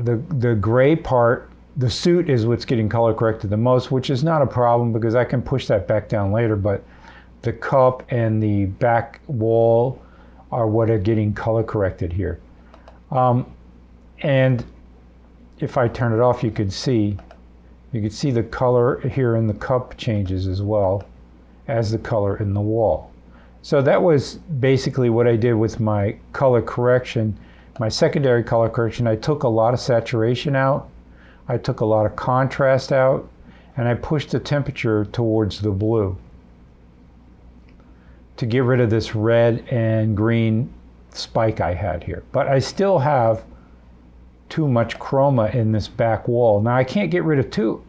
the gray part, the suit, is what's getting color corrected the most, which is not a problem because I can push that back down later, but the cup and the back wall are what are getting color corrected here. And if I turn it off, you can see the color here in the cup changes as well as the color in the wall. So that was basically what I did with my color correction. My secondary color correction, I took a lot of saturation out, I took a lot of contrast out, and I pushed the temperature towards the blue to get rid of this red and green spike I had here. But I still have too much chroma in this back wall. Now I can't get rid of too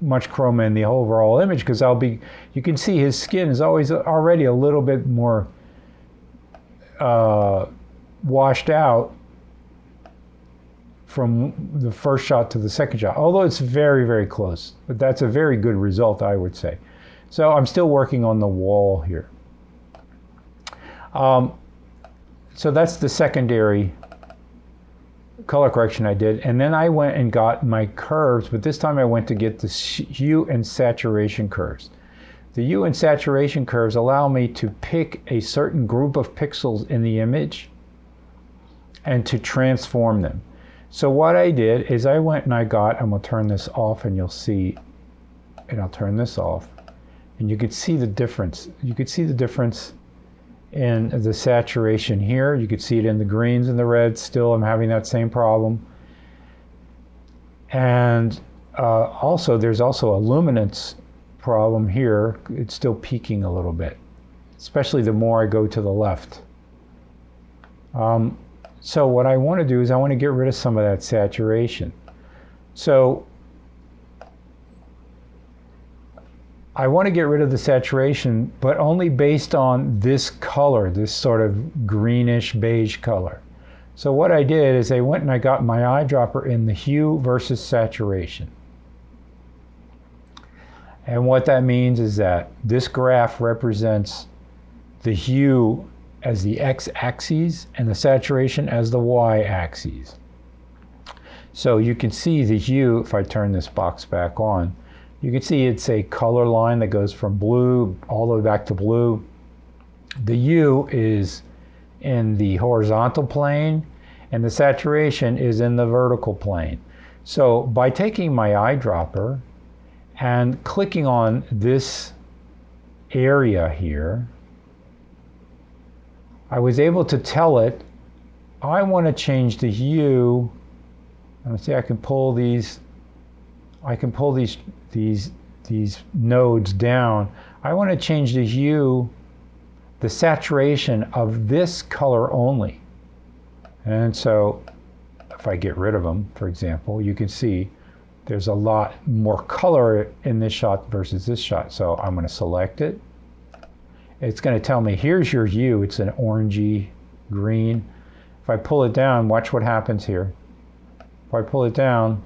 much chroma in the overall image because you can see his skin is already a little bit more washed out from the first shot to the second shot, although it's very, very close. But that's a very good result, I would say. So I'm still working on the wall here. So that's the secondary color correction I did. And then I went and got my curves, but this time I went to get the hue and saturation curves. The hue and saturation curves allow me to pick a certain group of pixels in the image and to transform them. So what I did is I went and I'm gonna turn this off and you'll see, and I'll turn this off, and you can see the difference. You can see the difference in the saturation here. You can see it in the greens and the reds. Still, I'm having that same problem. And also, there's also a luminance problem here. It's still peaking a little bit, especially the more I go to the left. So what I want to do is I want to get rid of some of that saturation. So I want to get rid of the saturation, but only based on this color, this sort of greenish beige color. So what I did is I went and I got my eyedropper in the hue versus saturation. And what that means is that this graph represents the hue as the x-axis and the saturation as the y-axis. So you can see the hue, if I turn this box back on, you can see it's a color line that goes from blue all the way back to blue. The hue is in the horizontal plane and the saturation is in the vertical plane. So by taking my eyedropper and clicking on this area here, I was able to tell it, I want to change the hue. And see, I can pull these nodes down. I want to change the hue, the saturation of this color only. And so if I get rid of them, for example, you can see there's a lot more color in this shot versus this shot. So I'm going to select it. It's going to tell me, here's your hue. It's an orangey green. If I pull it down, watch what happens here. If I pull it down,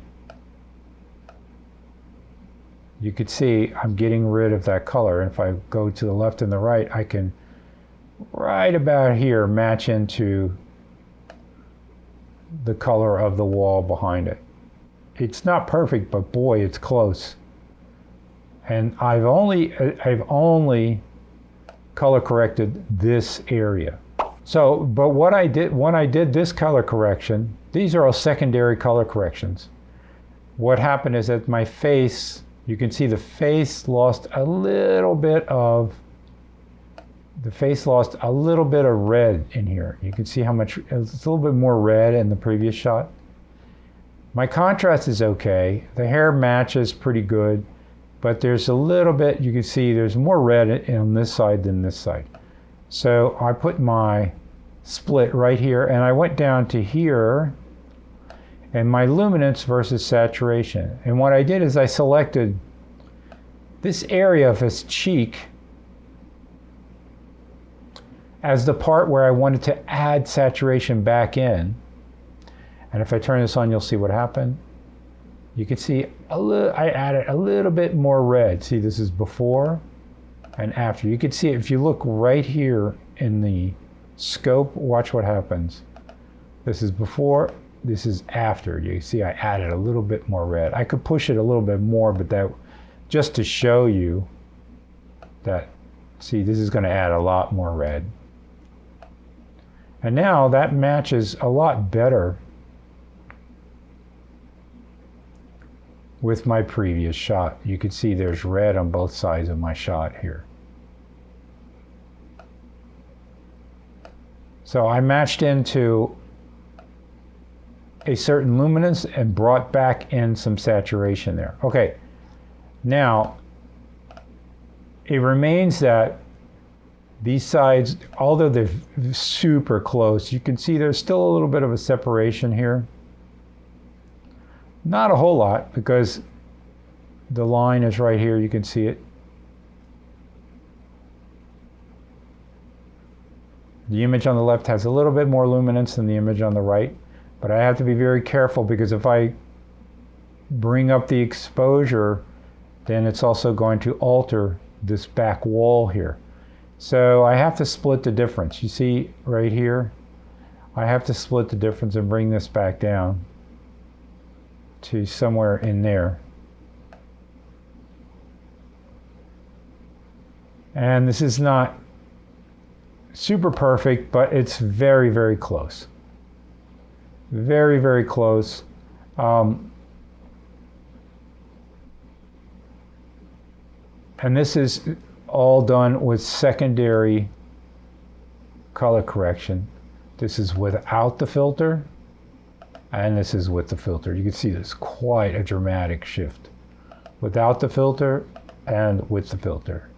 you can see I'm getting rid of that color. And if I go to the left and the right, I can right about here match into the color of the wall behind it. It's not perfect, but boy, it's close. And I've only color corrected this area. So, but what I did when I did this color correction, these are all secondary color corrections. What happened is that my face, you can see the face lost a little bit of red in here. You can see how much, it's a little bit more red in the previous shot. My contrast is okay. The hair matches pretty good, but there's a little bit, you can see there's more red on this side than this side. So I put my split right here, and I went down to here, and my luminance versus saturation. And what I did is I selected this area of his cheek as the part where I wanted to add saturation back in. And if I turn this on, you'll see what happened. You can see I added a little bit more red. See, this is before and after. You can see it if you look right here in the scope, watch what happens. This is before, this is after. You see I added a little bit more red. I could push it a little bit more, but that just to show you that, see, this is going to add a lot more red. And now that matches a lot better with my previous shot. You can see there's red on both sides of my shot here. So I matched into a certain luminance and brought back in some saturation there. Okay, now it remains that these sides, although they're super close, you can see there's still a little bit of a separation here. Not a whole lot, because the line is right here, you can see it. The image on the left has a little bit more luminance than the image on the right, but I have to be very careful, because if I bring up the exposure, then it's also going to alter this back wall here. So I have to split the difference. You see right here, I have to split the difference and bring this back down to somewhere in there. And this is not super perfect, but it's very, very close. Very, very close. And this is all done with secondary color correction. This is without the filter, and this is with the filter. You can see there's quite a dramatic shift without the filter and with the filter.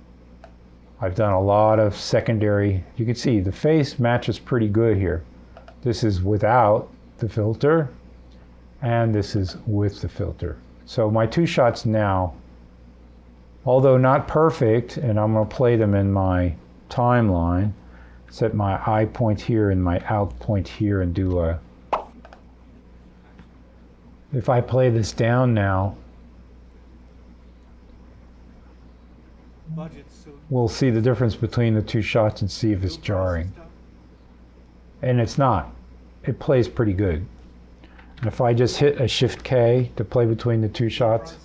I've done a lot of secondary. You can see the face matches pretty good here. This is without the filter, and this is with the filter. So my two shots now, although not perfect, and I'm going to play them in my timeline, set my I point here and my out point here and do a, if I play this down now, we'll see the difference between the two shots and see if it's jarring. And it's not. It plays pretty good. And if I just hit a Shift K to play between the two shots,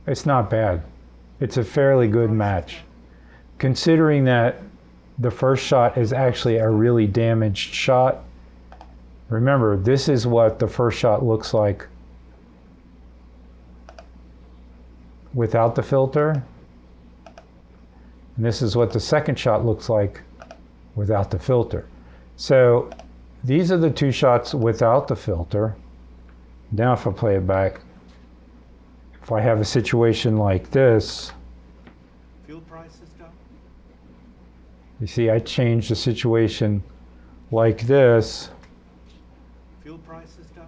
it's not bad. It's a fairly good match. Considering that the first shot is actually a really damaged shot. Remember, this is what the first shot looks like without the filter. And this is what the second shot looks like without the filter. So these are the two shots without the filter. Now if I play it back, if I have a situation like this, field price system. You see I changed the situation like this Field price system.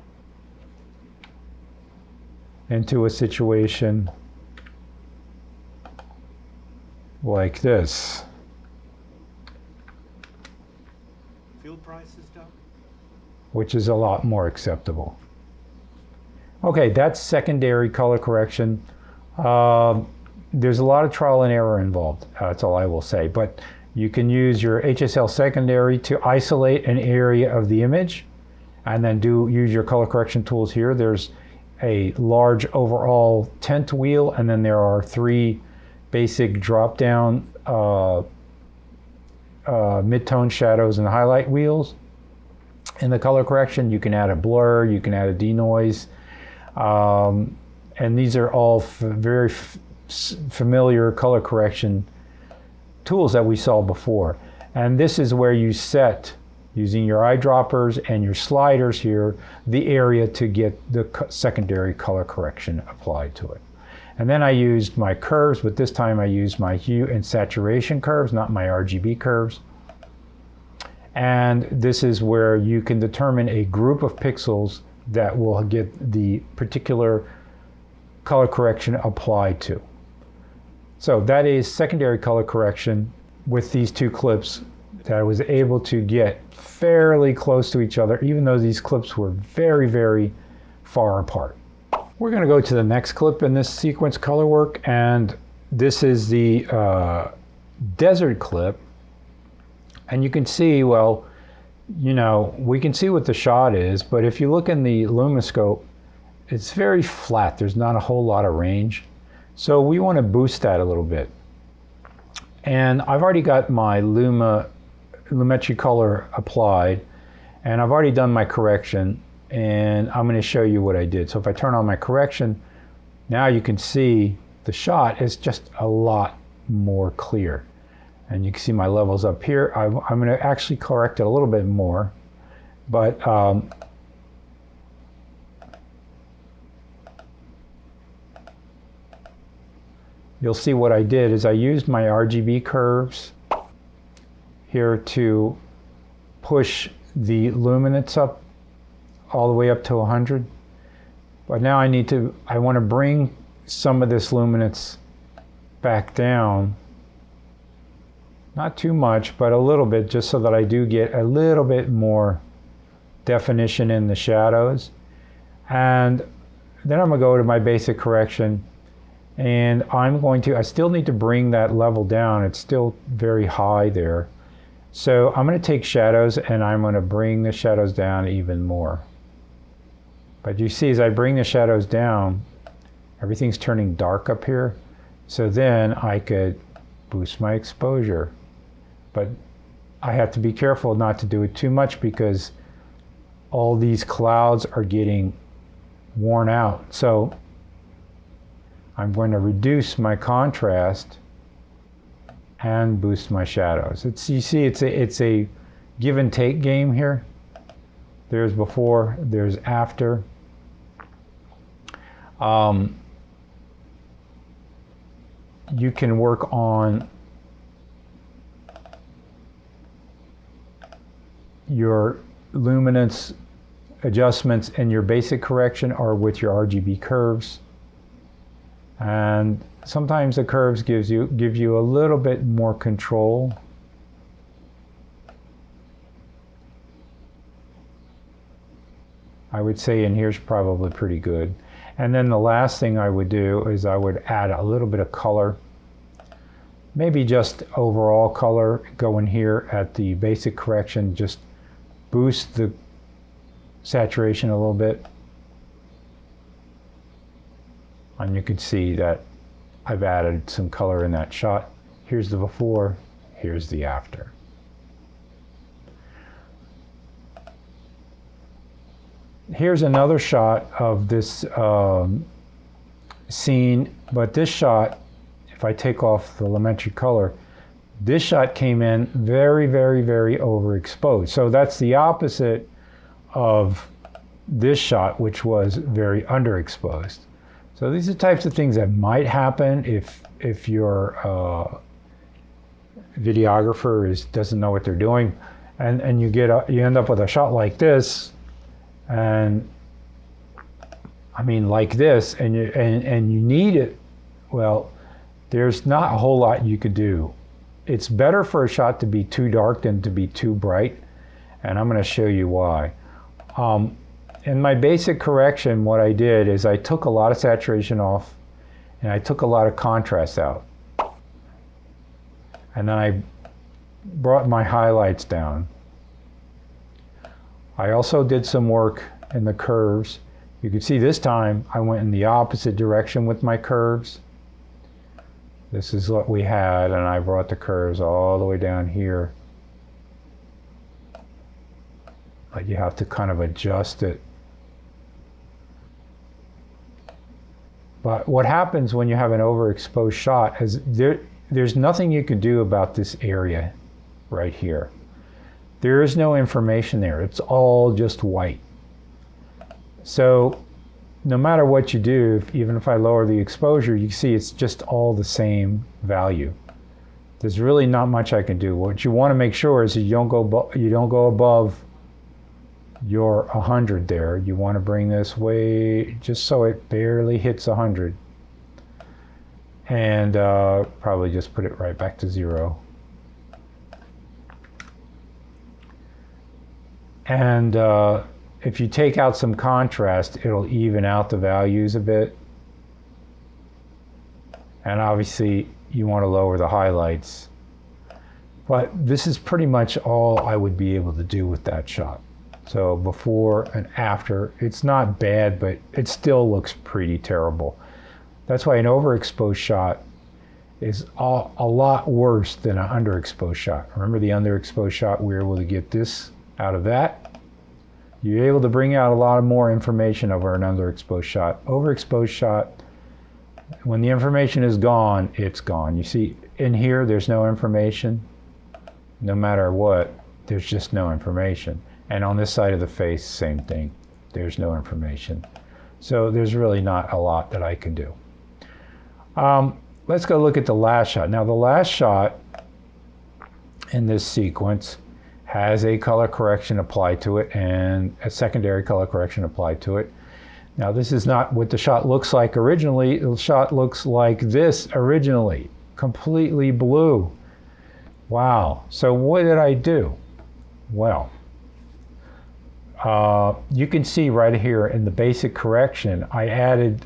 into a situation like this. Field price system. Which is a lot more acceptable. Okay, that's secondary color correction. There's a lot of trial and error involved. That's all I will say. But you can use your HSL secondary to isolate an area of the image, and then use your color correction tools here. There's a large overall tint wheel, and then there are 3 basic drop-down mid-tone shadows and highlight wheels. In the color correction, you can add a blur, you can add a denoise, and these are all very familiar color correction tools that we saw before. And this is where you set, using your eyedroppers and your sliders here, the area to get the secondary color correction applied to it. And then I used my curves, but this time I used my hue and saturation curves, not my RGB curves. And this is where you can determine a group of pixels that will get the particular color correction applied to. So that is secondary color correction with these 2 clips that I was able to get fairly close to each other, even though these clips were very, very far apart. We're going to go to the next clip in this sequence color work, and this is the desert clip. And you can see, well, you know, we can see what the shot is, but if you look in the LumaScope, it's very flat. There's not a whole lot of range. So we want to boost that a little bit. And I've already got my Lumetri color applied, and I've already done my correction, and I'm going to show you what I did. So if I turn on my correction, now you can see the shot is just a lot more clear. And you can see my levels up here. I'm going to actually correct it a little bit more, but you'll see what I did is I used my RGB curves here to push the luminance up all the way up to 100. But now I want to bring some of this luminance back down. Not too much, but a little bit, just so that I do get a little bit more definition in the shadows. And then I'm going to go to my basic correction, and I still need to bring that level down. It's still very high there. So I'm going to take shadows, and I'm going to bring the shadows down even more. But you see, as I bring the shadows down, everything's turning dark up here. So then I could boost my exposure. But I have to be careful not to do it too much, because all these clouds are getting worn out. So I'm going to reduce my contrast and boost my shadows. You see, it's a give and take game here. There's before, there's after. You can work on your luminance adjustments in your basic correction or with your RGB curves. And sometimes the curves give you a little bit more control. I would say in here's probably pretty good. And then the last thing I would do is I would add a little bit of color. Maybe just overall color, go in here at the basic correction, just boost the saturation a little bit. And you can see that I've added some color in that shot. Here's the before, here's the after. Here's another shot of this scene, but this shot, if I take off the Lumetri color, this shot came in very, very, very overexposed. So that's the opposite of this shot, which was very underexposed. So these are types of things that might happen if your videographer doesn't know what they're doing, and you end up with a shot like this, and I mean like this, and you need it. Well, there's not a whole lot you could do. It's better for a shot to be too dark than to be too bright, and I'm going to show you why. In my basic correction, what I did is I took a lot of saturation off, and I took a lot of contrast out. And then I brought my highlights down. I also did some work in the curves. You can see this time I went in the opposite direction with my curves. This is what we had, and I brought the curves all the way down here. But you have to kind of adjust it. But what happens when you have an overexposed shot is there's nothing you can do about this area right here. There is no information there. It's all just white. So no matter what you do, even if I lower the exposure, you see it's just all the same value. There's really not much I can do. What you want to make sure is you don't go above your 100 there. You want to bring this way just so it barely hits 100. And probably just put it right back to 0. And if you take out some contrast, it'll even out the values a bit. And obviously, you want to lower the highlights. But this is pretty much all I would be able to do with that shot. So before and after, it's not bad, but it still looks pretty terrible. That's why an overexposed shot is a lot worse than an underexposed shot. Remember the underexposed shot, we were able to get this out of that. You're able to bring out a lot more information over an underexposed shot. Overexposed shot, when the information is gone, it's gone. You see in here, there's no information. No matter what, there's just no information. And on this side of the face, same thing. There's no information. So there's really not a lot that I can do. Let's go look at the last shot. Now the last shot in this sequence has a color correction applied to it and a secondary color correction applied to it. Now this is not what the shot looks like originally. The shot looks like this originally, completely blue. Wow, so what did I do? Well, you can see right here in the basic correction, I added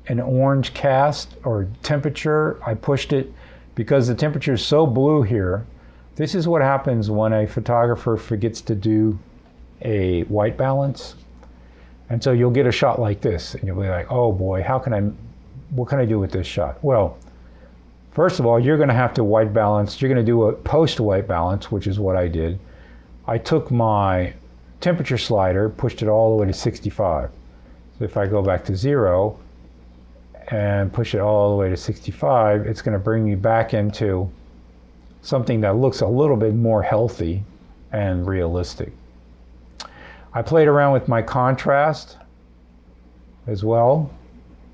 an orange cast or temperature. I pushed it because the temperature is so blue here. This is what happens when a photographer forgets to do a white balance. And so you'll get a shot like this and you'll be like, oh boy, what can I do with this shot? Well, first of all, you're going to have to white balance. You're going to do a post white balance, which is what I did. I took my temperature slider, pushed it all the way to 65. So if I go back to 0 and push it all the way to 65, it's going to bring me back into something that looks a little bit more healthy and realistic. I played around with my contrast as well,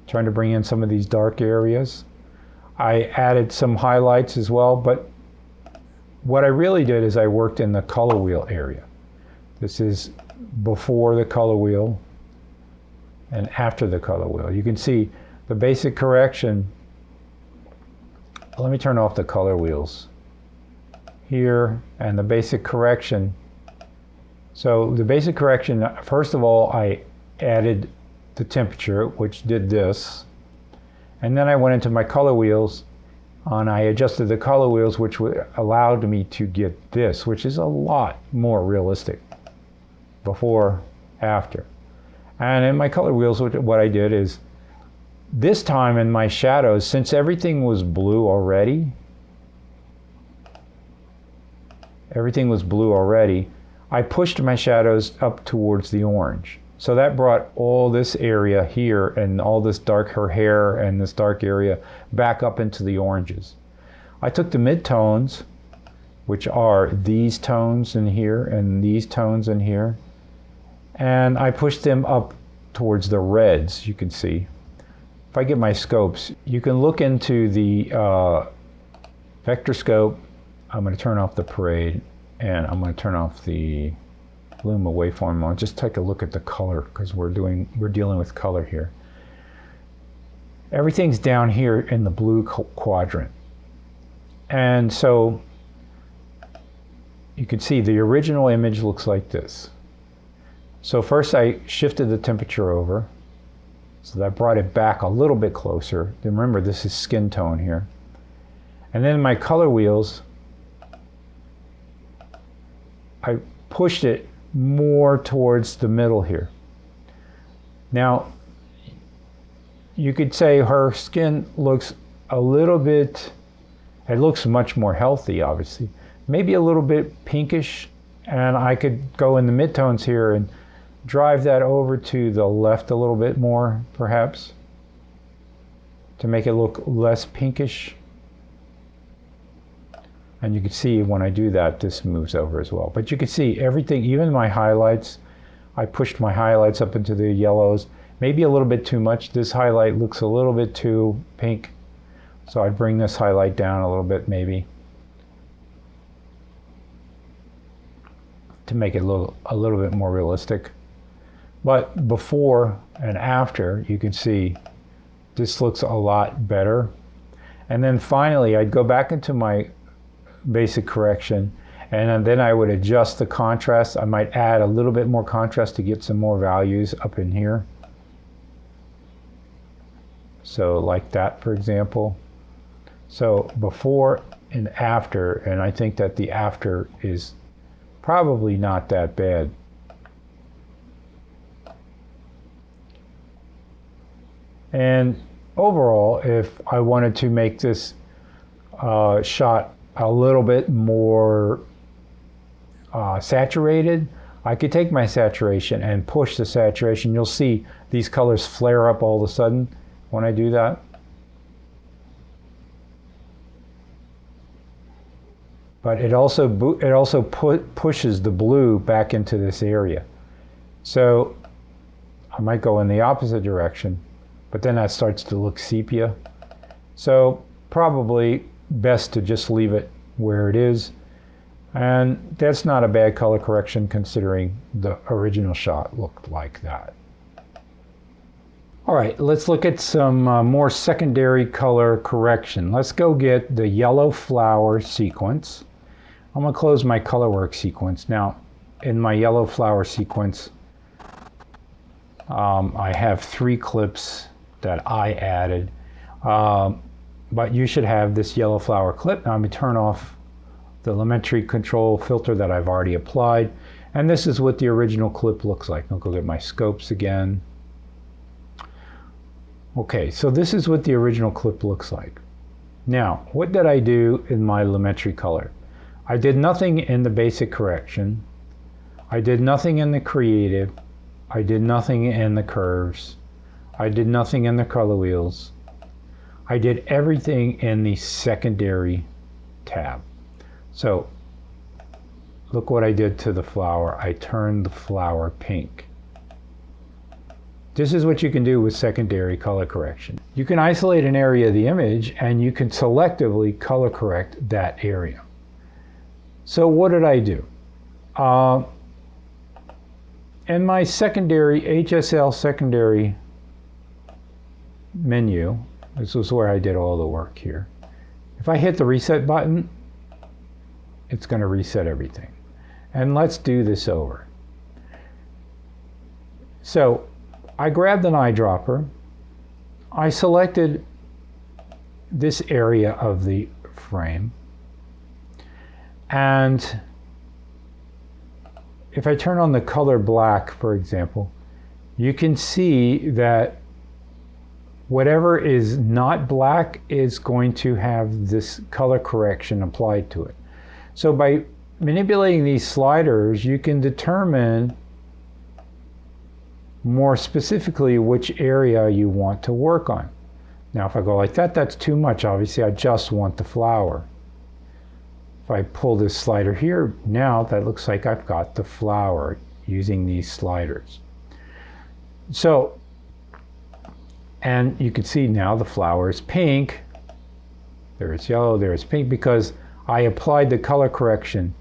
trying to bring in some of these dark areas. I added some highlights as well, but what I really did is I worked in the color wheel area. This is before the color wheel and after the color wheel. You can see the basic correction. Let me turn off the color wheels here and the basic correction. So the basic correction, first of all, I added the temperature, which did this. And then I went into my color wheels and I adjusted the color wheels, which allowed me to get this, which is a lot more realistic. Before, after. And in my color wheels, what I did is, this time in my shadows, since everything was blue already, I pushed my shadows up towards the orange. So that brought all this area here and all this dark, her hair and this dark area back up into the oranges. I took the midtones, which are these tones in here and these tones in here, and I pushed them up towards the reds, you can see. If I get my scopes, you can look into the vector scope. I'm going to turn off the parade, and I'm going to turn off the Luma waveform. I'll just take a look at the color, because we're dealing with color here. Everything's down here in the blue quadrant. And so you can see the original image looks like this. So first I shifted the temperature over, so that brought it back a little bit closer. Then remember, this is skin tone here. And then my color wheels, I pushed it more towards the middle here. Now, you could say her skin looks a little bit, it looks much more healthy, obviously. Maybe a little bit pinkish, and I could go in the midtones here and drive that over to the left a little bit more, perhaps, to make it look less pinkish. And you can see when I do that, this moves over as well. But you can see everything, even my highlights, I pushed my highlights up into the yellows. Maybe a little bit too much. This highlight looks a little bit too pink. So I'd bring this highlight down a little bit maybe, to make it look a little bit more realistic. But before and after, you can see this looks a lot better. And then finally, I'd go back into my basic correction, and then I would adjust the contrast. I might add a little bit more contrast to get some more values up in here. So like that, for example. So before and after, and I think that the after is probably not that bad. And overall, if I wanted to make this shot a little bit more saturated, I could take my saturation and push the saturation. You'll see these colors flare up all of a sudden when I do that. But it also pushes the blue back into this area. So I might go in the opposite direction, but then that starts to look sepia. So probably best to just leave it where it is. And that's not a bad color correction considering the original shot looked like that. All right, let's look at some more secondary color correction. Let's go get the yellow flower sequence. I'm going to close my color work sequence. Now, in my yellow flower sequence, I have 3 clips that I added. But you should have this yellow flower clip. Now I'm going to turn off the Lumetri control filter that I've already applied. And this is what the original clip looks like. I'll go get my scopes again. Okay, so this is what the original clip looks like. Now, what did I do in my Lumetri color? I did nothing in the basic correction. I did nothing in the creative. I did nothing in the curves. I did nothing in the color wheels. I did everything in the secondary tab. So look what I did to the flower. I turned the flower pink. This is what you can do with secondary color correction. You can isolate an area of the image and you can selectively color correct that area. So what did I do? In my secondary, HSL secondary menu, this was where I did all the work here. If I hit the reset button, it's going to reset everything. And let's do this over. So I grabbed an eyedropper. I selected this area of the frame. And if I turn on the color black, for example, you can see that whatever is not black is going to have this color correction applied to it. So by manipulating these sliders, you can determine more specifically which area you want to work on. Now if I go like that, that's too much. Obviously I just want the flower. If I pull this slider here, now that looks like I've got the flower using these sliders. So, and you can see now the flower is pink. There it's yellow, there it's pink, because I applied the color correction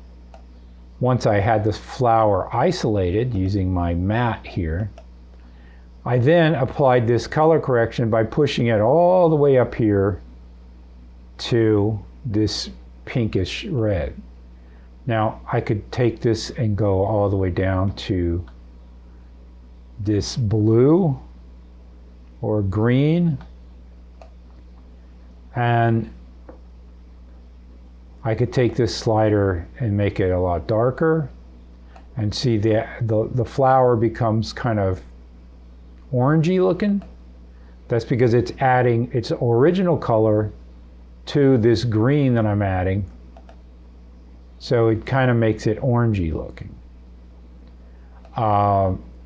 once I had the flower isolated using my matte here. I then applied this color correction by pushing it all the way up here to this pinkish red. Now I could take this and go all the way down to this blue or green, and I could take this slider and make it a lot darker, and see the flower becomes kind of orangey looking. That's because it's adding its original color to this green that I'm adding. So it kind of makes it orangey looking.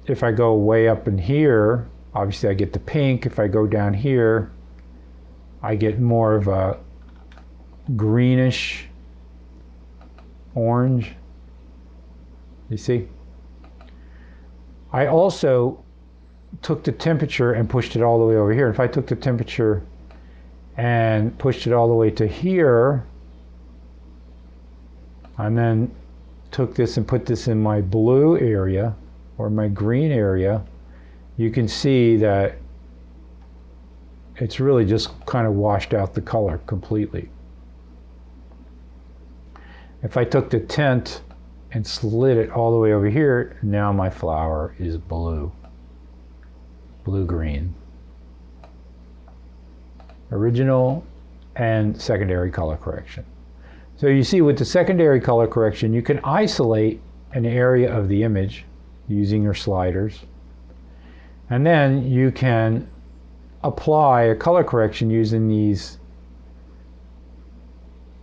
If I go way up in here, obviously I get the pink. If I go down here, I get more of a greenish orange. You see? I also took the temperature and pushed it all the way over here. If I took the temperature and pushed it all the way to here, and then took this and put this in my blue area or my green area, you can see that it's really just kind of washed out the color completely. If I took the tint and slid it all the way over here, now my flower is blue. Blue-green. Original and secondary color correction. So you see with the secondary color correction, you can isolate an area of the image using your sliders. And then you can apply a color correction using these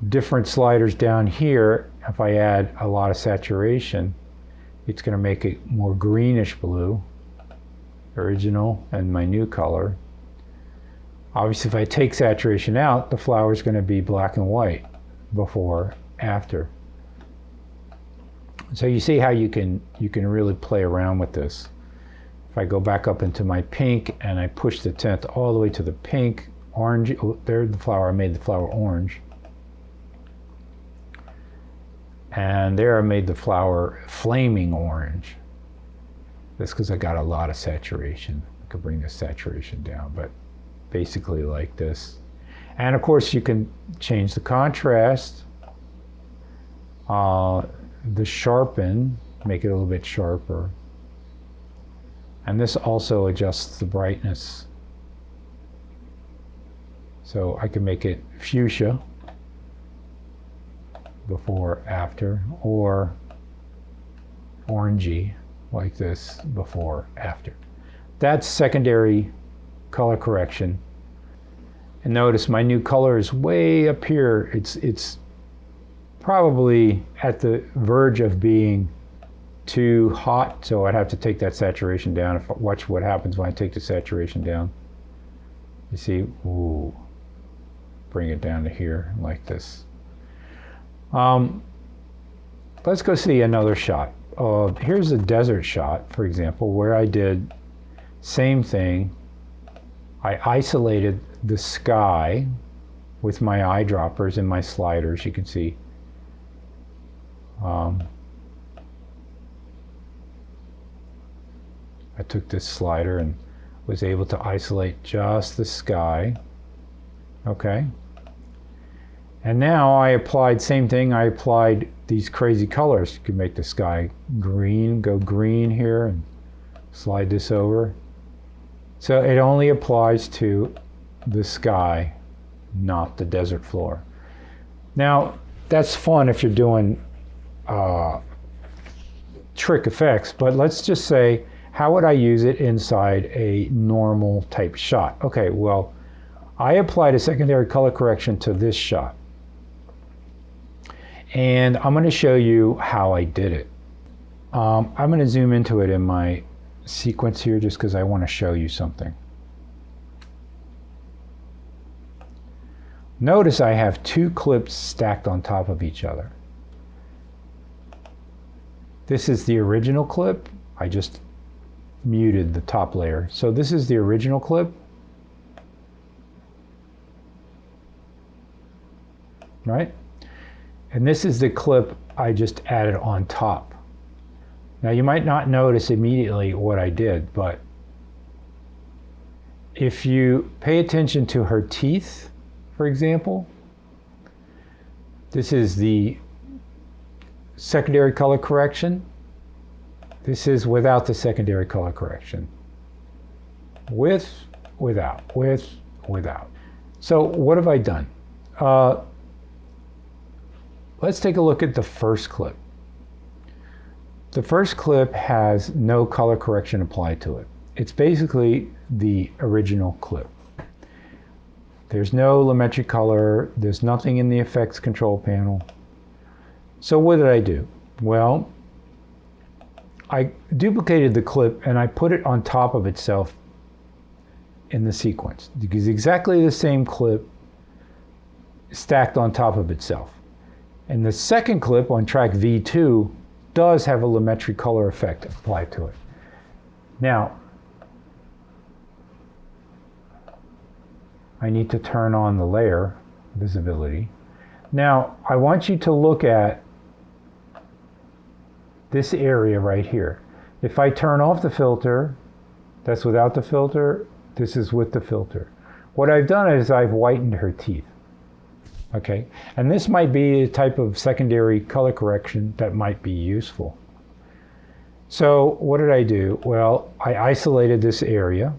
different sliders down here. If I add a lot of saturation, it's going to make it more greenish blue. Original and my new color. Obviously if I take saturation out, the flower is going to be black and white, before, after. So you see how you can really play around with this. If I go back up into my pink and I push the tint all the way to the pink, orange, oh, there's the flower, I made the flower orange. And there I made the flower flaming orange. That's because I got a lot of saturation. I could bring the saturation down, but basically like this. And of course you can change the contrast, the sharpen, make it a little bit sharper. And this also adjusts the brightness. So I can make it fuchsia, before, after, or orangey, like this, before, after. That's secondary color correction. And notice my new color is way up here. It's probably at the verge of being too hot, so I'd have to take that saturation down. Watch what happens when I take the saturation down. You see, ooh, bring it down to here like this. Let's go see another shot. Here's a desert shot, for example, where I did same thing. I isolated the sky with my eyedroppers and my sliders, you can see. I took this slider and was able to isolate just the sky. Okay. And now I applied, same thing, I applied these crazy colors. You can make the sky green, go green here, and slide this over. So it only applies to the sky, not the desert floor. Now, that's fun if you're doing trick effects, but let's just say, how would I use it inside a normal type shot? Okay, well, I applied a secondary color correction to this shot. And I'm going to show you how I did it. I'm going to zoom into it in my sequence here just because I want to show you something. Notice I have two clips stacked on top of each other. This is the original clip. I just muted the top layer. So this is the original clip. Right? And this is the clip I just added on top. Now you might not notice immediately what I did, but if you pay attention to her teeth, for example, this is the secondary color correction. This is without the secondary color correction. With, without, with, without. So what have I done? Let's take a look at the first clip. The first clip has no color correction applied to it. It's basically the original clip. There's no Lumetri color, there's nothing in the effects control panel. So what did I do? Well, I duplicated the clip and I put it on top of itself in the sequence. Because exactly the same clip stacked on top of itself. And the second clip on track V2 does have a Lumetri color effect applied to it. Now, I need to turn on the layer visibility. Now, I want you to look at this area right here. If I turn off the filter, that's without the filter, this is with the filter. What I've done is I've whitened her teeth. Okay, and this might be a type of secondary color correction that might be useful. So what did I do? Well, I isolated this area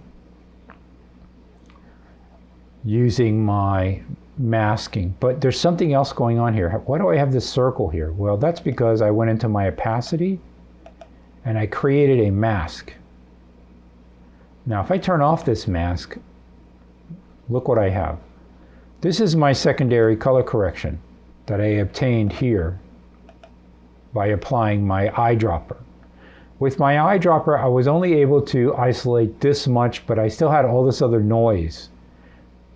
using my masking, but there's something else going on here. Why do I have this circle here? Well, that's because I went into my opacity and I created a mask. Now, if I turn off this mask, look what I have. This is my secondary color correction that I obtained here by applying my eyedropper. With my eyedropper, I was only able to isolate this much, but I still had all this other noise.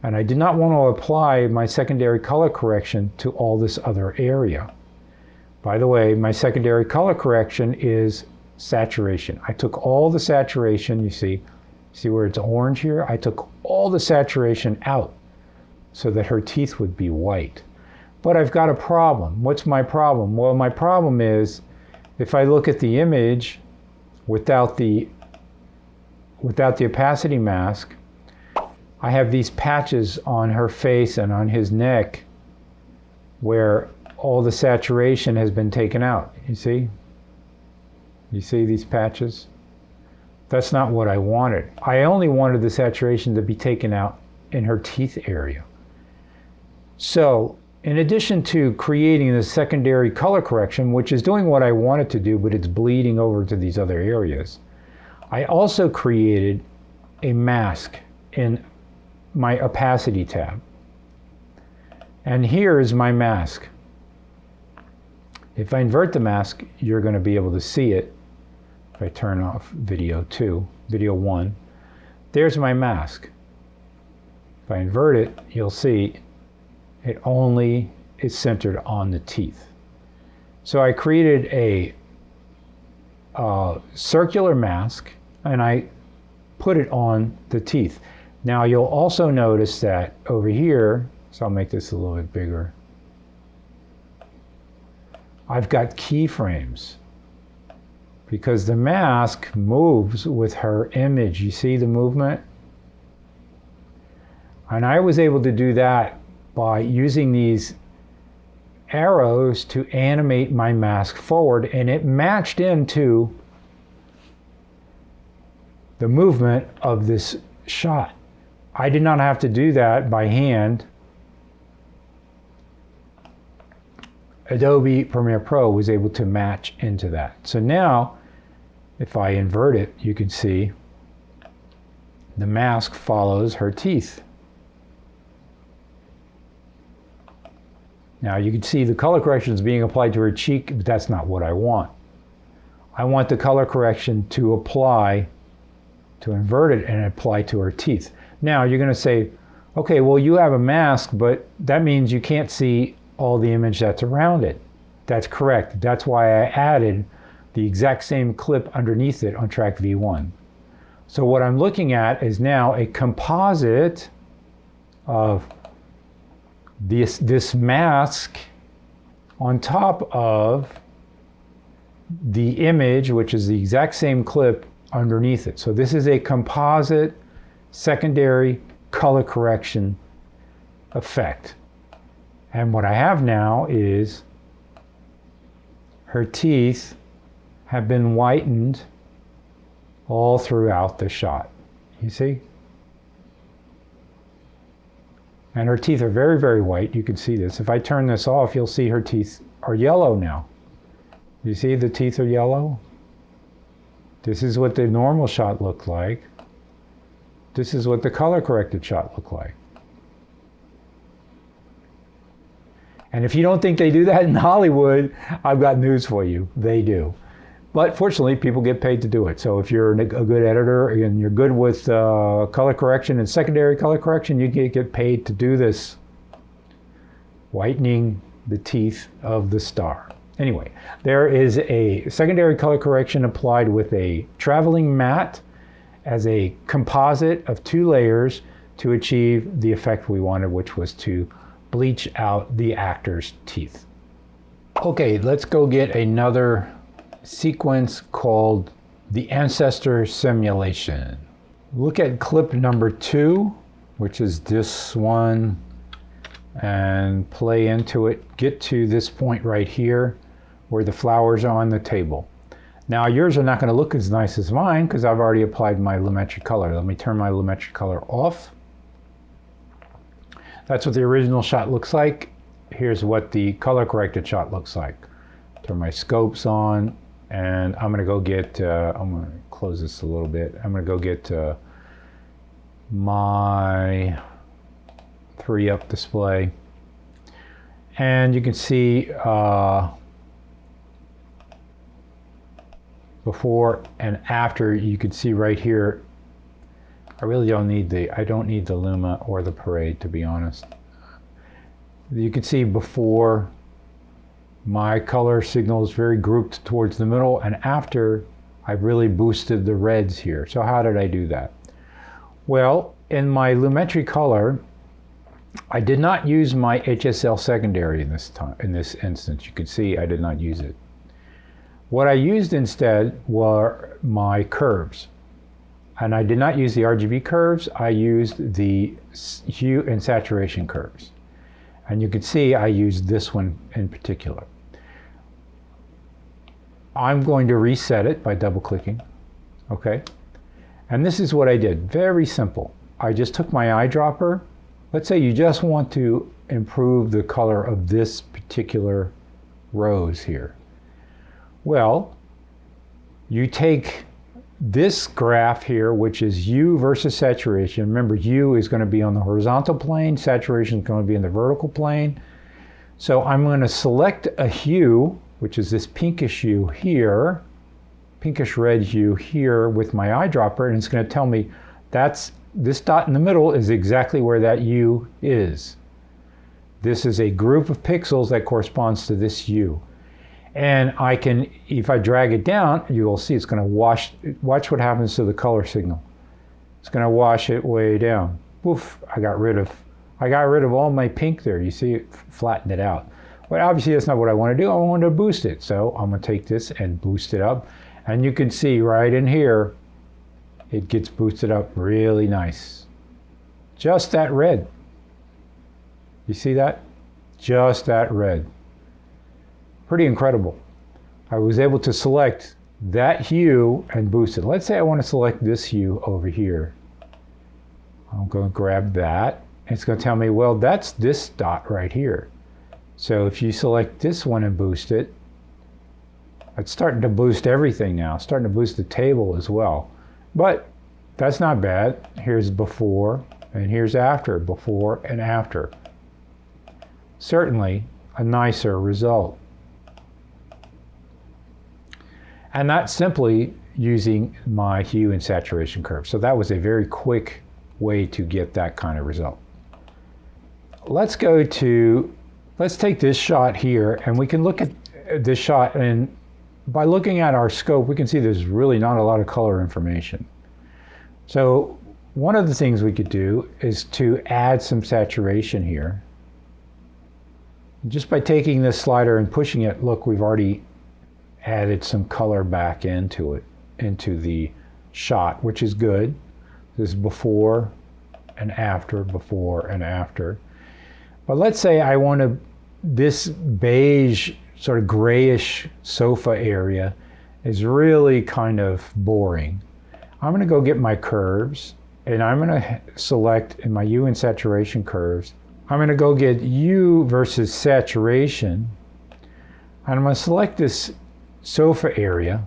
And I did not want to apply my secondary color correction to all this other area. By the way, my secondary color correction is saturation. I took all the saturation, you see where it's orange here? I took all the saturation out so that her teeth would be white. But I've got a problem. What's my problem? Well, my problem is if I look at the image without the opacity mask, I have these patches on her face and on his neck where all the saturation has been taken out. You see? You see these patches? That's not what I wanted. I only wanted the saturation to be taken out in her teeth area. So, in addition to creating the secondary color correction, which is doing what I wanted to do, but it's bleeding over to these other areas, I also created a mask in my opacity tab. And here is my mask. If I invert the mask, you're going to be able to see it. If I turn off video 1, there's my mask. If I invert it, you'll see it only is centered on the teeth. So I created a circular mask and I put it on the teeth. Now you'll also notice that over here, so I'll make this a little bit bigger, I've got keyframes because the mask moves with her image. You see the movement? And I was able to do that by using these arrows to animate my mask forward, and it matched into the movement of this shot. I did not have to do that by hand. Adobe Premiere Pro was able to match into that. So now, if I invert it, you can see the mask follows her teeth. Now you can see the color correction is being applied to her cheek, but that's not what I want. I want the color correction to apply to invert it and apply to her teeth. Now you're going to say, okay, well you have a mask, but that means you can't see all the image that's around it. That's correct. That's why I added the exact same clip underneath it on track V1. So what I'm looking at is now a composite of this mask on top of the image, which is the exact same clip underneath it. So this is a composite secondary color correction effect. And what I have now is her teeth have been whitened all throughout the shot. You see? And her teeth are very, very white. You can see this. If I turn this off, you'll see her teeth are yellow now. You see the teeth are yellow? This is what the normal shot looked like. This is what the color corrected shot looked like. And if you don't think they do that in Hollywood, I've got news for you. They do. But fortunately, people get paid to do it. So if you're a good editor and you're good with color correction and secondary color correction, you get paid to do this, whitening the teeth of the star. Anyway, there is a secondary color correction applied with a traveling matte as a composite of 2 layers to achieve the effect we wanted, which was to bleach out the actor's teeth. Okay, let's go get another sequence called the Ancestor Simulation. Look at clip number 2, which is this one, and play into it. Get to this point right here where the flowers are on the table. Now yours are not going to look as nice as mine because I've already applied my Lumetri color. Let me turn my Lumetri color off. That's what the original shot looks like. Here's what the color corrected shot looks like. Turn my scopes on, and I'm gonna go get, I'm gonna close this a little bit. I'm gonna go get my 3-up display. And you can see before and after. You can see right here, I really don't need I don't need the Luma or the Parade, to be honest. You can see before, my color signal is very grouped towards the middle, and after, I've really boosted the reds here. So how did I do that? Well, in my Lumetri color, I did not use my HSL secondary in this instance. You can see I did not use it. What I used instead were my curves. And I did not use the RGB curves, I used the hue and saturation curves. And you can see I used this one in particular. I'm going to reset it by double clicking, okay? And this is what I did, very simple. I just took my eyedropper. Let's say you just want to improve the color of this particular rose here. Well, you take this graph here, which is hue versus saturation. Remember, hue is going to be on the horizontal plane, saturation is going to be in the vertical plane. So I'm going to select a hue, which is this pinkish hue here, pinkish red hue here with my eyedropper, and it's going to tell me this dot in the middle is exactly where that hue is. This is a group of pixels that corresponds to this hue. And I can, if I drag it down, you will see it's going to watch what happens to the color signal. It's going to wash it way down. Poof, I got rid of all my pink there. You see it flattened it out. But obviously that's not what I want to do. I want to boost it. So I'm going to take this and boost it up. And you can see right in here, it gets boosted up really nice. Just that red. You see that? Just that red. Pretty incredible. I was able to select that hue and boost it. Let's say I want to select this hue over here. I'm going to grab that. It's going to tell me, well, that's this dot right here. So if you select this one and boost it, it's starting to boost everything now. It's starting to boost the table as well. But that's not bad. Here's before and here's after, before and after. Certainly a nicer result. And that's simply using my hue and saturation curve. So that was a very quick way to get that kind of result. Let's take this shot here, and we can look at this shot, and by looking at our scope, we can see there's really not a lot of color information. So one of the things we could do is to add some saturation here. Just by taking this slider and pushing it, look, we've already added some color back into it, into the shot, which is good. This is before and after, before and after. But let's say I want this beige, sort of grayish sofa area is really kind of boring. I'm going to go get my curves, and I'm going to select in my hue and saturation curves, I'm going to go get hue versus saturation, and I'm going to select this sofa area,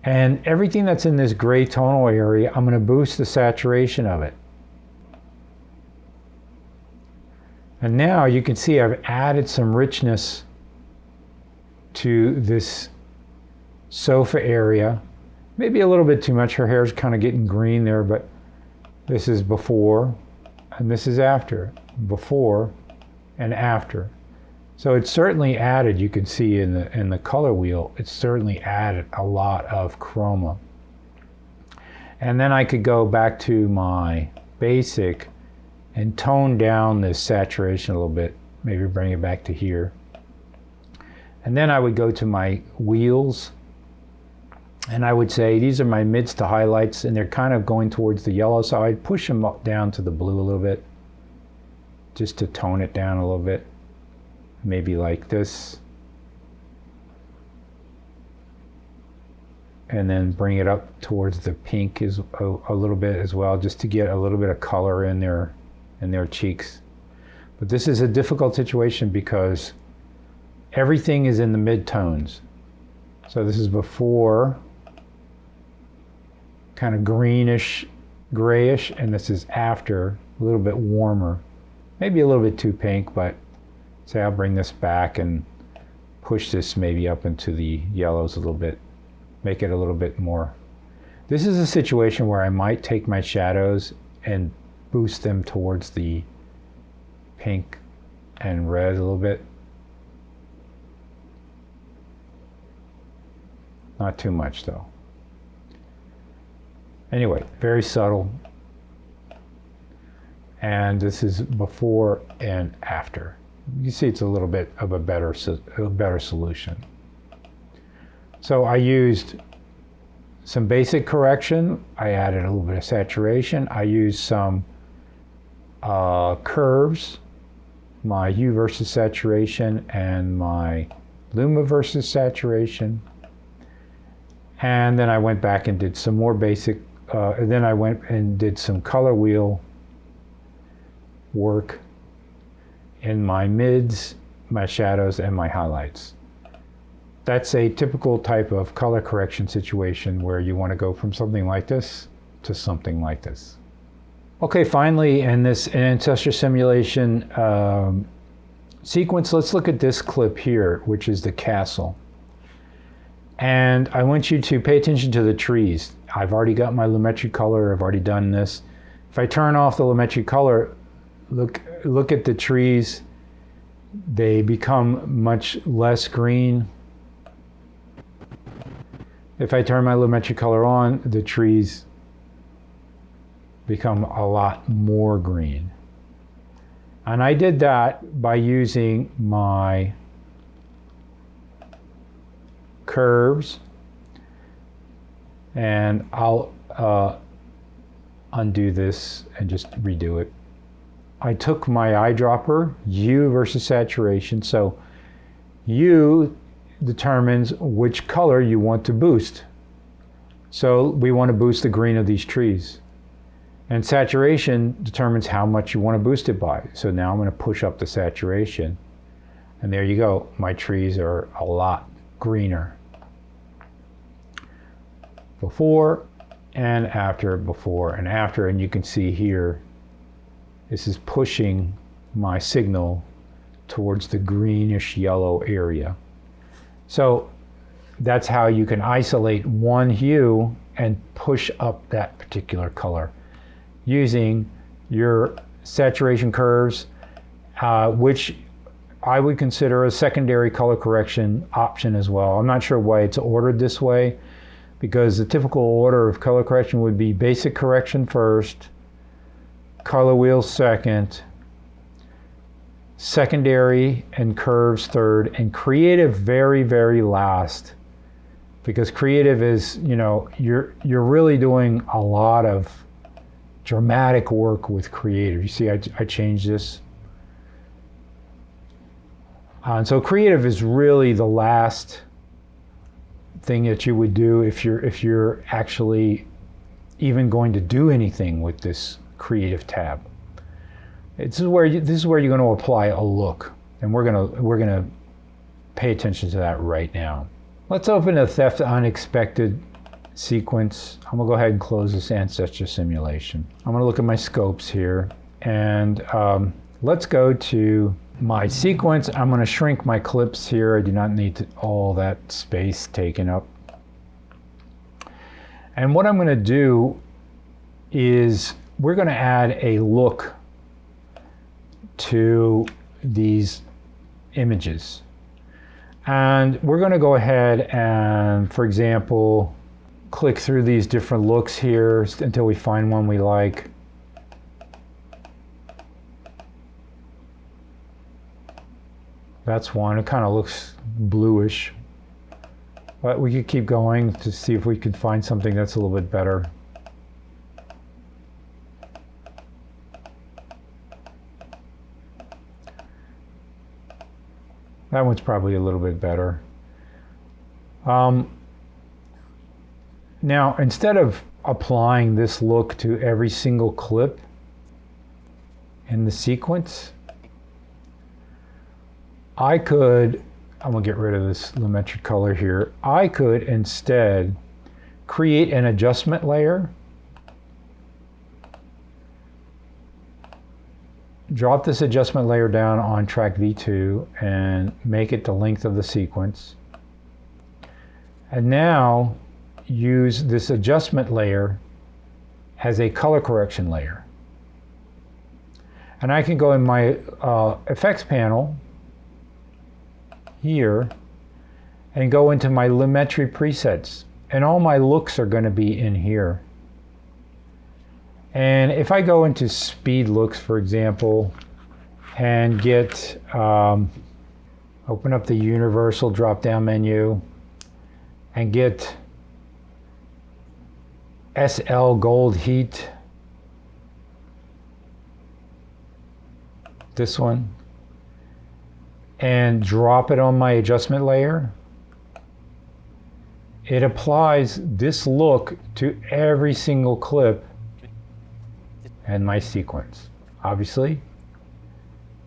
and everything that's in this gray tonal area, I'm going to boost the saturation of it. And now you can see I've added some richness to this sofa area. Maybe a little bit too much. Her hair's kind of getting green there, but this is before and this is after. Before and after. So it's certainly added, you can see in the color wheel, it's certainly added a lot of chroma. And then I could go back to my basic and tone down this saturation a little bit, maybe bring it back to here. And then I would go to my wheels, and I would say these are my mids to highlights, and they're kind of going towards the yellow, so I'd push them up down to the blue a little bit, just to tone it down a little bit, maybe like this. And then bring it up towards the pink is a little bit as well, just to get a little bit of color in their cheeks. But this is a difficult situation because everything is in the mid-tones. So this is before, kind of greenish, grayish, and this is after, a little bit warmer. Maybe a little bit too pink, but say I'll bring this back and push this maybe up into the yellows a little bit, make it a little bit more. This is a situation where I might take my shadows and boost them towards the pink and red a little bit. Not too much though. Anyway, very subtle. And this is before and after. You see it's a little bit of a better solution. So I used some basic correction. I added a little bit of saturation. I used some curves, my hue versus saturation and my luma versus saturation. And then I went back and did some more basic, and then I went and did some color wheel work in my mids, my shadows, and my highlights. That's a typical type of color correction situation where you want to go from something like this to something like this. Okay, finally, in this ancestor simulation sequence, let's look at this clip here, which is the castle. And I want you to pay attention to the trees. I've already got my Lumetri color, I've already done this. If I turn off the Lumetri color, look at the trees. They become much less green. If I turn my Lumetri color on, the trees become a lot more green. And I did that by using my curves, and I'll undo this and just redo it. I took my eyedropper, hue versus saturation, so hue determines which color you want to boost. So we want to boost the green of these trees. And saturation determines how much you want to boost it by. So now I'm going to push up the saturation, and there you go. My trees are a lot greener. Before and after, before and after, and you can see here, this is pushing my signal towards the greenish yellow area. So that's how you can isolate one hue and push up that particular color using your saturation curves, which I would consider a secondary color correction option as well. I'm not sure why it's ordered this way, because the typical order of color correction would be basic correction first, color wheel second, secondary and curves third, and creative very, very last. Because creative is, you know, you're really doing a lot of dramatic work with creative. You see, I changed this. And so creative is really the last thing that you would do if you're actually even going to do anything with this creative tab. This is where you're going to apply a look, and we're gonna pay attention to that right now. Let's open a Theft Unexpected sequence. I'm gonna go ahead and close this ancestor simulation. I'm gonna look at my scopes here, and let's go to my sequence. I'm going to shrink my clips here. I do not need all that space taken up. And what I'm going to do is we're going to add a look to these images. And we're going to go ahead and, for example, click through these different looks here until we find one we like. That's one. It kind of looks bluish, but we could keep going to see if we could find something that's a little bit better. That one's probably a little bit better. Now, instead of applying this look to every single clip in the sequence, I'm going to get rid of this Lumetri color here. I could instead create an adjustment layer, drop this adjustment layer down on track V2 and make it the length of the sequence. And now use this adjustment layer as a color correction layer. And I can go in my effects panel here and go into my Lumetri presets, and all my looks are going to be in here. And if I go into speed looks, for example, and get open up the universal drop down menu and get SL gold heat, this one, and drop it on my adjustment layer, it applies this look to every single clip in my sequence, obviously,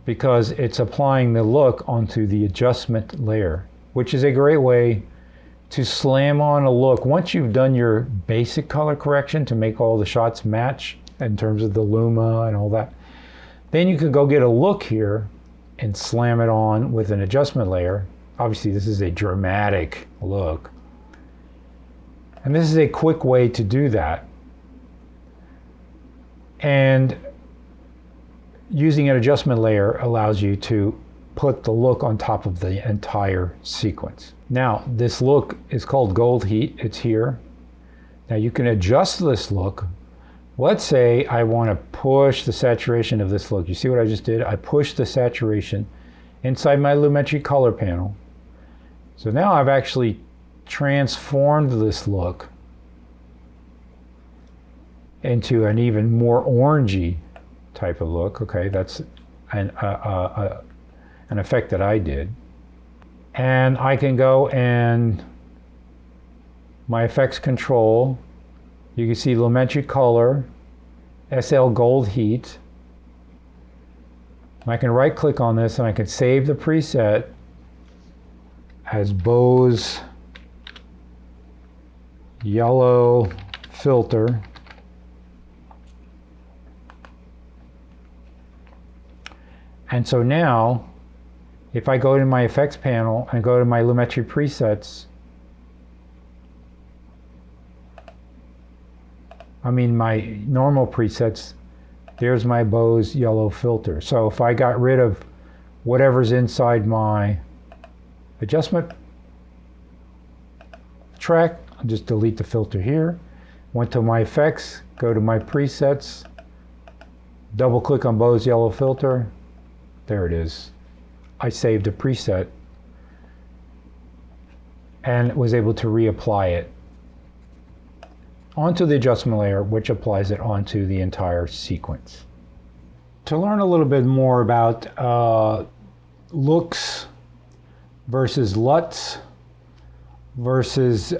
because it's applying the look onto the adjustment layer, which is a great way to slam on a look. Once you've done your basic color correction to make all the shots match in terms of the luma and all that, then you could go get a look here and slam it on with an adjustment layer. Obviously, this is a dramatic look. And this is a quick way to do that. And using an adjustment layer allows you to put the look on top of the entire sequence. Now, this look is called gold heat. It's here. Now, you can adjust this look. Let's say I want to push the saturation of this look. You see what I just did? I pushed the saturation inside my Lumetri color panel. So now I've actually transformed this look into an even more orangey type of look. Okay, that's an effect that I did. And I can go and my effects control, you can see Lumetri color, SL gold heat. I can right click on this and I can save the preset as Beau's yellow filter. And so now, if I go to my effects panel and go to my Lumetri presets, I mean my normal presets, there's my Beau's yellow filter. So if I got rid of whatever's inside my adjustment track, I'll just delete the filter here. Went to my effects, go to my presets, double click on Beau's yellow filter. There it is. I saved a preset and was able to reapply it onto the adjustment layer, which applies it onto the entire sequence. To learn a little bit more about looks versus Luts versus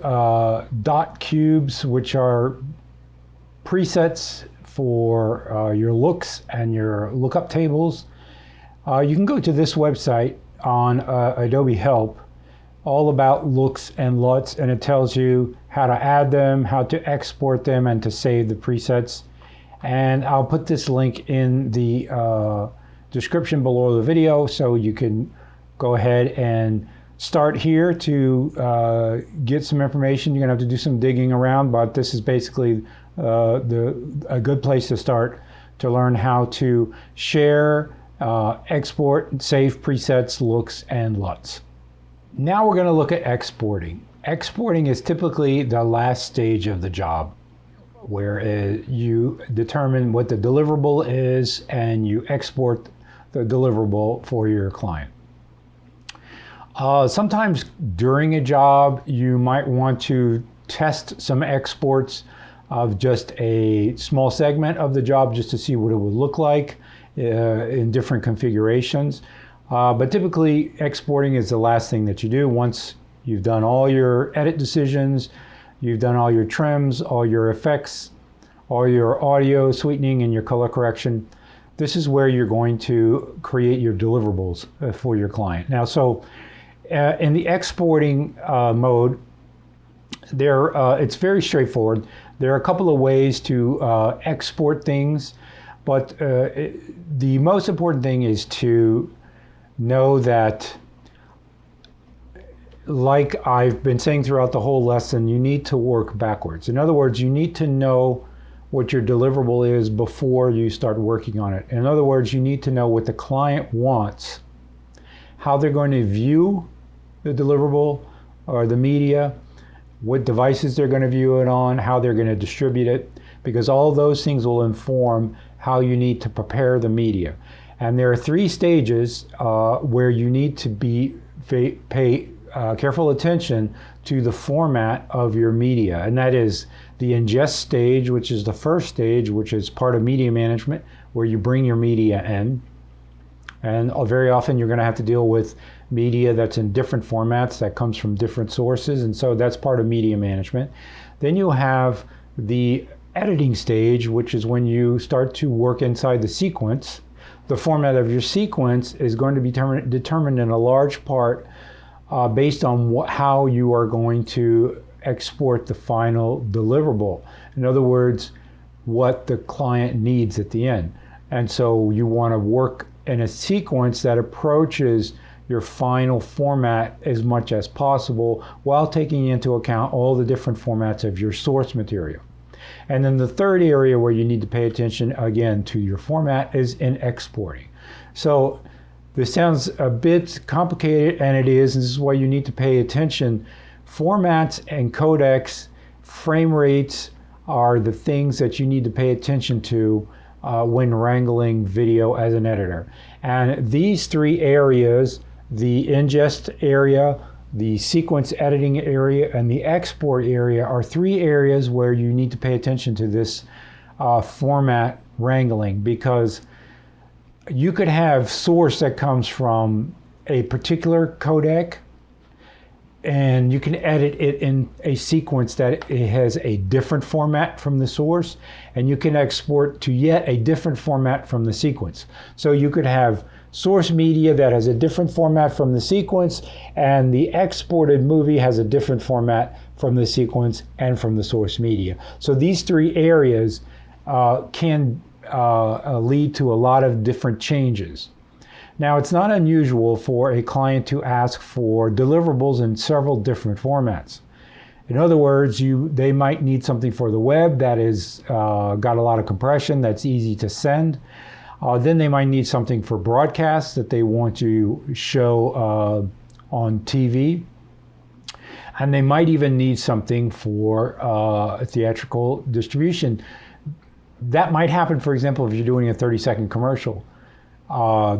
dot cubes, which are presets for your looks and your lookup tables, you can go to this website on Adobe Help, all about looks and Luts, and it tells you how to add them, how to export them, and to save the presets. And I'll put this link in the description below the video, so you can go ahead and start here to get some information. You're gonna have to do some digging around, but this is basically a good place to start to learn how to share, export, and save presets, looks, and Luts. Now we're gonna look at exporting. Exporting is typically the last stage of the job, where you determine what the deliverable is and you export the deliverable for your client. Sometimes during a job, you might want to test some exports of just a small segment of the job just to see what it would look like in different configurations. But typically, exporting is the last thing that you do once you've done all your edit decisions, you've done all your trims, all your effects, all your audio sweetening, and your color correction. This is where you're going to create your deliverables for your client. Now, so in the exporting mode, it's very straightforward. There are a couple of ways to export things, but the most important thing is to know that, like I've been saying throughout the whole lesson, you need to work backwards. In other words, you need to know what your deliverable is before you start working on it. In other words, you need to know what the client wants, how they're going to view the deliverable or the media, what devices they're going to view it on, how they're going to distribute it, because all those things will inform how you need to prepare the media. And there are three stages where you need to pay careful attention to the format of your media. And that is the ingest stage, which is the first stage, which is part of media management, where you bring your media in. And very often you're going to have to deal with media that's in different formats that comes from different sources. And so that's part of media management. Then you have the editing stage, which is when you start to work inside the sequence. The format of your sequence is going to be determined in a large part based on how you are going to export the final deliverable. In other words, what the client needs at the end. And so you want to work in a sequence that approaches your final format as much as possible while taking into account all the different formats of your source material. And then the third area where you need to pay attention again to your format is in exporting. So this sounds a bit complicated, and it is. This is why you need to pay attention. Formats and codecs, frame rates are the things that you need to pay attention to when wrangling video as an editor. And these three areas, the ingest area, the sequence editing area, and the export area, are three areas where you need to pay attention to this format wrangling, because you could have source that comes from a particular codec, and you can edit it in a sequence that it has a different format from the source, and you can export to yet a different format from the sequence. So you could have source media that has a different format from the sequence, and the exported movie has a different format from the sequence and from the source media. So these three areas can lead to a lot of different changes. Now, it's not unusual for a client to ask for deliverables in several different formats. In other words, they might need something for the web that is got a lot of compression, that's easy to send. Then they might need something for broadcast that they want to show on TV. And they might even need something for theatrical distribution. That might happen, for example, if you're doing a 30-second commercial.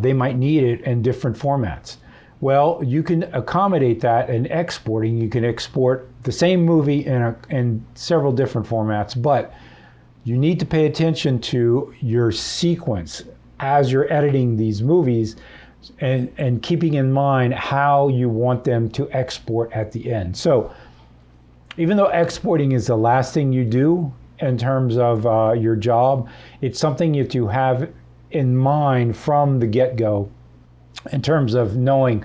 They might need it in different formats. Well, you can accommodate that in exporting. You can export the same movie in several different formats, but you need to pay attention to your sequence as you're editing these movies and keeping in mind how you want them to export at the end. So even though exporting is the last thing you do in terms of your job, it's something that you have in mind from the get-go in terms of knowing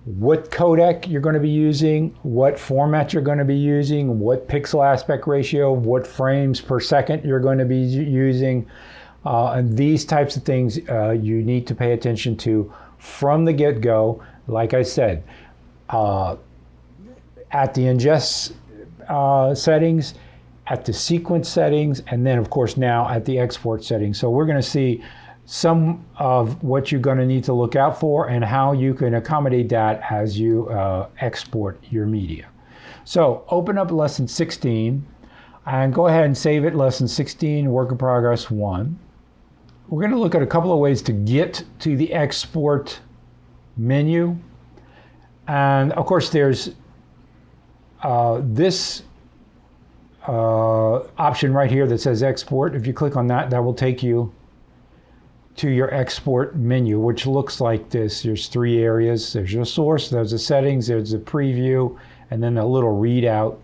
what codec you're going to be using, what format you're going to be using, what pixel aspect ratio, what frames per second you're going to be using. And these types of things you need to pay attention to from the get-go. Like I said, at the ingest settings, at the sequence settings, and then of course now at the export settings. So we're going to see some of what you're going to need to look out for and how you can accommodate that as you export your media. So open up lesson 16 and go ahead and save it, lesson 16, work in progress 1. We're going to look at a couple of ways to get to the export menu. And of course there's this option right here that says export. If you click on that, that will take you to your export menu, which looks like this. There's 3 areas. There's your source, there's the settings, there's the preview, and then a little readout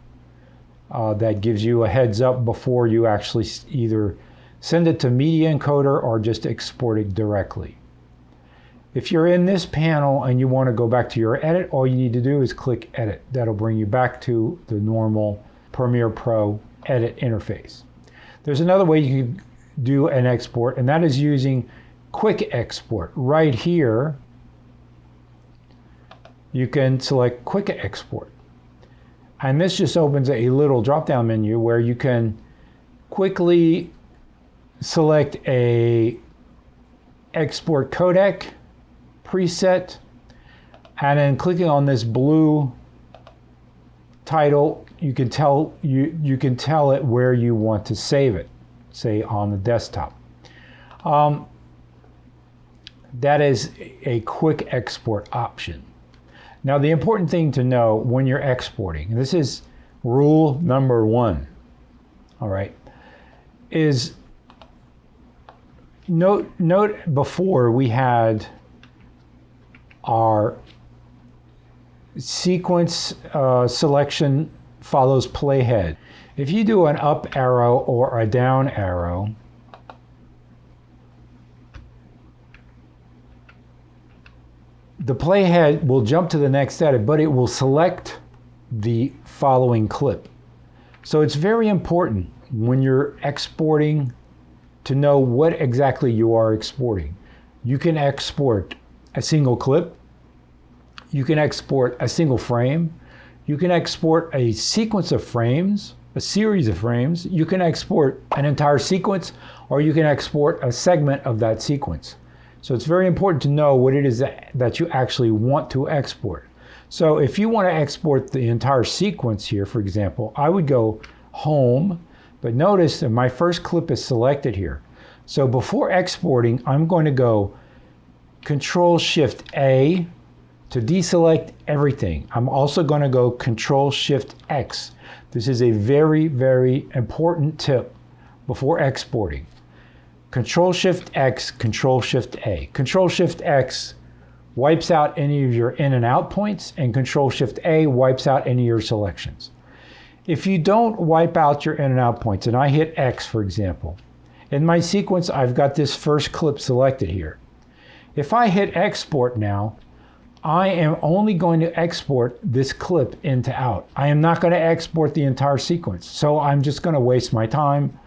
that gives you a heads up before you actually either send it to Media Encoder or just export it directly. If you're in this panel and you want to go back to your edit, all you need to do is click edit. That'll bring you back to the normal Premiere Pro edit interface. There's another way you can do an export, and that is using quick export. Right here, you can select quick export. And this just opens a little drop-down menu where you can quickly select a export codec preset, and then clicking on this blue title, you can tell it where you want to save it, say on the desktop. That is a quick export option. Now the important thing to know when you're exporting, and this is rule number 1, all right, is note before we had our sequence selection follows playhead. If you do an up arrow or a down arrow, the playhead will jump to the next edit, but it will select the following clip. So it's very important when you're exporting to know what exactly you are exporting. You can export a single clip, you can export a single frame, you can export a sequence of frames, a series of frames, you can export an entire sequence, or you can export a segment of that sequence. So it's very important to know what it is that you actually want to export. So if you want to export the entire sequence here, for example, I would go home, but notice that my first clip is selected here. So before exporting, I'm going to go Control-Shift-A to deselect everything. I'm also going to go Control-Shift-X. This is a very, very important tip before exporting. Control-Shift-X, Control-Shift-A. Control-Shift-X wipes out any of your in and out points, and Control-Shift-A wipes out any of your selections. If you don't wipe out your in and out points, and I hit X, for example, in my sequence, I've got this first clip selected here. If I hit export now, I am only going to export this clip into out. I am not going to export the entire sequence. So I'm just going to waste my time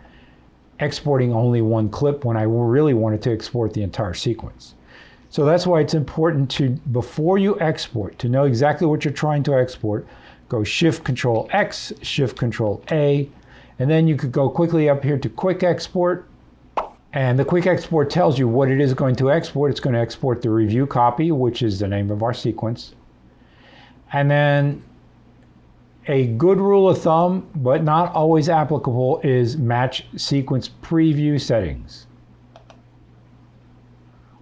exporting only one clip when I really wanted to export the entire sequence. So that's why it's important to, before you export, to know exactly what you're trying to export. go Shift Control X, Shift Control A, and then you could go quickly up here to Quick Export. And the Quick Export tells you what it is going to export. It's going to export the review copy, which is the name of our sequence. And then a good rule of thumb, but not always applicable, is match sequence preview settings.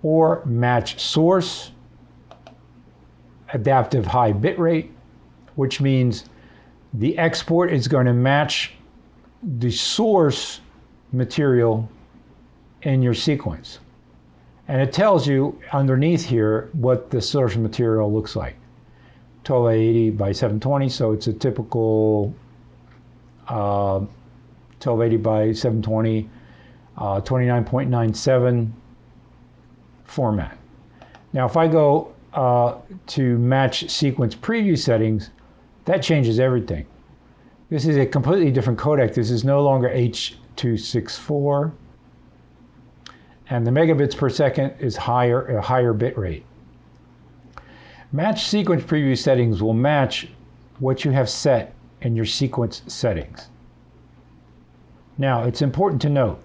Or match source, adaptive high bitrate, which means the export is going to match the source material in your sequence. And it tells you underneath here what the source material looks like. 1280 by 720, so it's a typical 1280 by 720, 29.97 format. Now if I go to match sequence preview settings, that changes everything. This is a completely different codec. This is no longer H.264. And the megabits per second is a higher bit rate. Match sequence preview settings will match what you have set in your sequence settings. Now, it's important to note,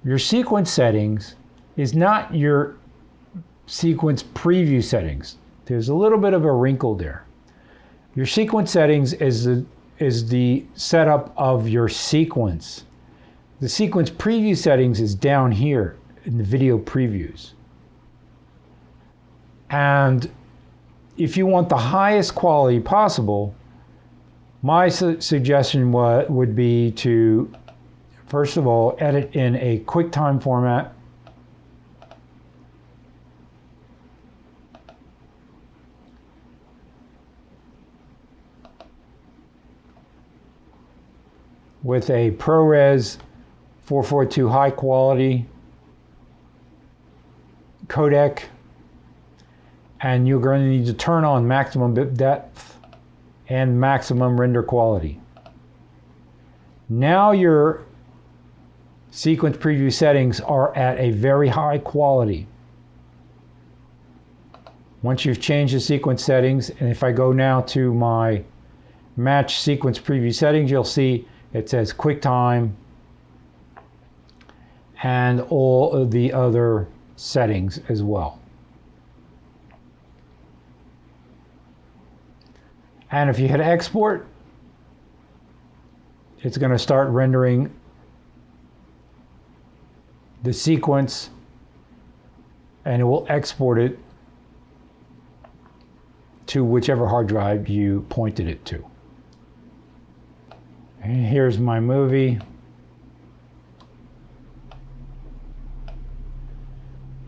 your sequence settings is not your sequence preview settings. There's a little bit of a wrinkle there. Your sequence settings is the setup of your sequence. The sequence preview settings is down here in the video previews. And if you want the highest quality possible, my suggestion would be to, first of all, edit in a QuickTime format. With a ProRes 442 high quality codec, and you're going to need to turn on maximum bit depth and maximum render quality. Now your sequence preview settings are at a very high quality. Once you've changed the sequence settings, and if I go now to my match sequence preview settings, you'll see it says QuickTime and all of the other settings as well. And if you hit export, it's going to start rendering the sequence, and it will export it to whichever hard drive you pointed it to. And here's my movie.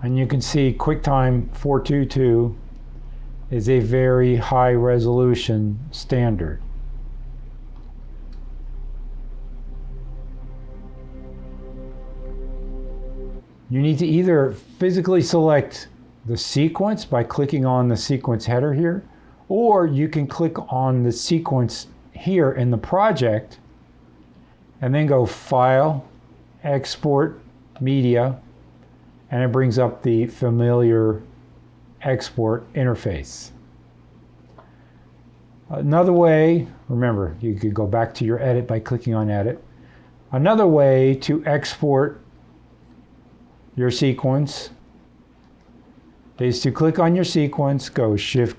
And you can see QuickTime 422 is a very high resolution standard. You need to either physically select the sequence by clicking on the sequence header here, or you can click on the sequence here in the project and then go File, Export, Media, and it brings up the familiar export interface. Another way, remember, you could go back to your edit by clicking on edit. Another way to export your sequence is to click on your sequence, go Shift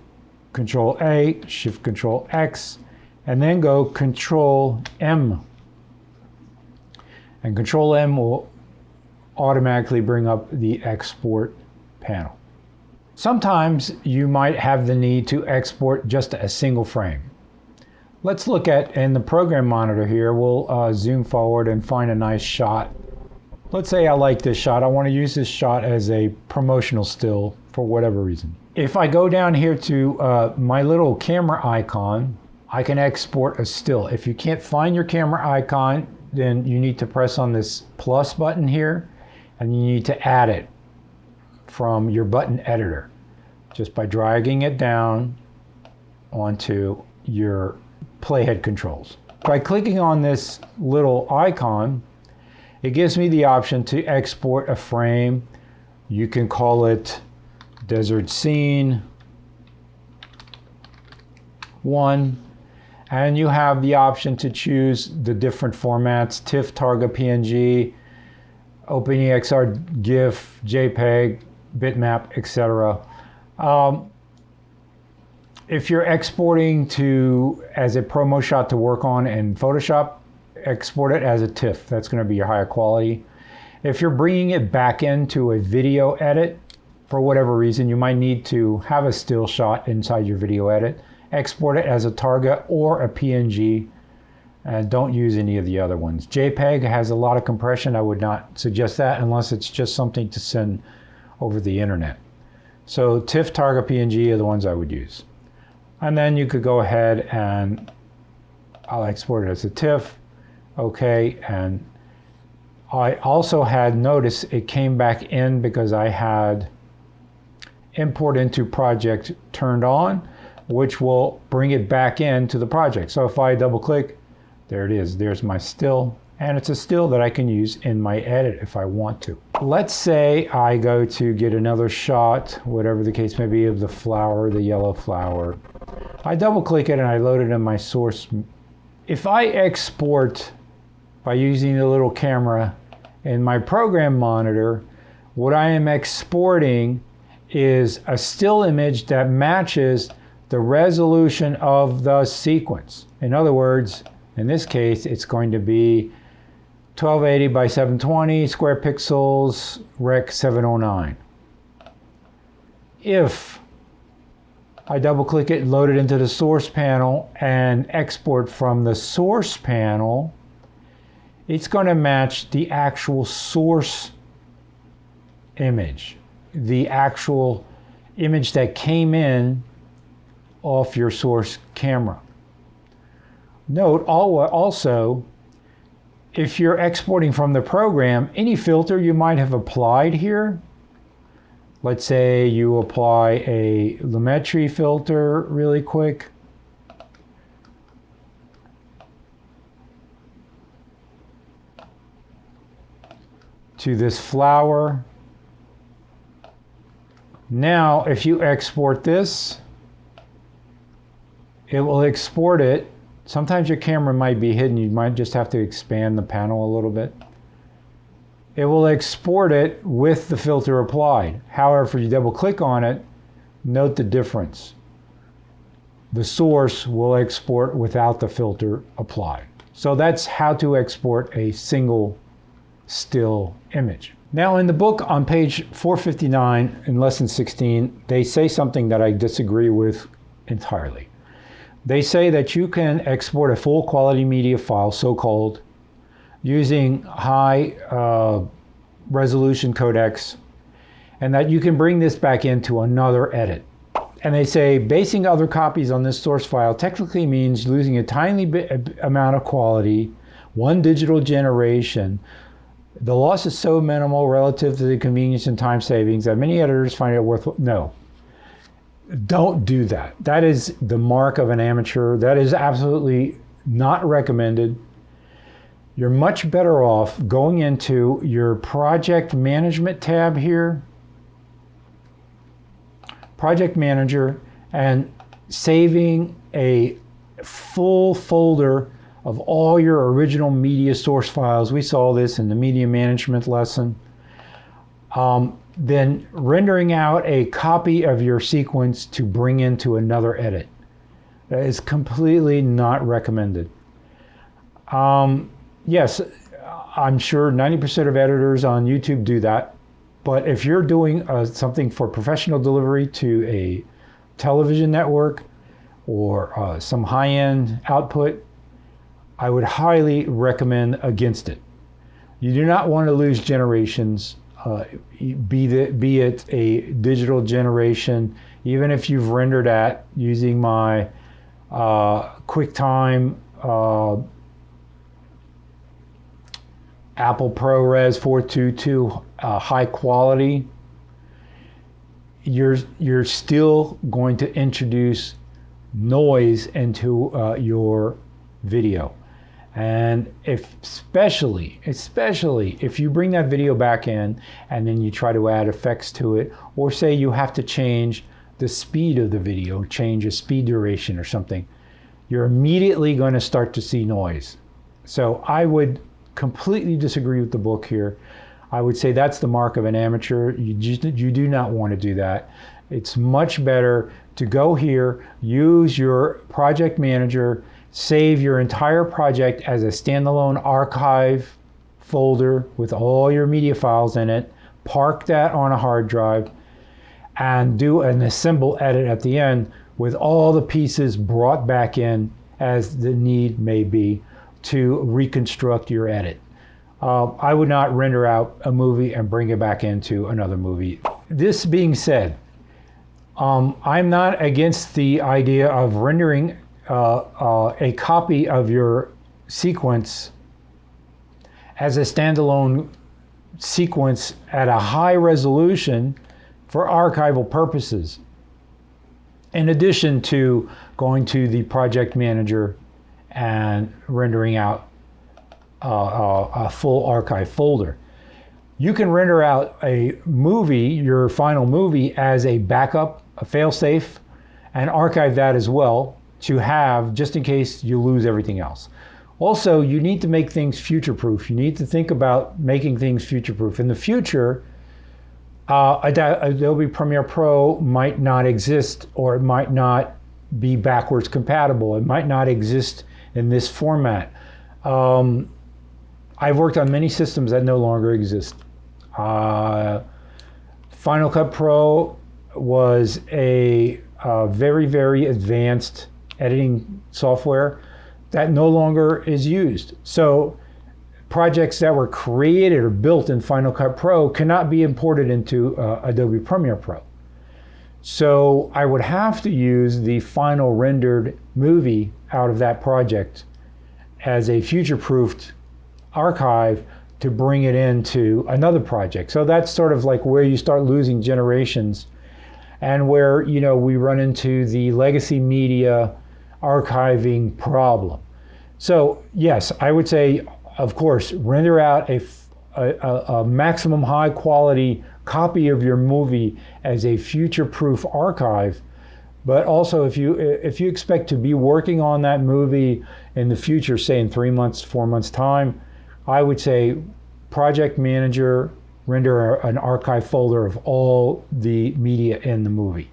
Control A, Shift Control X, and then go Control M. And Control M will automatically bring up the export panel. Sometimes you might have the need to export just a single frame. Let's look at, in the program monitor here, we'll zoom forward and find a nice shot. Let's say I like this shot. I want to use this shot as a promotional still for whatever reason. If I go down here to my little camera icon, I can export a still. If you can't find your camera icon, then you need to press on this plus button here, and you need to add it from your button editor just by dragging it down onto your playhead controls. By clicking on this little icon, it gives me the option to export a frame. You can call it Desert Scene 1, And you have the option to choose the different formats: TIFF, Targa, PNG, OpenEXR, GIF, JPEG, bitmap, etc. If you're exporting as a promo shot to work on in Photoshop, export it as a TIFF. That's going to be your higher quality. If you're bringing it back into a video edit, for whatever reason, you might need to have a still shot inside your video edit. Export it as a Targa or a PNG, and don't use any of the other ones. JPEG has a lot of compression. I would not suggest that unless it's just something to send over the internet. So TIFF, Targa, PNG are the ones I would use. And then you could go ahead and I'll export it as a TIFF. Okay, and I also had noticed it came back in because I had import into project turned on, which will bring it back into the project. So if I double click, there it is. There's my still, and it's a still that I can use in my edit if I want to. Let's say I go to get another shot, whatever the case may be, of the flower, the yellow flower. I double click it and I load it in my source. If I export by using the little camera in my program monitor, what I am exporting is a still image that matches the resolution of the sequence. In other words, in this case, it's going to be 1280 by 720 square pixels, Rec 709. If I double click it, load it into the source panel and export from the source panel, it's going to match the actual source image, the actual image that came in off your source camera. Note also, if you're exporting from the program, any filter you might have applied here, let's say you apply a Lumetri filter really quick. To this flower. Now, if you export this, it will export it. Sometimes your camera might be hidden. You might just have to expand the panel a little bit. It will export it with the filter applied. However, if you double click on it, note the difference. The source will export without the filter applied. So that's how to export a single still image. Now in the book on page 459 in lesson 16, they say something that I disagree with entirely. They say that you can export a full quality media file, so-called, using high resolution codecs, and that you can bring this back into another edit. And they say basing other copies on this source file technically means losing a tiny amount of quality, one digital generation. The loss is so minimal relative to the convenience and time savings that many editors find it worthwhile. No, don't do that. That is the mark of an amateur. That is absolutely not recommended. You're much better off going into your project management tab here, project manager, and saving a full folder of all your original media source files. We saw this in the media management lesson. Then rendering out a copy of your sequence to bring into another edit. That is completely not recommended. Yes, I'm sure 90% of editors on YouTube do that. But if you're doing something for professional delivery to a television network or some high-end output, I would highly recommend against it. You do not want to lose generations, be it a digital generation, even if you've rendered at using my QuickTime Apple ProRes 422 high quality, you're still going to introduce noise into your video. And especially if you bring that video back in and then you try to add effects to it, or say you have to change the speed of the video, change a speed duration or something, you're immediately going to start to see noise. So I would completely disagree with the book here. I would say that's the mark of an amateur. You do not want to do that. It's much better to go here, use your project manager, save your entire project as a standalone archive folder with all your media files in it, park that on a hard drive, and do an assemble edit at the end with all the pieces brought back in as the need may be to reconstruct your edit. I would not render out a movie and bring it back into another movie. This being said, I'm not against the idea of rendering a copy of your sequence as a standalone sequence at a high resolution for archival purposes, in addition to going to the project manager and rendering out a full archive folder. You can render out a movie, your final movie, as a backup, a failsafe, and archive that as well to have just in case you lose everything else. Also, you need to make things future-proof. You need to think about making things future-proof. In the future, Adobe Premiere Pro might not exist, or it might not be backwards compatible. It might not exist in this format. I've worked on many systems that no longer exist. Final Cut Pro was a very, very advanced editing software that no longer is used. So projects that were created or built in Final Cut Pro cannot be imported into Adobe Premiere Pro. So I would have to use the final rendered movie out of that project as a future-proofed archive to bring it into another project. So that's sort of like where you start losing generations, and where, you know, we run into the legacy media archiving problem. So yes, I would say, of course, render out a maximum high quality copy of your movie as a future-proof archive. But also, if you expect to be working on that movie in the future, say in 3 months, 4 months time, I would say project manager, render an archive folder of all the media in the movie.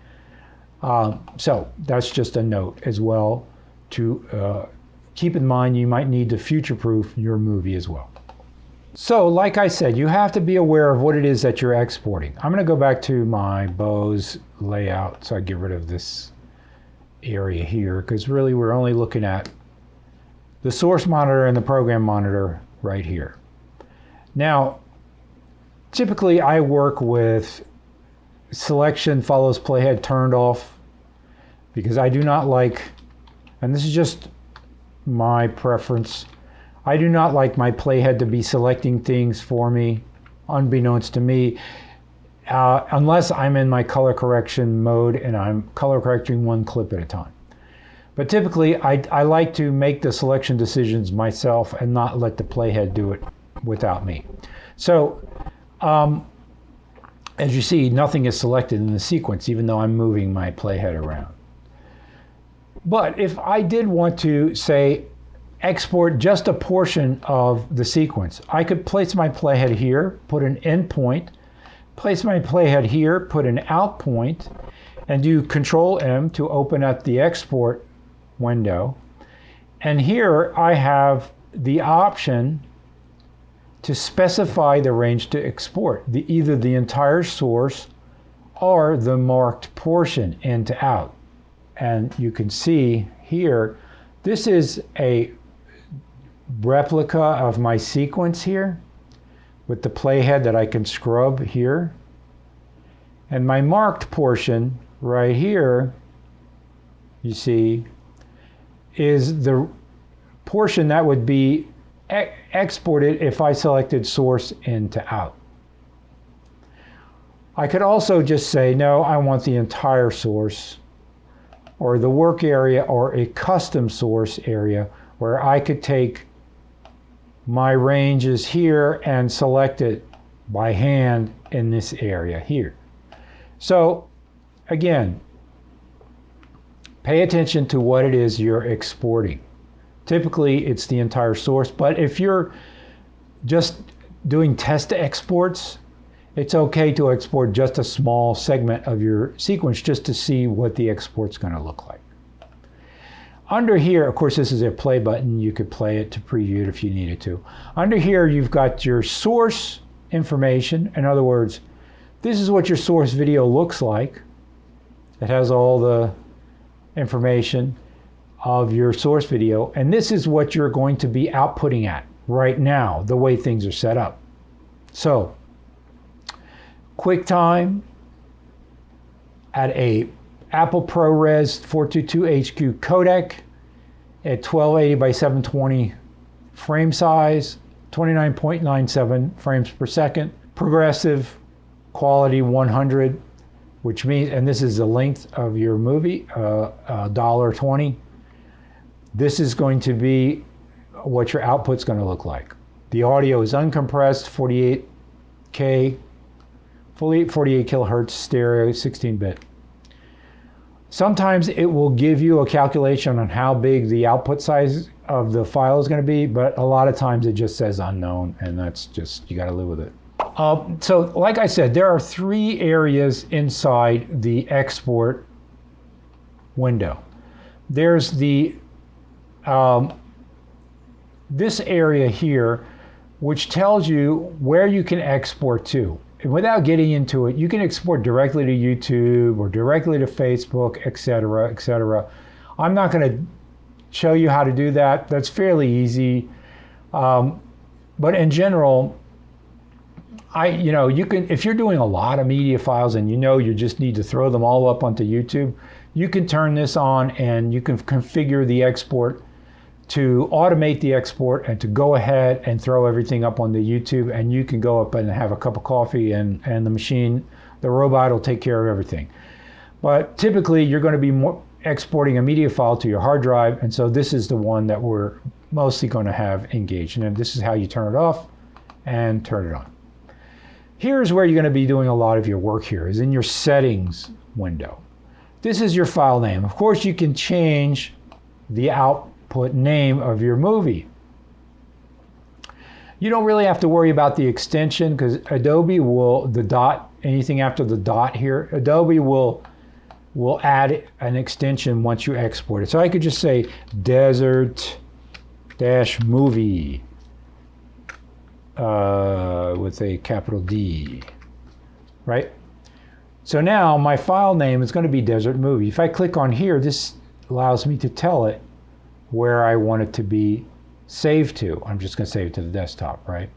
So that's just a note as well to keep in mind. You might need to future-proof your movie as well. So like I said, you have to be aware of what it is that you're exporting. I'm going to go back to my Beau's layout, so I get rid of this area here, because really we're only looking at the source monitor and the program monitor right here. Now, typically I work with selection follows playhead turned off, because I do not like, and this is just my preference, I do not like my playhead to be selecting things for me, unbeknownst to me, unless I'm in my color correction mode and I'm color correcting one clip at a time. But typically, I like to make the selection decisions myself and not let the playhead do it without me. So, as you see, nothing is selected in the sequence, even though I'm moving my playhead around. But if I did want to, say, export just a portion of the sequence, I could place my playhead here, put an end point, place my playhead here, put an out point, and do Control M to open up the export window. And here I have the option to specify the range to export, either the entire source or the marked portion in to out. And you can see here, this is a replica of my sequence here with the playhead that I can scrub here. And my marked portion right here, you see, is the portion that would be exported if I selected source into out. I could also just say, no, I want the entire source, or the work area, or a custom source area where I could take my ranges here and select it by hand in this area here. So again, pay attention to what it is you're exporting. Typically, it's the entire source, but if you're just doing test exports, it's okay to export just a small segment of your sequence just to see what the export's going to look like. Under here, of course, this is a play button. You could play it to preview it if you needed to. Under here, you've got your source information. In other words, this is what your source video looks like. It has all the information of your source video, and this is what you're going to be outputting at right now, the way things are set up. So, QuickTime at a Apple ProRes 422HQ codec at 1280 by 720 frame size, 29.97 frames per second, progressive quality 100, which means, and this is the length of your movie, $1.20. This is going to be what your output's going to look like. The audio is uncompressed, 48K, fully 48 kilohertz stereo, 16-bit. Sometimes it will give you a calculation on how big the output size of the file is going to be, but a lot of times it just says unknown, and that's just, you got to live with it. So like I said, there are 3 areas inside the export window. There's the this area here, which tells you where you can export to. And without getting into it, you can export directly to YouTube or directly to Facebook, etc., etc. I'm not going to show you how to do that. That's fairly easy. But in general, you can, if you're doing a lot of media files and you just need to throw them all up onto YouTube, you can turn this on and you can configure the export to automate the export and to go ahead and throw everything up on the YouTube, and you can go up and have a cup of coffee and the robot will take care of everything. But typically you're going to be exporting a media file to your hard drive, and so this is the one that we're mostly going to have engaged. And this is how you turn it off and turn it on. Here's where you're going to be doing a lot of your work here, is in your settings window. This is your file name. Of course, you can change the output name of your movie. You don't really have to worry about the extension because Adobe will, anything after the dot here, Adobe will add an extension once you export it. So I could just say desert-movie with a capital D, right? So now my file name is going to be Desert Movie. If I click on here, this allows me to tell it where I want it to be saved to. I'm just going to save it to the desktop, right?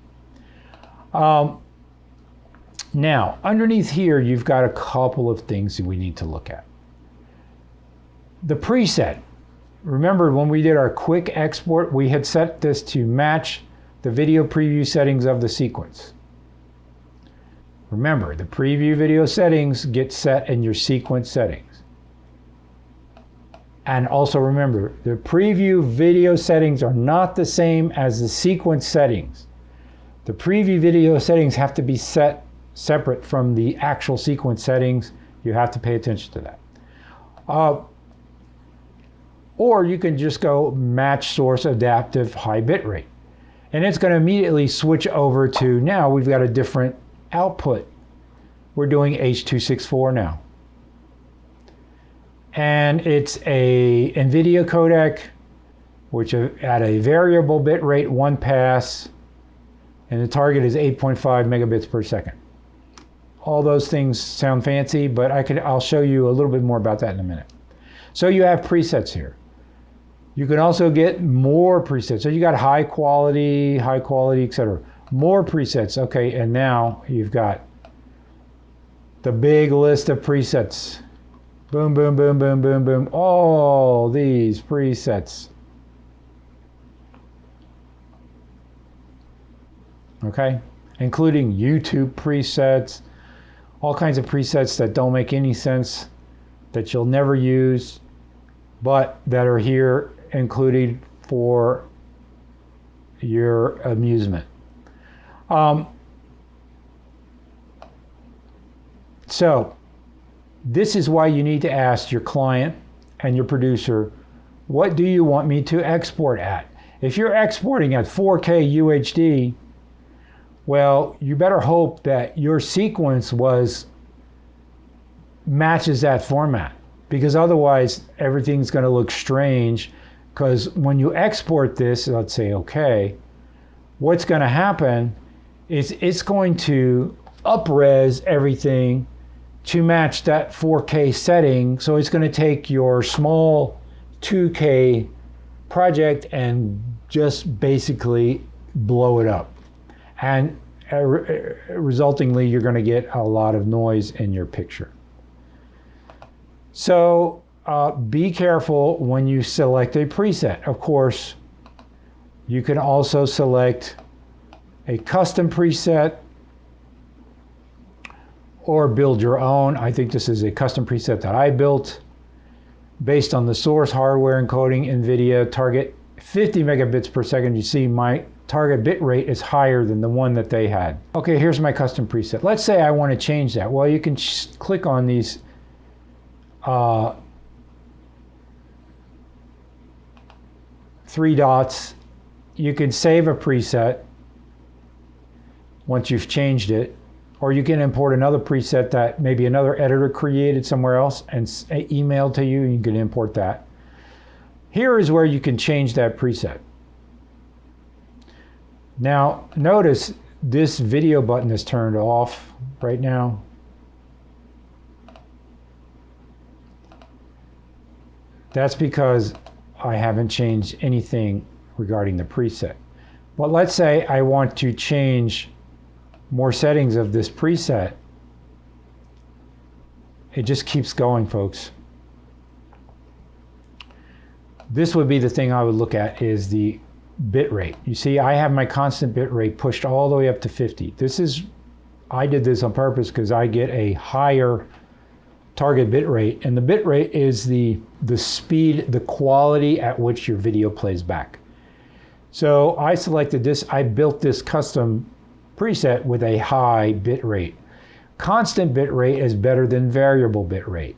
Now, underneath here, you've got a couple of things that we need to look at. The preset. Remember when we did our quick export, we had set this to match the video preview settings of the sequence. Remember, the preview video settings get set in your sequence settings. And also remember, the preview video settings are not the same as the sequence settings. The preview video settings have to be set separate from the actual sequence settings. You have to pay attention to that. Or you can just go match source adaptive high bitrate. And it's going to immediately switch over to, now we've got a different output. We're doing H.264 now. And it's a NVIDIA codec, which at a variable bit rate, 1 pass, and the target is 8.5 megabits per second. All those things sound fancy, but I'll show you a little bit more about that in a minute. So you have presets here. You can also get more presets. So you got high quality, etc. More presets. Okay, and now you've got the big list of presets. Boom, boom, boom, boom, boom, boom. All these presets. Okay, including YouTube presets, all kinds of presets that don't make any sense, that you'll never use, but that are here included for your amusement. So this is why you need to ask your client and your producer, what do you want me to export at? If you're exporting at 4K UHD, well, you better hope that your sequence matches that format, because otherwise everything's going to look strange. Because when you export this, let's say okay, what's going to happen is it's going to up-res everything to match that 4K setting. So it's going to take your small 2K project and just basically blow it up. And resultingly, you're going to get a lot of noise in your picture. So be careful when you select a preset. Of course, you can also select a custom preset or build your own. I think this is a custom preset that I built based on the source hardware encoding NVIDIA target 50 megabits per second. You see my target bit rate is higher than the one that they had. Okay, here's my custom preset. Let's say I want to change that. Well, you can click on these three dots. You can save a preset once you've changed it, or you can import another preset that maybe another editor created somewhere else and emailed to you. You can import that. Here is where you can change that preset. Now, notice this video button is turned off right now. That's because I haven't changed anything regarding the preset. But let's say I want to change more settings of this preset. It just keeps going, folks. This would be the thing I would look at, is the bit rate. You see, I have my constant bit rate pushed all the way up to 50. I did this on purpose because I get a higher target bit rate, and the bit rate is the speed, the quality at which your video plays back. So I selected this. I built this custom preset with a high bit rate. Constant bit rate is better than variable bit rate.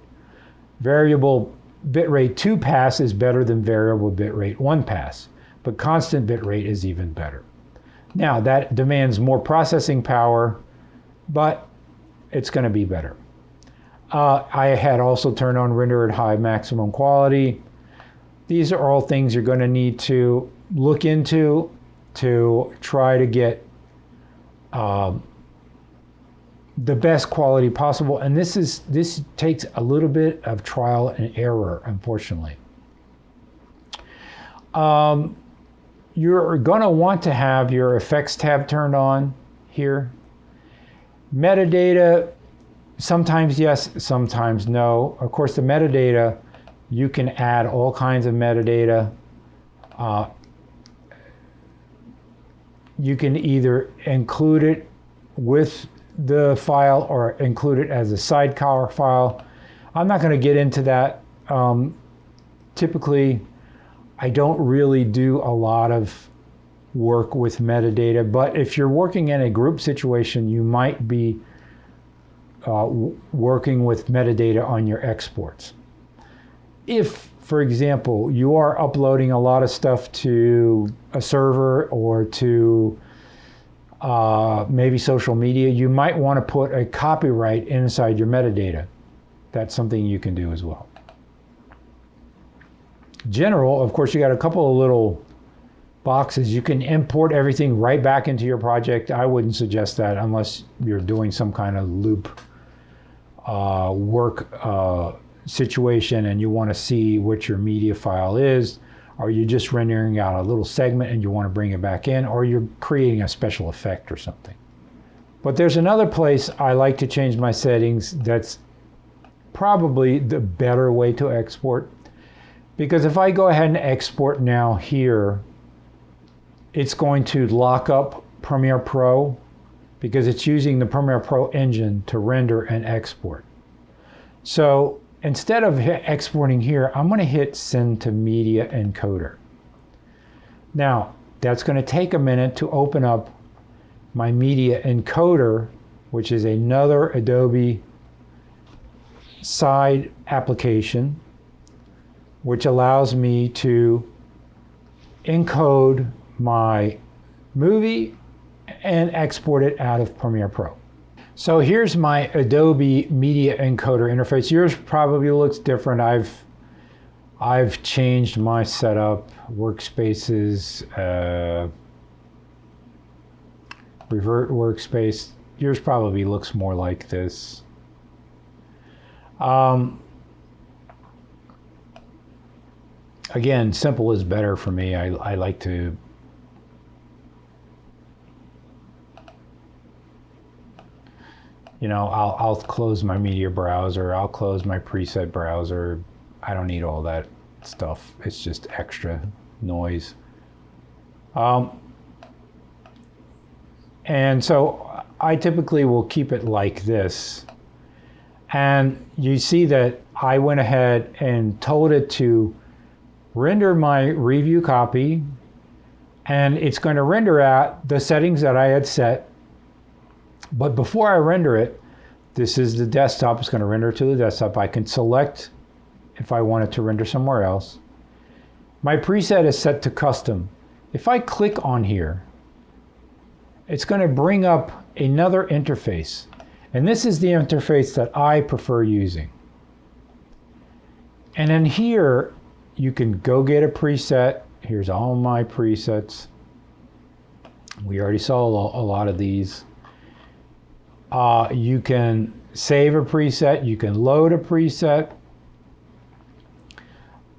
Variable bit rate 2 pass is better than variable bit rate 1 pass, but constant bit rate is even better. Now that demands more processing power, but it's going to be better. I had also turned on render at high maximum quality. These are all things you're going to need to look into to try to get the best quality possible. And this takes a little bit of trial and error, unfortunately. You're going to want to have your effects tab turned on here. Metadata, sometimes yes, sometimes no. Of course, the metadata, you can add all kinds of metadata. You can either include it with the file or include it as a sidecar file. I'm not going to get into that. Typically, I don't really do a lot of work with metadata, but if you're working in a group situation, you might be working with metadata on your exports. If, for example, you are uploading a lot of stuff to a server or to maybe social media, you might want to put a copyright inside your metadata. That's something you can do as well. General, of course, you got a couple of little boxes. You can import everything right back into your project. I wouldn't suggest that unless you're doing some kind of loop work situation and you want to see what your media file is, or you're just rendering out a little segment and you want to bring it back in, or you're creating a special effect or something. But there's another place I like to change my settings that's probably the better way to export. Because if I go ahead and export now here, it's going to lock up Premiere Pro because it's using the Premiere Pro engine to render and export. So instead of exporting here, I'm going to hit Send to Media Encoder. Now, that's going to take a minute to open up my Media Encoder, which is another Adobe side application. which allows me to encode my movie and export it out of Premiere Pro. So here's my Adobe Media Encoder interface. Yours probably looks different. I've changed my setup, workspaces, revert workspace. Yours probably looks more like this. Again, simple is better for me. I like to I'll close my media browser, I'll close my preset browser. I don't need all that stuff. It's just extra noise. And so I typically will keep it like this. And you see that I went ahead and told it to render my review copy, and it's going to render out the settings that I had set. But before I render it, this is the desktop. It's going to render to the desktop. I can select if I want it to render somewhere else. My preset is set to custom. If I click on here, it's going to bring up another interface. And this is the interface that I prefer using. And then here, you can go get a preset. Here's all my presets. We already saw a lot of these. You can save a preset, you can load a preset,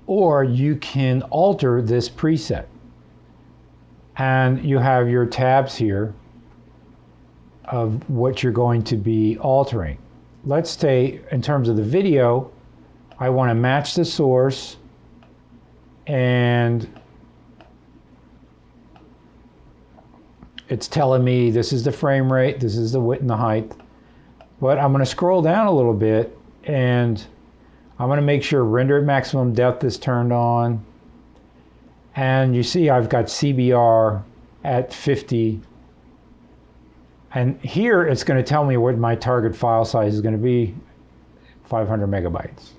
or you can alter this preset. And you have your tabs here of what you're going to be altering. Let's say, in terms of the video, I want to match the source, and it's telling me this is the frame rate, this is the width and the height. But I'm going to scroll down a little bit, and I'm going to make sure render at maximum depth is turned on. And you see I've got CBR at 50. And here it's going to tell me what my target file size is going to be, 500 megabytes.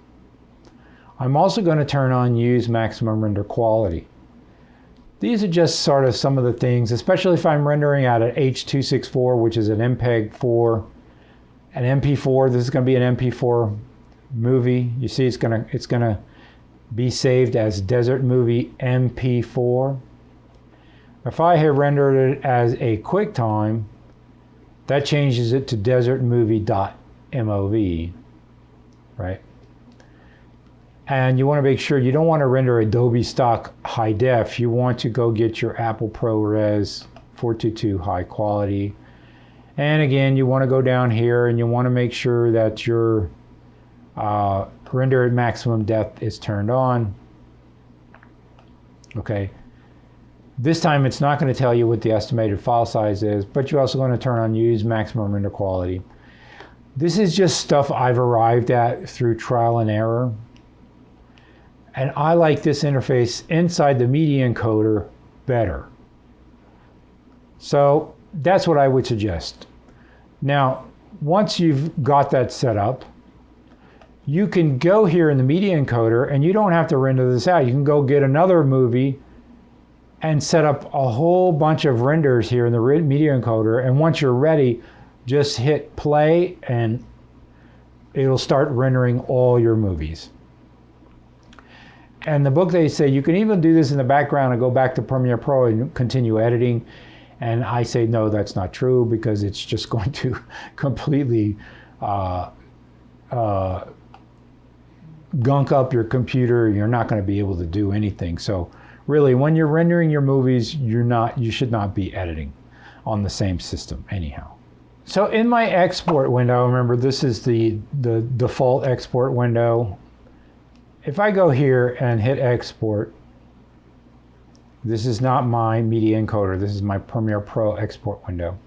I'm also going to turn on use maximum render quality. These are just sort of some of the things, especially if I'm rendering out an H.264, which is an MPEG-4, an MP4. This is going to be an MP4 movie. You see, it's going to be saved as Desert Movie MP4. If I have rendered it as a QuickTime, that changes it to desertmovie.mov, right? And you want to make sure you don't want to render Adobe stock high def. You want to go get your Apple ProRes 422 high quality. And again, you want to go down here and you want to make sure that your render at maximum depth is turned on. Okay. This time it's not going to tell you what the estimated file size is, but you're also going to turn on use maximum render quality. This is just stuff I've arrived at through trial and error. And I like this interface inside the media encoder better. So that's what I would suggest. Now, once you've got that set up, you can go here in the media encoder and you don't have to render this out. You can go get another movie and set up a whole bunch of renders here in the media encoder. And once you're ready, just hit play and it'll start rendering all your movies. And the book, they say you can even do this in the background and go back to Premiere Pro and continue editing. And I say, no, that's not true, because it's just going to completely gunk up your computer. You're not going to be able to do anything. So really, when you're rendering your movies, you should not be editing on the same system anyhow. So in my export window, remember this is the default export window. If I go here and hit export, this is not my media encoder. This is my Premiere Pro export window.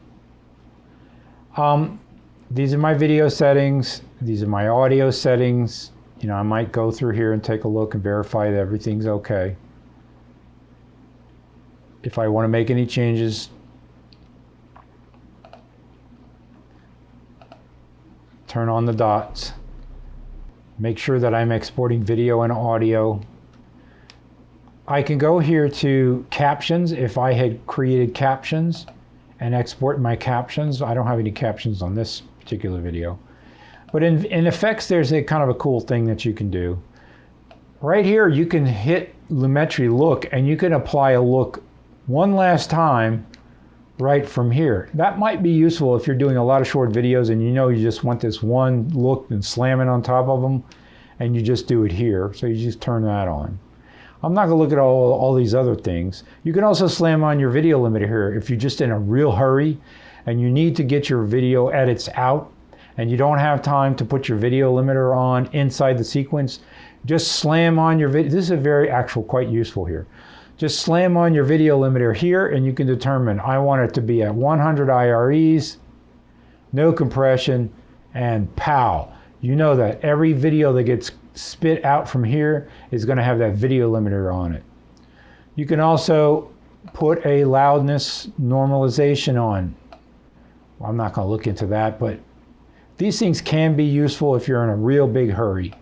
These are my video settings. These are my audio settings. You know, I might go through here and take a look and verify that everything's okay. If I want to make any changes, turn on the dots. Make sure that I'm exporting video and audio I can go here to captions if I had created captions and export my captions. I don't have any captions on this particular video. But in effects, there's a kind of a cool thing that you can do. Right here, you can hit Lumetri Look, and you can apply a look one last time right from here. That might be useful if you're doing a lot of short videos and you know you just want this one look and slam it on top of them, and you just do it here. So you just turn that on. I'm not going to look at all these other things. You can also slam on your video limiter here if you're just in a real hurry and you need to get your video edits out and you don't have time to put your video limiter on inside the sequence. Just slam on your video. This is quite useful here. Just slam on your video limiter here and you can determine I want it to be at 100 IREs, no compression, and pow. You know that every video that gets spit out from here is going to have that video limiter on it. You can also put a loudness normalization on. Well, I'm not going to look into that, but these things can be useful if you're in a real big hurry.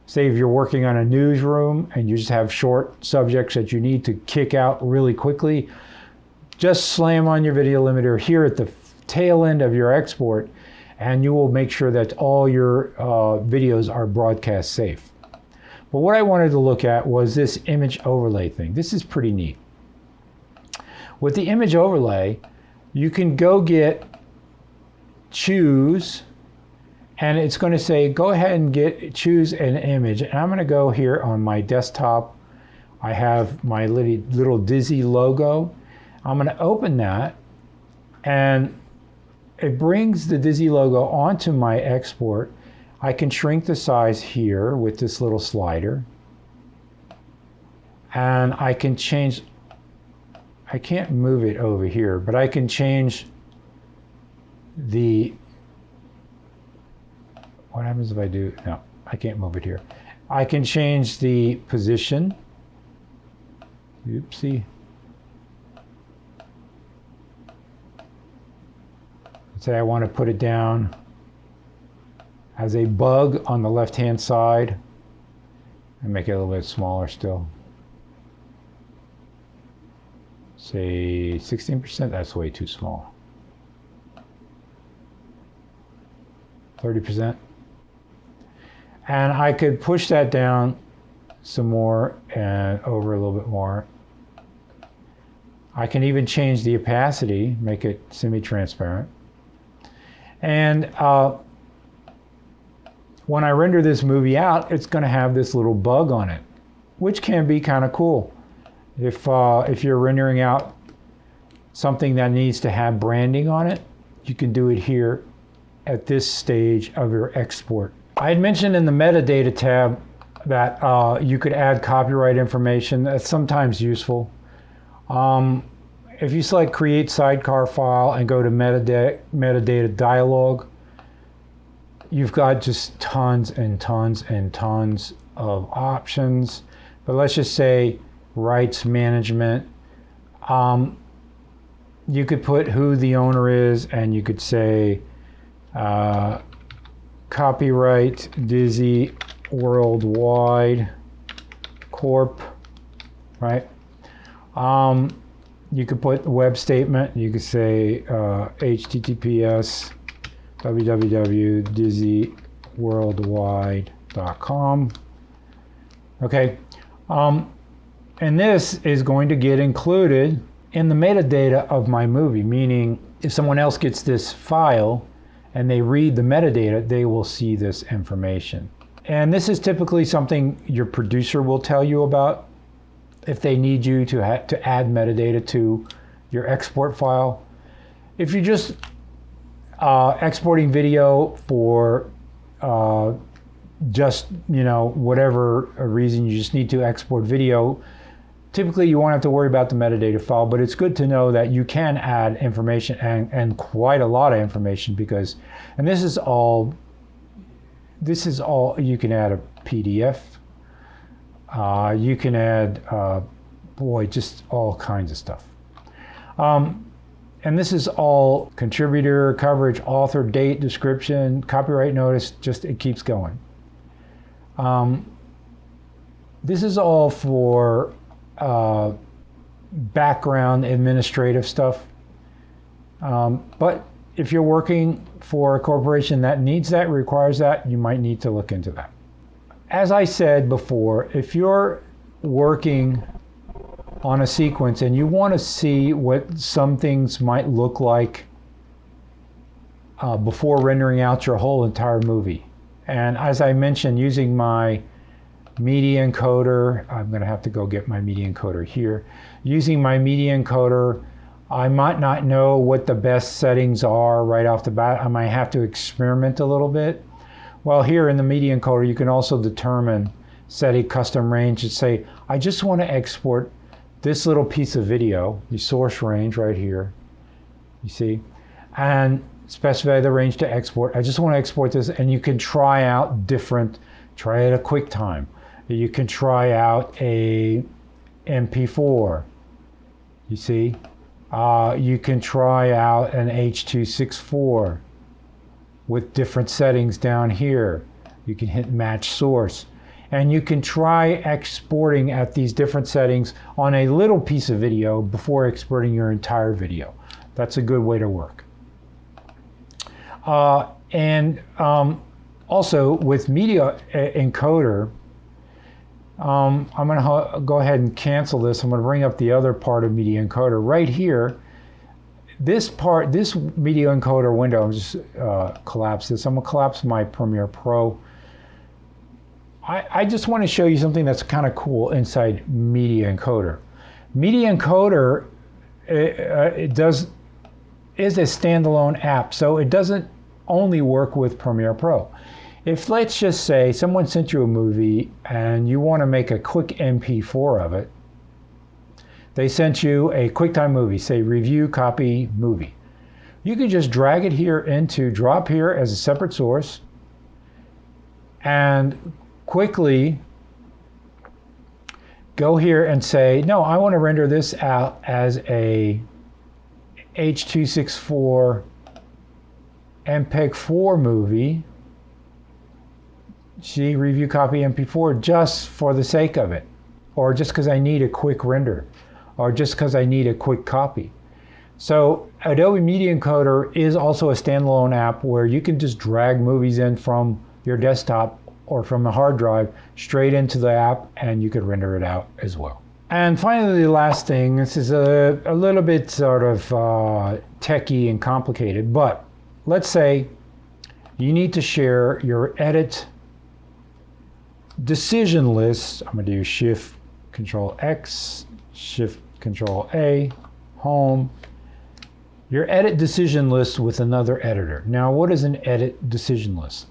Say if you're working on a newsroom and you just have short subjects that you need to kick out really quickly, just slam on your video limiter here at the tail end of your export and you will make sure that all your videos are broadcast safe. But what I wanted to look at was this image overlay thing. This is pretty neat. With the image overlay, you can go get, choose, and it's going to say, go ahead and choose an image. And I'm going to go here on my desktop. I have my little Dizzy logo. I'm going to open that, and it brings the Dizzy logo onto my export. I can shrink the size here with this little slider. And I can change, I can't move it over here, but I can change the, what happens if I do, no, I can't move it here. I can change the position. Oopsie. Say I want to put it down as a bug on the left-hand side and make it a little bit smaller still. Say 16%, that's way too small. 30%. And I could push that down some more and over a little bit more. I can even change the opacity, make it semi-transparent. And when I render this movie out, it's going to have this little bug on it, which can be kind of cool. If you're rendering out something that needs to have branding on it, you can do it here at this stage of your export. I had mentioned in the metadata tab that you could add copyright information. That's sometimes useful. If you select Create Sidecar File and go to Metadata Dialog, you've got just tons and tons and tons of options. But let's just say rights management. You could put who the owner is, and you could say copyright Dizzy Worldwide Corp, right? You could put the web statement. You could say https www.dizzyworldwide.com. Okay, and this is going to get included in the metadata of my movie, meaning if someone else gets this file and they read the metadata, they will see this information. And this is typically something your producer will tell you about if they need you to add metadata to your export file. If you're just exporting video for just, whatever reason you just need to export video, typically you won't have to worry about the metadata file, but it's good to know that you can add information and quite a lot of information because, and this is all, you can add a PDF. You can add, just all kinds of stuff. And this is all contributor, coverage, author, date, description, copyright notice, just it keeps going. This is all for background administrative stuff. But if you're working for a corporation that needs that, requires that, you might need to look into that. As I said before, if you're working on a sequence and you want to see what some things might look like before rendering out your whole entire movie, and as I mentioned, using my media encoder, I'm going to have to go get my media encoder here. Using my media encoder, I might not know what the best settings are right off the bat. I might have to experiment a little bit. Well, here in the media encoder, you can also determine, set a custom range and say, I just want to export this little piece of video, the source range right here, you see, and specify the range to export. I just want to export this, and you can try out different, try out a QuickTime. You can try out a MP4, you see. You can try out an H.264 with different settings down here. You can hit match source. And you can try exporting at these different settings on a little piece of video before exporting your entire video. That's a good way to work. Also with Media Encoder, I'm going to go ahead and cancel this. I'm going to bring up the other part of Media Encoder right here. This part, this Media Encoder window, I'm just collapse this. I'm going to collapse my Premiere Pro. I just want to show you something that's kind of cool inside Media Encoder. Media Encoder is a standalone app, so it doesn't only work with Premiere Pro. If, let's just say, someone sent you a movie and you want to make a quick MP4 of it, they sent you a QuickTime movie, say review, copy, movie. You can just drag it here into, drop here as a separate source, and quickly go here and say, no, I want to render this out as a H.264 MPEG-4 movie. See, review, copy, MP4, just for the sake of it, or just because I need a quick render, or just because I need a quick copy. So Adobe Media Encoder is also a standalone app where you can just drag movies in from your desktop or from a hard drive straight into the app, and you could render it out as well. And finally, the last thing, this is a little bit sort of techie and complicated, but let's say you need to share your edit decision list. I'm going to do Shift Control X, Shift Control A, Home. Your edit decision list with another editor. Now, what is an edit decision list?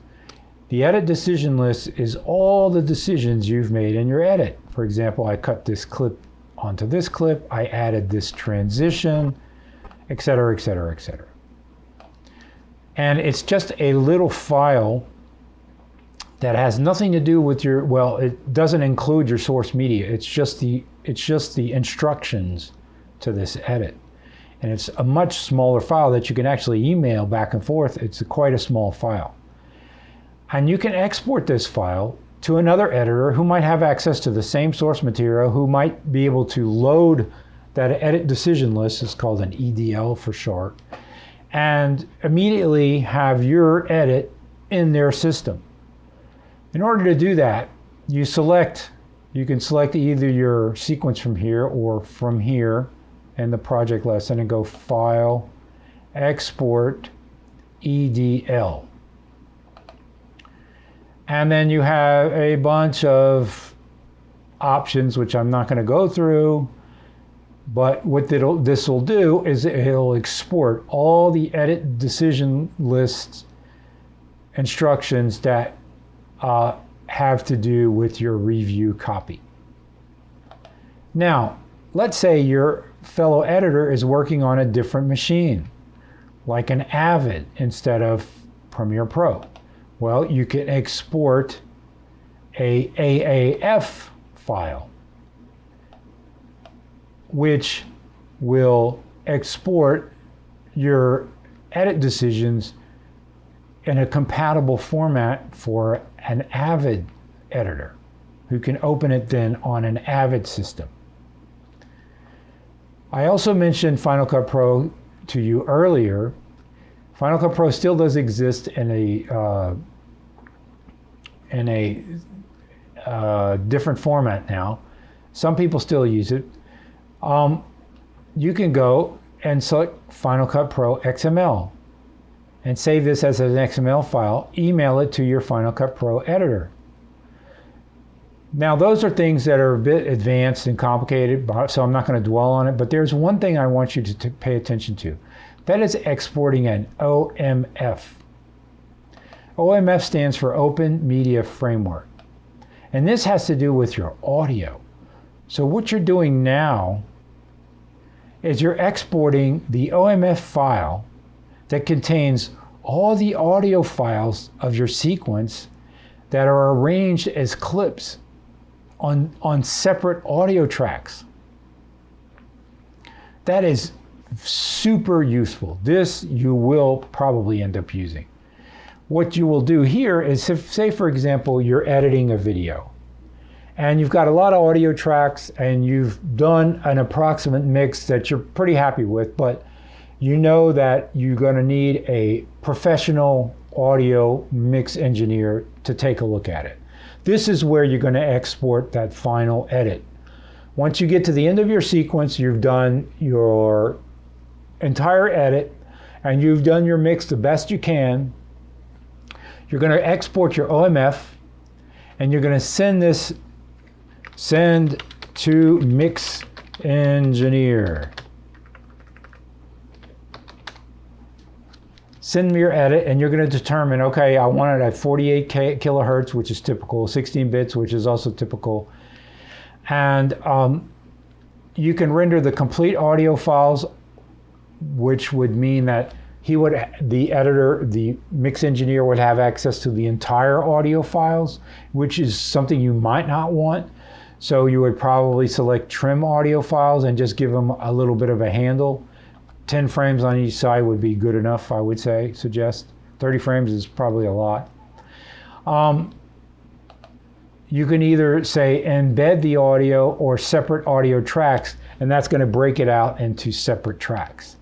The edit decision list is all the decisions you've made in your edit. For example, I cut this clip onto this clip, I added this transition, etc., etc., etc. And it's just a little file that has nothing to do with your, well, it doesn't include your source media. It's just the instructions to this edit. And it's a much smaller file that you can actually email back and forth. It's quite a small file. And you can export this file to another editor who might have access to the same source material, who might be able to load that edit decision list, it's called an EDL for short, and immediately have your edit in their system. In order to do that, you can select either your sequence from here or from here in the project lesson and go File, Export, EDL. And then you have a bunch of options, which I'm not going to go through, but what this will do is it'll export all the edit decision list instructions that have to do with your review copy. Now, let's say your fellow editor is working on a different machine, like an Avid instead of Premiere Pro. Well, you can export a AAF file, which will export your edit decisions in a compatible format for an Avid editor who can open it then on an Avid system. I also mentioned Final Cut Pro to you earlier. Final Cut Pro still does exist in a different format now. Some people still use it. You can go and select Final Cut Pro XML and save this as an XML file, email it to your Final Cut Pro editor. Now those are things that are a bit advanced and complicated, so I'm not going to dwell on it, but there's one thing I want you to pay attention to. That is exporting an OMF. OMF stands for Open Media Framework. And this has to do with your audio. So what you're doing now is you're exporting the OMF file that contains all the audio files of your sequence that are arranged as clips on separate audio tracks. That is super useful. This you will probably end up using. What you will do here is, say for example, you're editing a video and you've got a lot of audio tracks and you've done an approximate mix that you're pretty happy with, but you know that you're going to need a professional audio mix engineer to take a look at it. This is where you're going to export that final edit. Once you get to the end of your sequence, you've done your entire edit and you've done your mix the best you can. You're going to export your OMF and you're going to send to mix engineer. Send me your edit and you're going to determine, okay, I want it at 48 kilohertz, which is typical, 16 bits, which is also typical. And you can render the complete audio files, which would mean that the editor, the mix engineer would have access to the entire audio files, which is something you might not want. So you would probably select trim audio files and just give them a little bit of a handle. 10 frames on each side would be good enough, I would suggest. 30 frames is probably a lot. You can either say embed the audio or separate audio tracks, and that's going to break it out into separate tracks.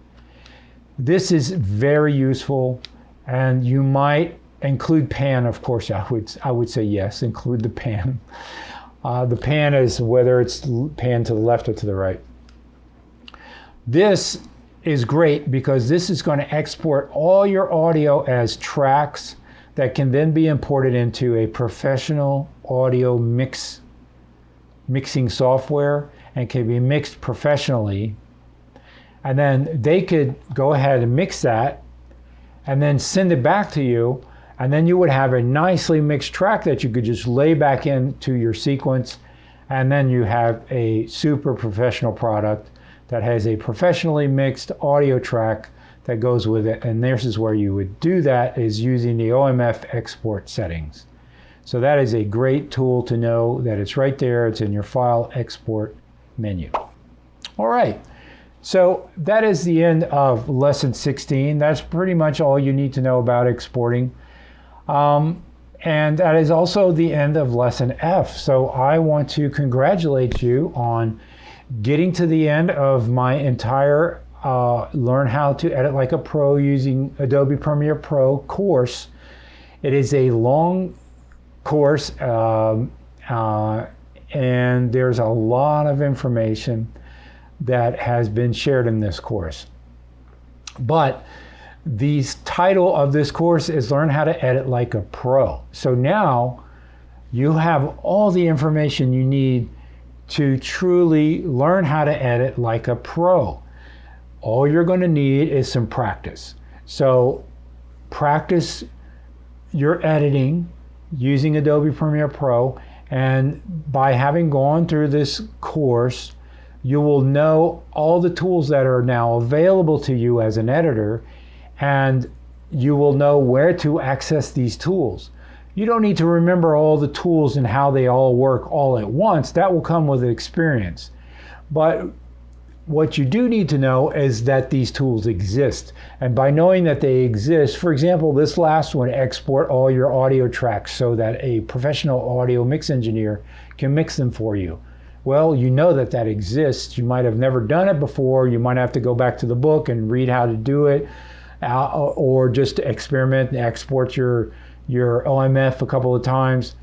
This is very useful, and you might include pan, of course. I would say yes, include the pan. The pan is whether it's pan to the left or to the right. This is great because this is going to export all your audio as tracks that can then be imported into a professional audio mixing software and can be mixed professionally. And then they could go ahead and mix that and then send it back to you. And then you would have a nicely mixed track that you could just lay back into your sequence. And then you have a super professional product that has a professionally mixed audio track that goes with it. And this is where you would do that, is using the OMF export settings. So that is a great tool to know that it's right there. It's in your file export menu. All right. So that is the end of lesson 16. That's pretty much all you need to know about exporting. And that is also the end of lesson F. So I want to congratulate you on getting to the end of my entire Learn How to Edit Like a Pro using Adobe Premiere Pro course. It is a long course and there's a lot of information that has been shared in this course. But the title of this course is Learn How to Edit Like a Pro. So now you have all the information you need to truly learn how to edit like a pro. All you're going to need is some practice. So practice your editing using Adobe Premiere Pro, and by having gone through this course, you will know all the tools that are now available to you as an editor, and you will know where to access these tools. You don't need to remember all the tools and how they all work all at once. That will come with experience. But what you do need to know is that these tools exist. And by knowing that they exist, for example, this last one, export all your audio tracks so that a professional audio mix engineer can mix them for you. Well, you know that that exists. You might have never done it before. You might have to go back to the book and read how to do it, or just experiment and export your OMF a couple of times.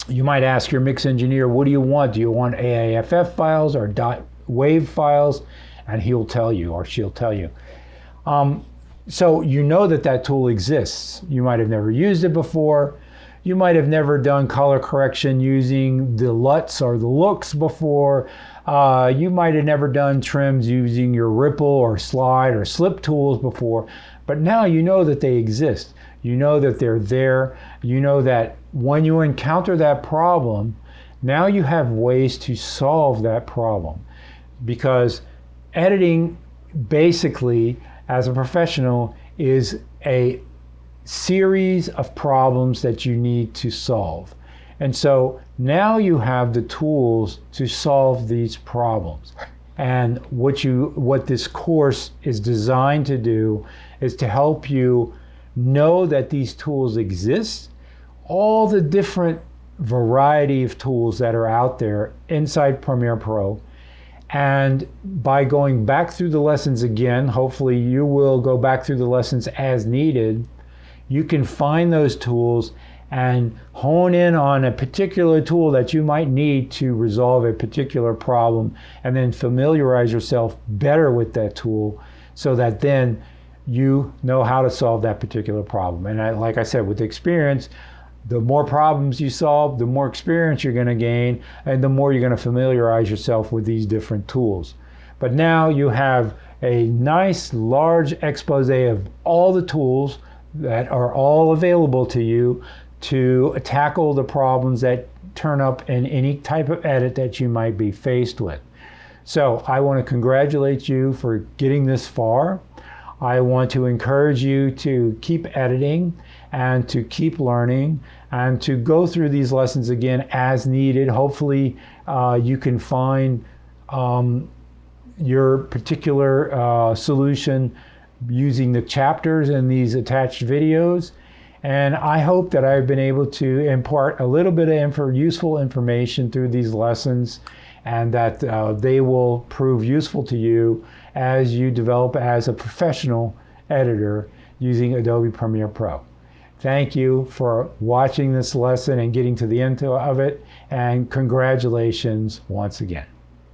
You might ask your mix engineer, what do you want? Do you want AIFF files or .wav files? And he'll tell you, or she'll tell you. So you know that that tool exists. You might have never used it before. You might have never done color correction using the Luts or the Looks before. You might have never done trims using your ripple or slide or slip tools before. But now you know that they exist. You know that they're there. You know that when you encounter that problem, now you have ways to solve that problem. Because editing, basically, as a professional, is a series of problems that you need to solve. And so now you have the tools to solve these problems. And what this course is designed to do is to help you know that these tools exist, all the different variety of tools that are out there inside Premiere Pro. And by going back through the lessons again, hopefully you will go back through the lessons as needed, you can find those tools and hone in on a particular tool that you might need to resolve a particular problem, and then familiarize yourself better with that tool so that then you know how to solve that particular problem. And like I said, with experience, the more problems you solve, the more experience you're going to gain, and the more you're going to familiarize yourself with these different tools. But now you have a nice large expose of all the tools that are all available to you to tackle the problems that turn up in any type of edit that you might be faced with. So I want to congratulate you for getting this far. I want to encourage you to keep editing and to keep learning and to go through these lessons again as needed. Hopefully you can find your particular solution using the chapters in these attached videos. And I hope that I've been able to impart a little bit of useful information through these lessons, and that they will prove useful to you as you develop as a professional editor using Adobe Premiere Pro. Thank you for watching this lesson and getting to the end of it, and congratulations once again.